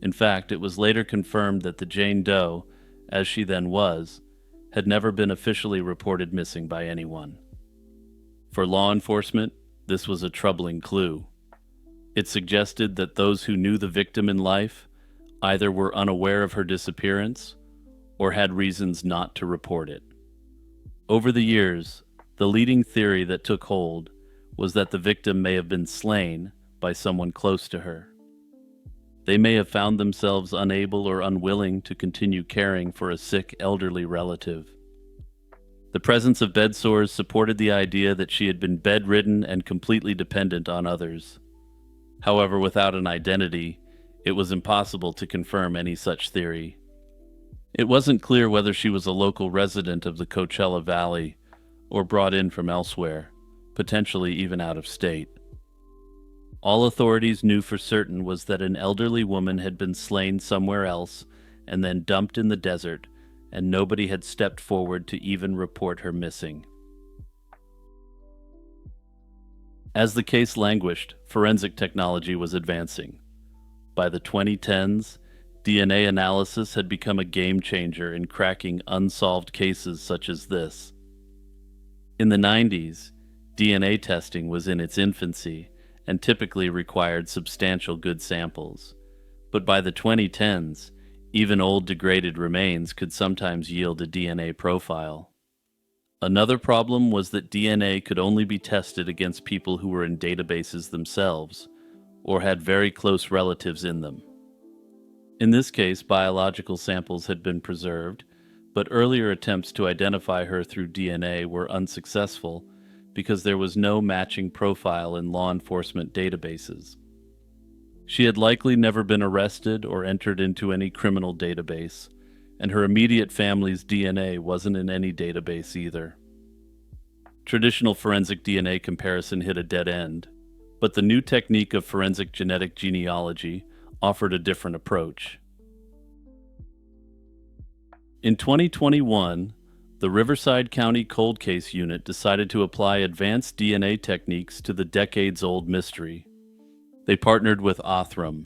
In fact, it was later confirmed that the Jane Doe, as she then was, had never been officially reported missing by anyone. For law enforcement, this was a troubling clue. It suggested that those who knew the victim in life either were unaware of her disappearance or had reasons not to report it. Over the years, the leading theory that took hold was that the victim may have been slain by someone close to her. They may have found themselves unable or unwilling to continue caring for a sick elderly relative. The presence of bed sores supported the idea that she had been bedridden and completely dependent on others. However, without an identity, it was impossible to confirm any such theory. It wasn't clear whether she was a local resident of the Coachella Valley or brought in from elsewhere, potentially even out of state. All authorities knew for certain was that an elderly woman had been slain somewhere else and then dumped in the desert, and nobody had stepped forward to even report her missing. As the case languished, forensic technology was advancing. By the 2010s, DNA analysis had become a game changer in cracking unsolved cases such as this. In the 90s, DNA testing was in its infancy and typically required substantial good samples. But by the 2010s, even old degraded remains could sometimes yield a DNA profile. Another problem was that DNA could only be tested against people who were in databases themselves, or had very close relatives in them. In this case, biological samples had been preserved, but earlier attempts to identify her through DNA were unsuccessful because there was no matching profile in law enforcement databases. She had likely never been arrested or entered into any criminal database, and her immediate family's DNA wasn't in any database either. Traditional forensic DNA comparison hit a dead end, but the new technique of forensic genetic genealogy offered a different approach. In 2021, the Riverside County Cold Case Unit decided to apply advanced DNA techniques to the decades-old mystery. They partnered with Othram,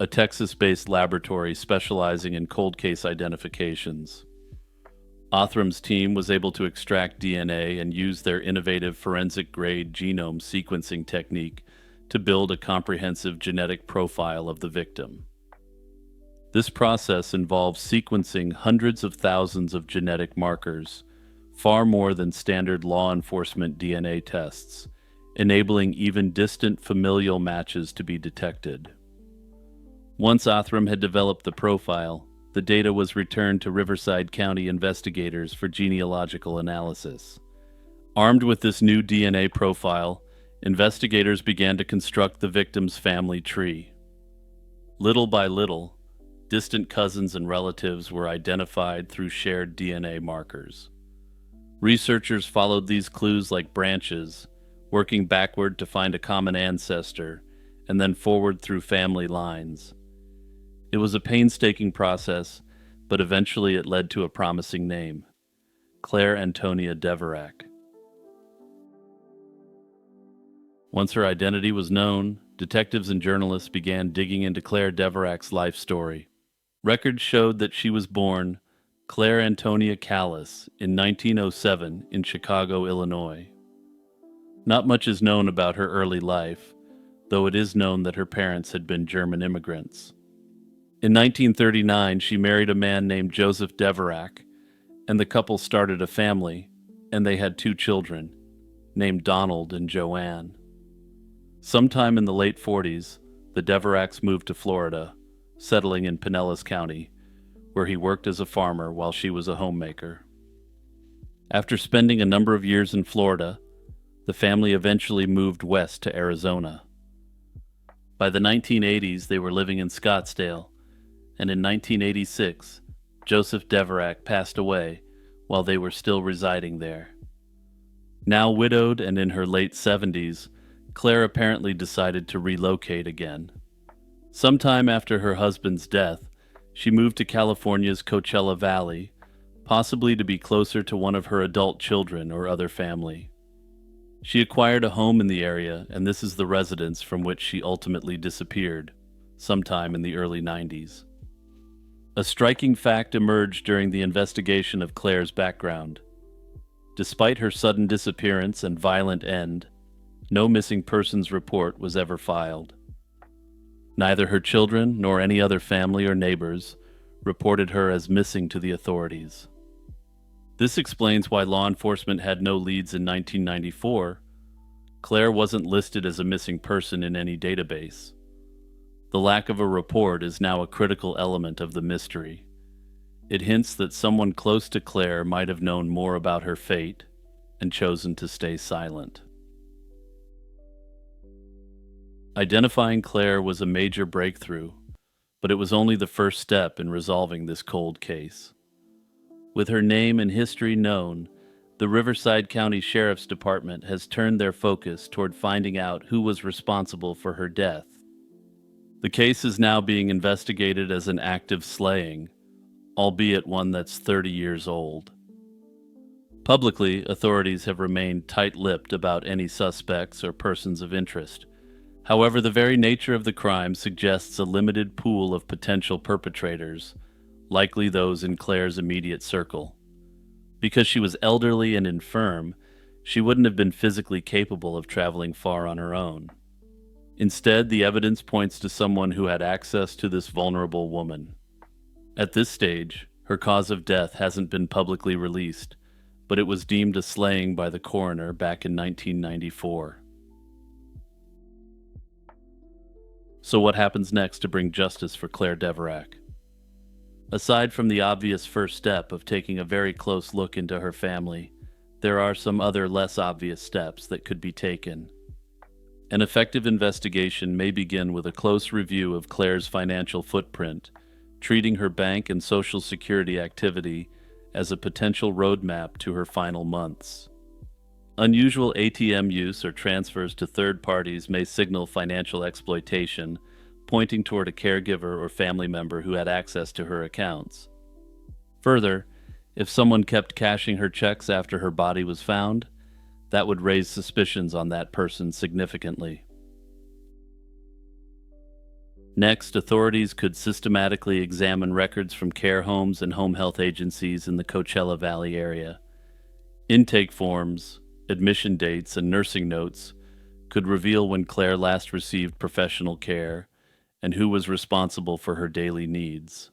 a Texas-based laboratory specializing in cold case identifications. Othram's team was able to extract DNA and use their innovative forensic-grade genome sequencing technique to build a comprehensive genetic profile of the victim. This process involves sequencing hundreds of thousands of genetic markers, far more than standard law enforcement DNA tests, enabling even distant familial matches to be detected. Once Othram had developed the profile, the data was returned to Riverside County investigators for genealogical analysis. Armed with this new DNA profile, investigators began to construct the victim's family tree. Little by little, distant cousins and relatives were identified through shared DNA markers. Researchers followed these clues like branches, working backward to find a common ancestor, and then forward through family lines. It was a painstaking process, but eventually it led to a promising name: Claire Antonia Deverak. Once her identity was known, detectives and journalists began digging into Claire Deverak's life story. Records showed that she was born Claire Antonia Callis in 1907 in Chicago, Illinois. Not much is known about her early life, though it is known that her parents had been German immigrants. In 1939, she married a man named Joseph Deverak, and the couple started a family, and they had 2 children, named Donald and Joanne. Sometime in the late 40s, the Deveraks moved to Florida, settling in Pinellas County, where he worked as a farmer while she was a homemaker. After spending a number of years in Florida, the family eventually moved west to Arizona. By the 1980s, they were living in Scottsdale, and in 1986, Joseph Deverak passed away while they were still residing there. Now widowed and in her late 70s, Claire apparently decided to relocate again. Sometime after her husband's death, she moved to California's Coachella Valley, possibly to be closer to one of her adult children or other family. She acquired a home in the area, and this is the residence from which she ultimately disappeared, sometime in the early 90s. A striking fact emerged during the investigation of Claire's background. Despite her sudden disappearance and violent end, no missing persons report was ever filed. Neither her children nor any other family or neighbors reported her as missing to the authorities. This explains why law enforcement had no leads in 1994. Claire wasn't listed as a missing person in any database. The lack of a report is now a critical element of the mystery. It hints that someone close to Claire might have known more about her fate and chosen to stay silent. Identifying Claire was a major breakthrough, but it was only the first step in resolving this cold case. With her name and history known, The Riverside County Sheriff's Department has turned their focus toward finding out who was responsible for her death. The case is now being investigated as an act of slaying, albeit one that's 30 years old. Publicly, authorities have remained tight-lipped about any suspects or persons of interest. However, the very nature of the crime suggests a limited pool of potential perpetrators, likely those in Claire's immediate circle. Because she was elderly and infirm, she wouldn't have been physically capable of traveling far on her own. Instead, the evidence points to someone who had access to this vulnerable woman. At this stage, her cause of death hasn't been publicly released, but it was deemed a slaying by the coroner back in 1994. So what happens next to bring justice for Claire Deverak? Aside from the obvious first step of taking a very close look into her family, there are some other less obvious steps that could be taken. An effective investigation may begin with a close review of Claire's financial footprint, treating her bank and Social Security activity as a potential roadmap to her final months. Unusual ATM use or transfers to third parties may signal financial exploitation, pointing toward a caregiver or family member who had access to her accounts. Further, if someone kept cashing her checks after her body was found, that would raise suspicions on that person significantly. Next, authorities could systematically examine records from care homes and home health agencies in the Coachella Valley area. Intake forms, admission dates, and nursing notes could reveal when Claire last received professional care and who was responsible for her daily needs.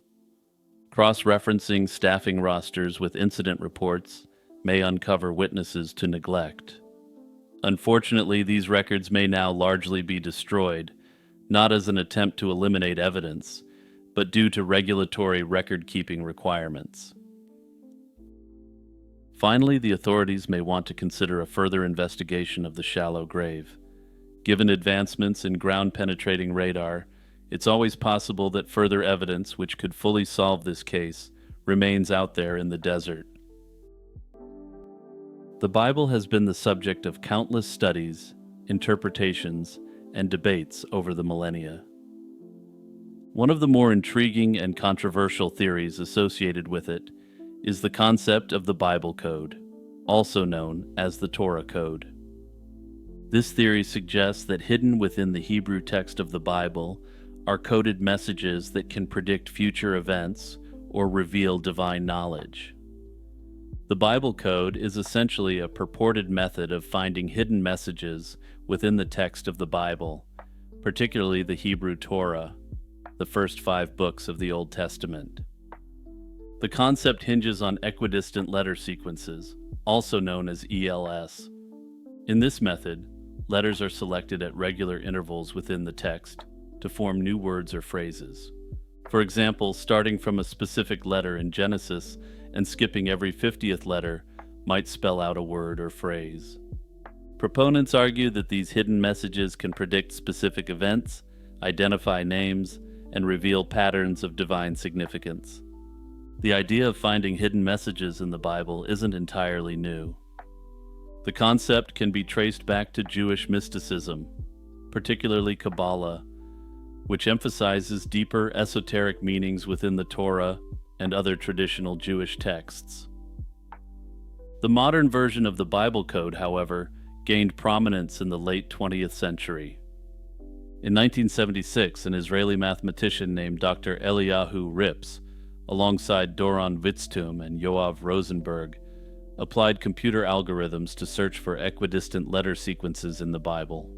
Cross-referencing staffing rosters with incident reports may uncover witnesses to neglect. Unfortunately, these records may now largely be destroyed, not as an attempt to eliminate evidence, but due to regulatory record-keeping requirements. Finally, the authorities may want to consider a further investigation of the shallow grave. Given advancements in ground-penetrating radar, it's always possible that further evidence which could fully solve this case remains out there in the desert. The Bible has been the subject of countless studies, interpretations, and debates over the millennia. One of the more intriguing and controversial theories associated with it is the concept of the Bible Code, also known as the Torah Code. This theory suggests that hidden within the Hebrew text of the Bible are coded messages that can predict future events or reveal divine knowledge. The Bible Code is essentially a purported method of finding hidden messages within the text of the Bible, particularly the Hebrew Torah, the first 5 books of the Old Testament. The concept hinges on equidistant letter sequences, also known as ELS. In this method, letters are selected at regular intervals within the text to form new words or phrases. For example, starting from a specific letter in Genesis and skipping every 50th letter might spell out a word or phrase. Proponents argue that these hidden messages can predict specific events, identify names, and reveal patterns of divine significance. The idea of finding hidden messages in the Bible isn't entirely new. The concept can be traced back to Jewish mysticism, particularly Kabbalah, which emphasizes deeper esoteric meanings within the Torah and other traditional Jewish texts. The modern version of the Bible Code, however, gained prominence in the late 20th century. In 1976, an Israeli mathematician named Dr. Eliyahu Rips, alongside Doron Witztum and Yoav Rosenberg, applied computer algorithms to search for equidistant letter sequences in the Bible.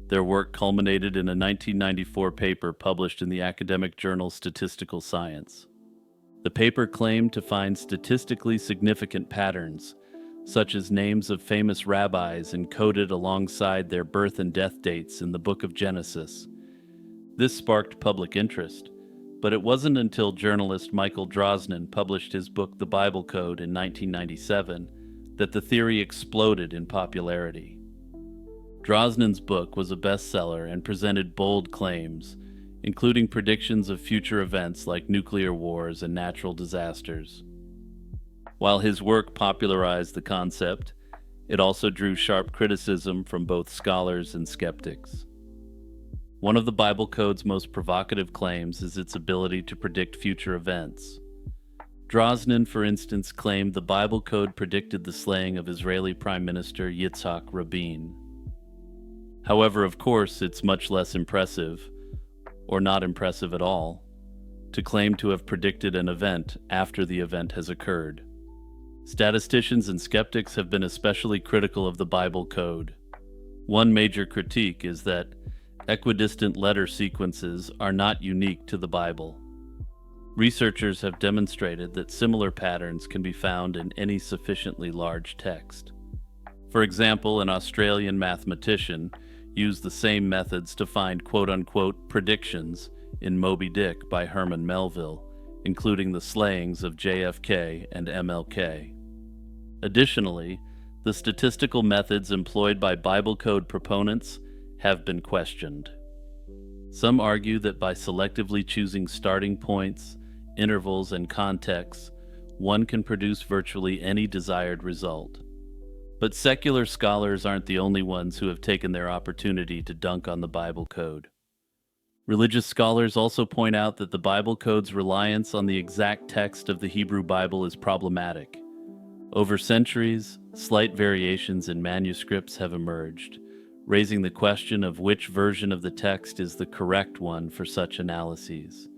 Their work culminated in a 1994 paper published in the academic journal Statistical Science. The paper claimed to find statistically significant patterns, such as names of famous rabbis encoded alongside their birth and death dates in the Book of Genesis. This sparked public interest, but it wasn't until journalist Michael Drosnin published his book The Bible Code in 1997 that the theory exploded in popularity. Drosnin's book was a bestseller and presented bold claims, including predictions of future events like nuclear wars and natural disasters. While his work popularized the concept, it also drew sharp criticism from both scholars and skeptics. One of the Bible Code's most provocative claims is its ability to predict future events. Drosnin, for instance, claimed the Bible Code predicted the slaying of Israeli Prime Minister Yitzhak Rabin. However, of course, it's much less impressive, or not impressive at all, to claim to have predicted an event after the event has occurred. Statisticians and skeptics have been especially critical of the Bible Code. One major critique is that equidistant letter sequences are not unique to the Bible. Researchers have demonstrated that similar patterns can be found in any sufficiently large text. For example, an Australian mathematician used the same methods to find quote-unquote predictions in Moby Dick by Herman Melville, including the slayings of JFK and MLK. Additionally, the statistical methods employed by Bible Code proponents have been questioned. Some argue that by selectively choosing starting points, intervals, and contexts, one can produce virtually any desired result. But secular scholars aren't the only ones who have taken their opportunity to dunk on the Bible Code. Religious scholars also point out that the Bible Code's reliance on the exact text of the Hebrew Bible is problematic. Over centuries, slight variations in manuscripts have emerged, raising the question of which version of the text is the correct one for such analyses.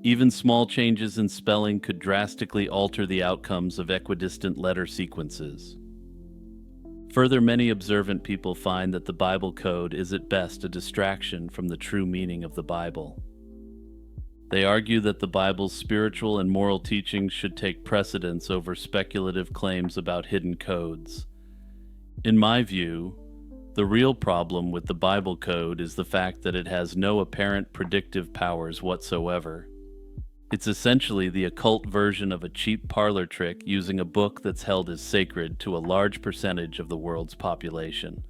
Even small changes in spelling could drastically alter the outcomes of equidistant letter sequences. Further, many observant people find that the Bible Code is at best a distraction from the true meaning of the Bible. They argue that the Bible's spiritual and moral teachings should take precedence over speculative claims about hidden codes. In my view, the real problem with the Bible Code is the fact that it has no apparent predictive powers whatsoever. It's essentially the occult version of a cheap parlor trick using a book that's held as sacred to a large percentage of the world's population.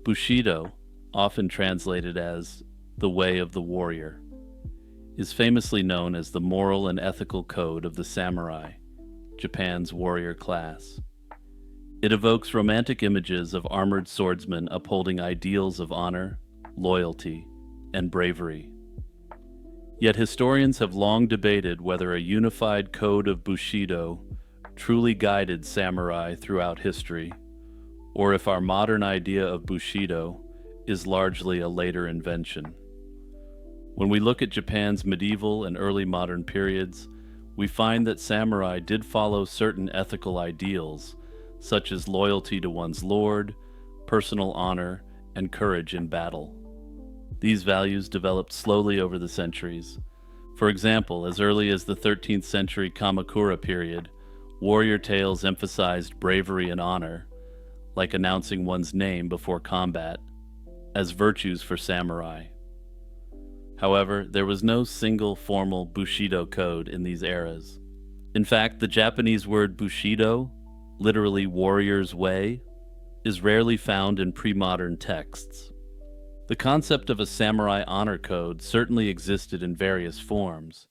Bushido, often translated as the way of the warrior, is famously known as the moral and ethical code of the samurai, Japan's warrior class. It evokes romantic images of armored swordsmen upholding ideals of honor, loyalty, and bravery. Yet historians have long debated whether a unified code of Bushido truly guided samurai throughout history, or if our modern idea of Bushido is largely a later invention. When we look at Japan's medieval and early modern periods, we find that samurai did follow certain ethical ideals, such as loyalty to one's lord, personal honor, and courage in battle. These values developed slowly over the centuries. For example, as early as the 13th century Kamakura period, warrior tales emphasized bravery and honor, like announcing one's name before combat, as virtues for samurai. However, there was no single formal Bushido code in these eras. In fact, the Japanese word Bushido, literally warrior's way, is rarely found in pre-modern texts. The concept of a samurai honor code certainly existed in various forms,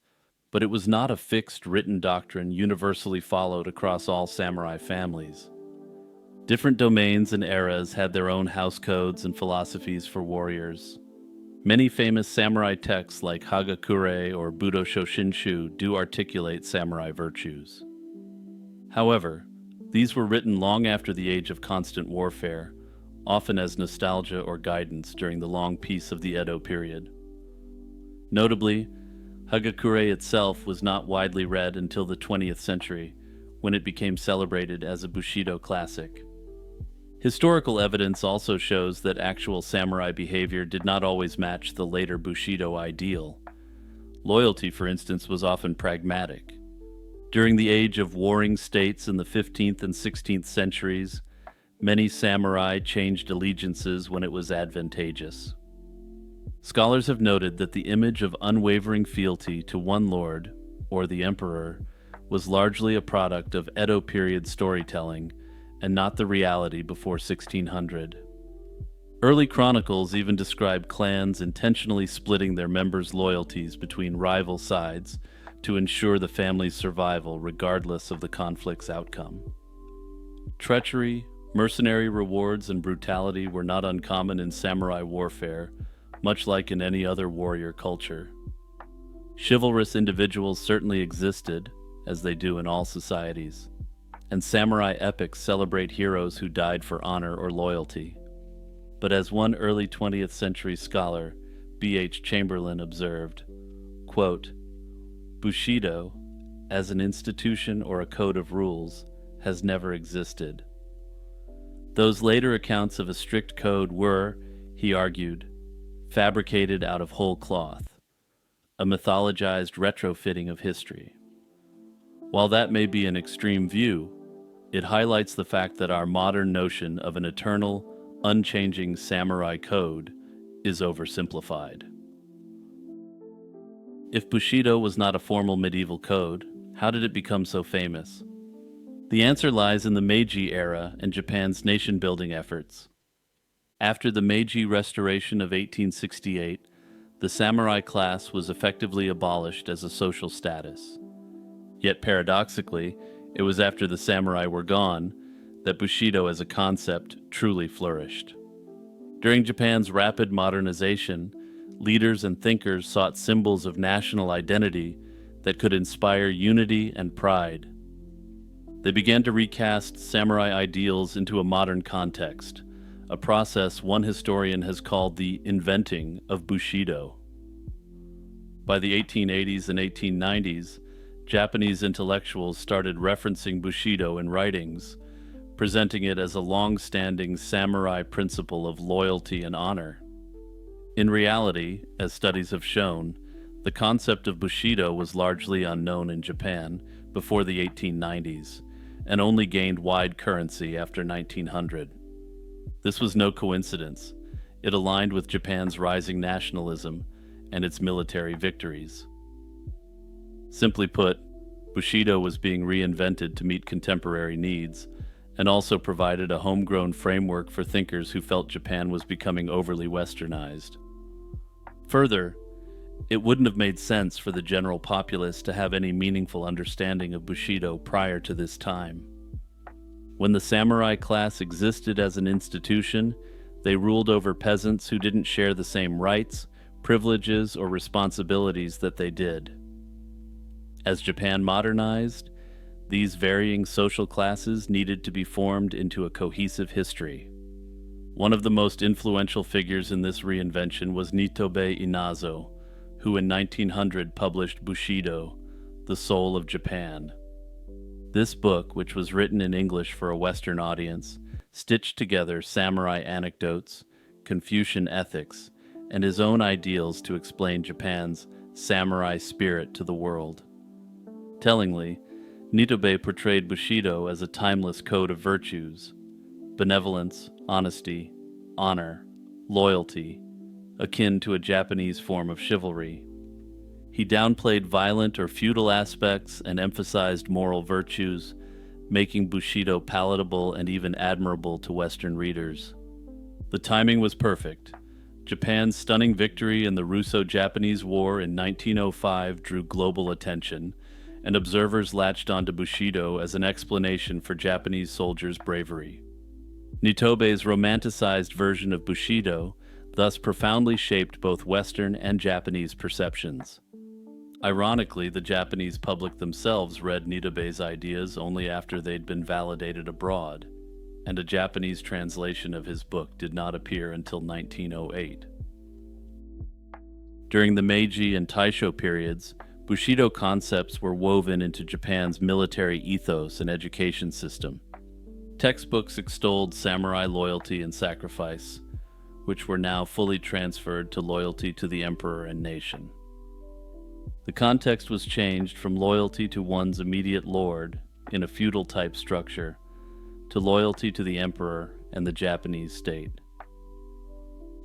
but it was not a fixed written doctrine universally followed across all samurai families. Different domains and eras had their own house codes and philosophies for warriors. Many famous samurai texts like Hagakure or Budo Shoshinshu do articulate samurai virtues. However, these were written long after the age of constant warfare, often as nostalgia or guidance during the long peace of the Edo period. Notably, Hagakure itself was not widely read until the 20th century, when it became celebrated as a Bushido classic. Historical evidence also shows that actual samurai behavior did not always match the later Bushido ideal. Loyalty, for instance, was often pragmatic. During the age of warring states in the 15th and 16th centuries, many samurai changed allegiances when it was advantageous. Scholars have noted that the image of unwavering fealty to one lord, or the emperor, was largely a product of Edo period storytelling and not the reality before 1600. Early chronicles even describe clans intentionally splitting their members' loyalties between rival sides to ensure the family's survival regardless of the conflict's outcome. Treachery, mercenary rewards, and brutality were not uncommon in samurai warfare, much like in any other warrior culture. Chivalrous individuals certainly existed, as they do in all societies, and samurai epics celebrate heroes who died for honor or loyalty. But as one early 20th century scholar, B.H. Chamberlain, observed, quote, "Bushido, as an institution or a code of rules, has never existed. Those later accounts of a strict code were, he argued, fabricated out of whole cloth, a mythologized retrofitting of history. While that may be an extreme view, it highlights the fact that our modern notion of an eternal, unchanging samurai code is oversimplified." If Bushido was not a formal medieval code, how did it become so famous? The answer lies in the Meiji era and Japan's nation-building efforts. After the Meiji Restoration of 1868, the samurai class was effectively abolished as a social status. Yet paradoxically, it was after the samurai were gone that Bushido as a concept truly flourished. During Japan's rapid modernization, leaders and thinkers sought symbols of national identity that could inspire unity and pride. They began to recast samurai ideals into a modern context, a process one historian has called the inventing of Bushido. By the 1880s and 1890s, Japanese intellectuals started referencing Bushido in writings, presenting it as a long-standing samurai principle of loyalty and honor. In reality, as studies have shown, the concept of Bushido was largely unknown in Japan before the 1890s, and only gained wide currency after 1900. This was no coincidence. It aligned with Japan's rising nationalism and its military victories. Simply put, Bushido was being reinvented to meet contemporary needs, and also provided a homegrown framework for thinkers who felt Japan was becoming overly westernized. Further, it wouldn't have made sense for the general populace to have any meaningful understanding of Bushido prior to this time. When the samurai class existed as an institution, they ruled over peasants who didn't share the same rights, privileges, or responsibilities that they did. As Japan modernized, these varying social classes needed to be formed into a cohesive history. One of the most influential figures in this reinvention was Nitobe Inazo, who in 1900 published Bushido, The Soul of Japan. This book, which was written in English for a Western audience, stitched together samurai anecdotes, Confucian ethics, and his own ideals to explain Japan's samurai spirit to the world. Tellingly, Nitobe portrayed Bushido as a timeless code of virtues: benevolence, honesty, honor, loyalty, akin to a Japanese form of chivalry. He downplayed violent or feudal aspects and emphasized moral virtues, making Bushido palatable and even admirable to Western readers. The timing was perfect. Japan's stunning victory in the Russo-Japanese War in 1905 drew global attention, and observers latched onto Bushido as an explanation for Japanese soldiers' bravery. Nitobe's romanticized version of Bushido thus profoundly shaped both Western and Japanese perceptions. Ironically, the Japanese public themselves read Nitobe's ideas only after they'd been validated abroad, and a Japanese translation of his book did not appear until 1908. During the Meiji and Taisho periods, Bushido concepts were woven into Japan's military ethos and education system. Textbooks extolled samurai loyalty and sacrifice, which were now fully transferred to loyalty to the emperor and nation. The context was changed from loyalty to one's immediate lord in a feudal-type structure to loyalty to the emperor and the Japanese state.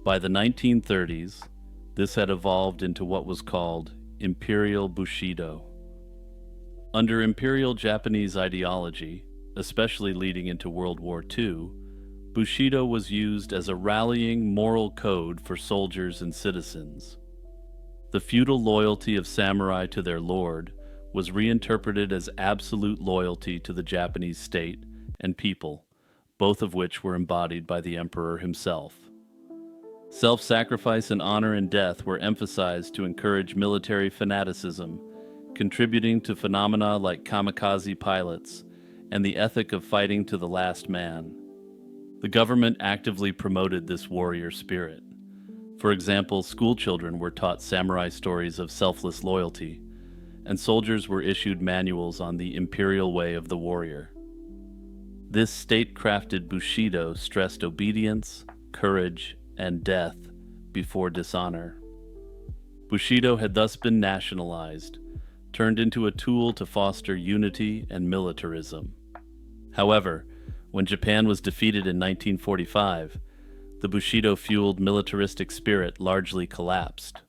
By the 1930s, this had evolved into what was called Imperial Bushido. Under Imperial Japanese ideology, especially leading into World War II, Bushido was used as a rallying moral code for soldiers and citizens. The feudal loyalty of samurai to their lord was reinterpreted as absolute loyalty to the Japanese state and people, both of which were embodied by the emperor himself. Self-sacrifice and honor in death were emphasized to encourage military fanaticism, contributing to phenomena like kamikaze pilots and the ethic of fighting to the last man. The government actively promoted this warrior spirit. For example, schoolchildren were taught samurai stories of selfless loyalty, and soldiers were issued manuals on the imperial way of the warrior. This state-crafted Bushido stressed obedience, courage, and death before dishonor. Bushido had thus been nationalized, turned into a tool to foster unity and militarism. However, when Japan was defeated in 1945, the Bushido-fueled militaristic spirit largely collapsed.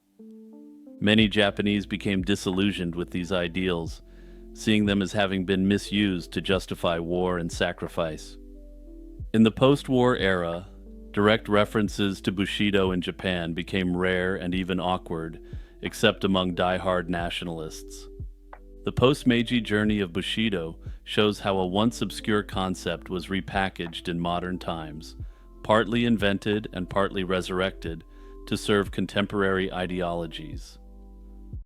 Many Japanese became disillusioned with these ideals, seeing them as having been misused to justify war and sacrifice. In the post-war era, direct references to Bushido in Japan became rare and even awkward, except among die-hard nationalists. The post-Meiji journey of Bushido shows how a once obscure concept was repackaged in modern times, partly invented and partly resurrected to serve contemporary ideologies.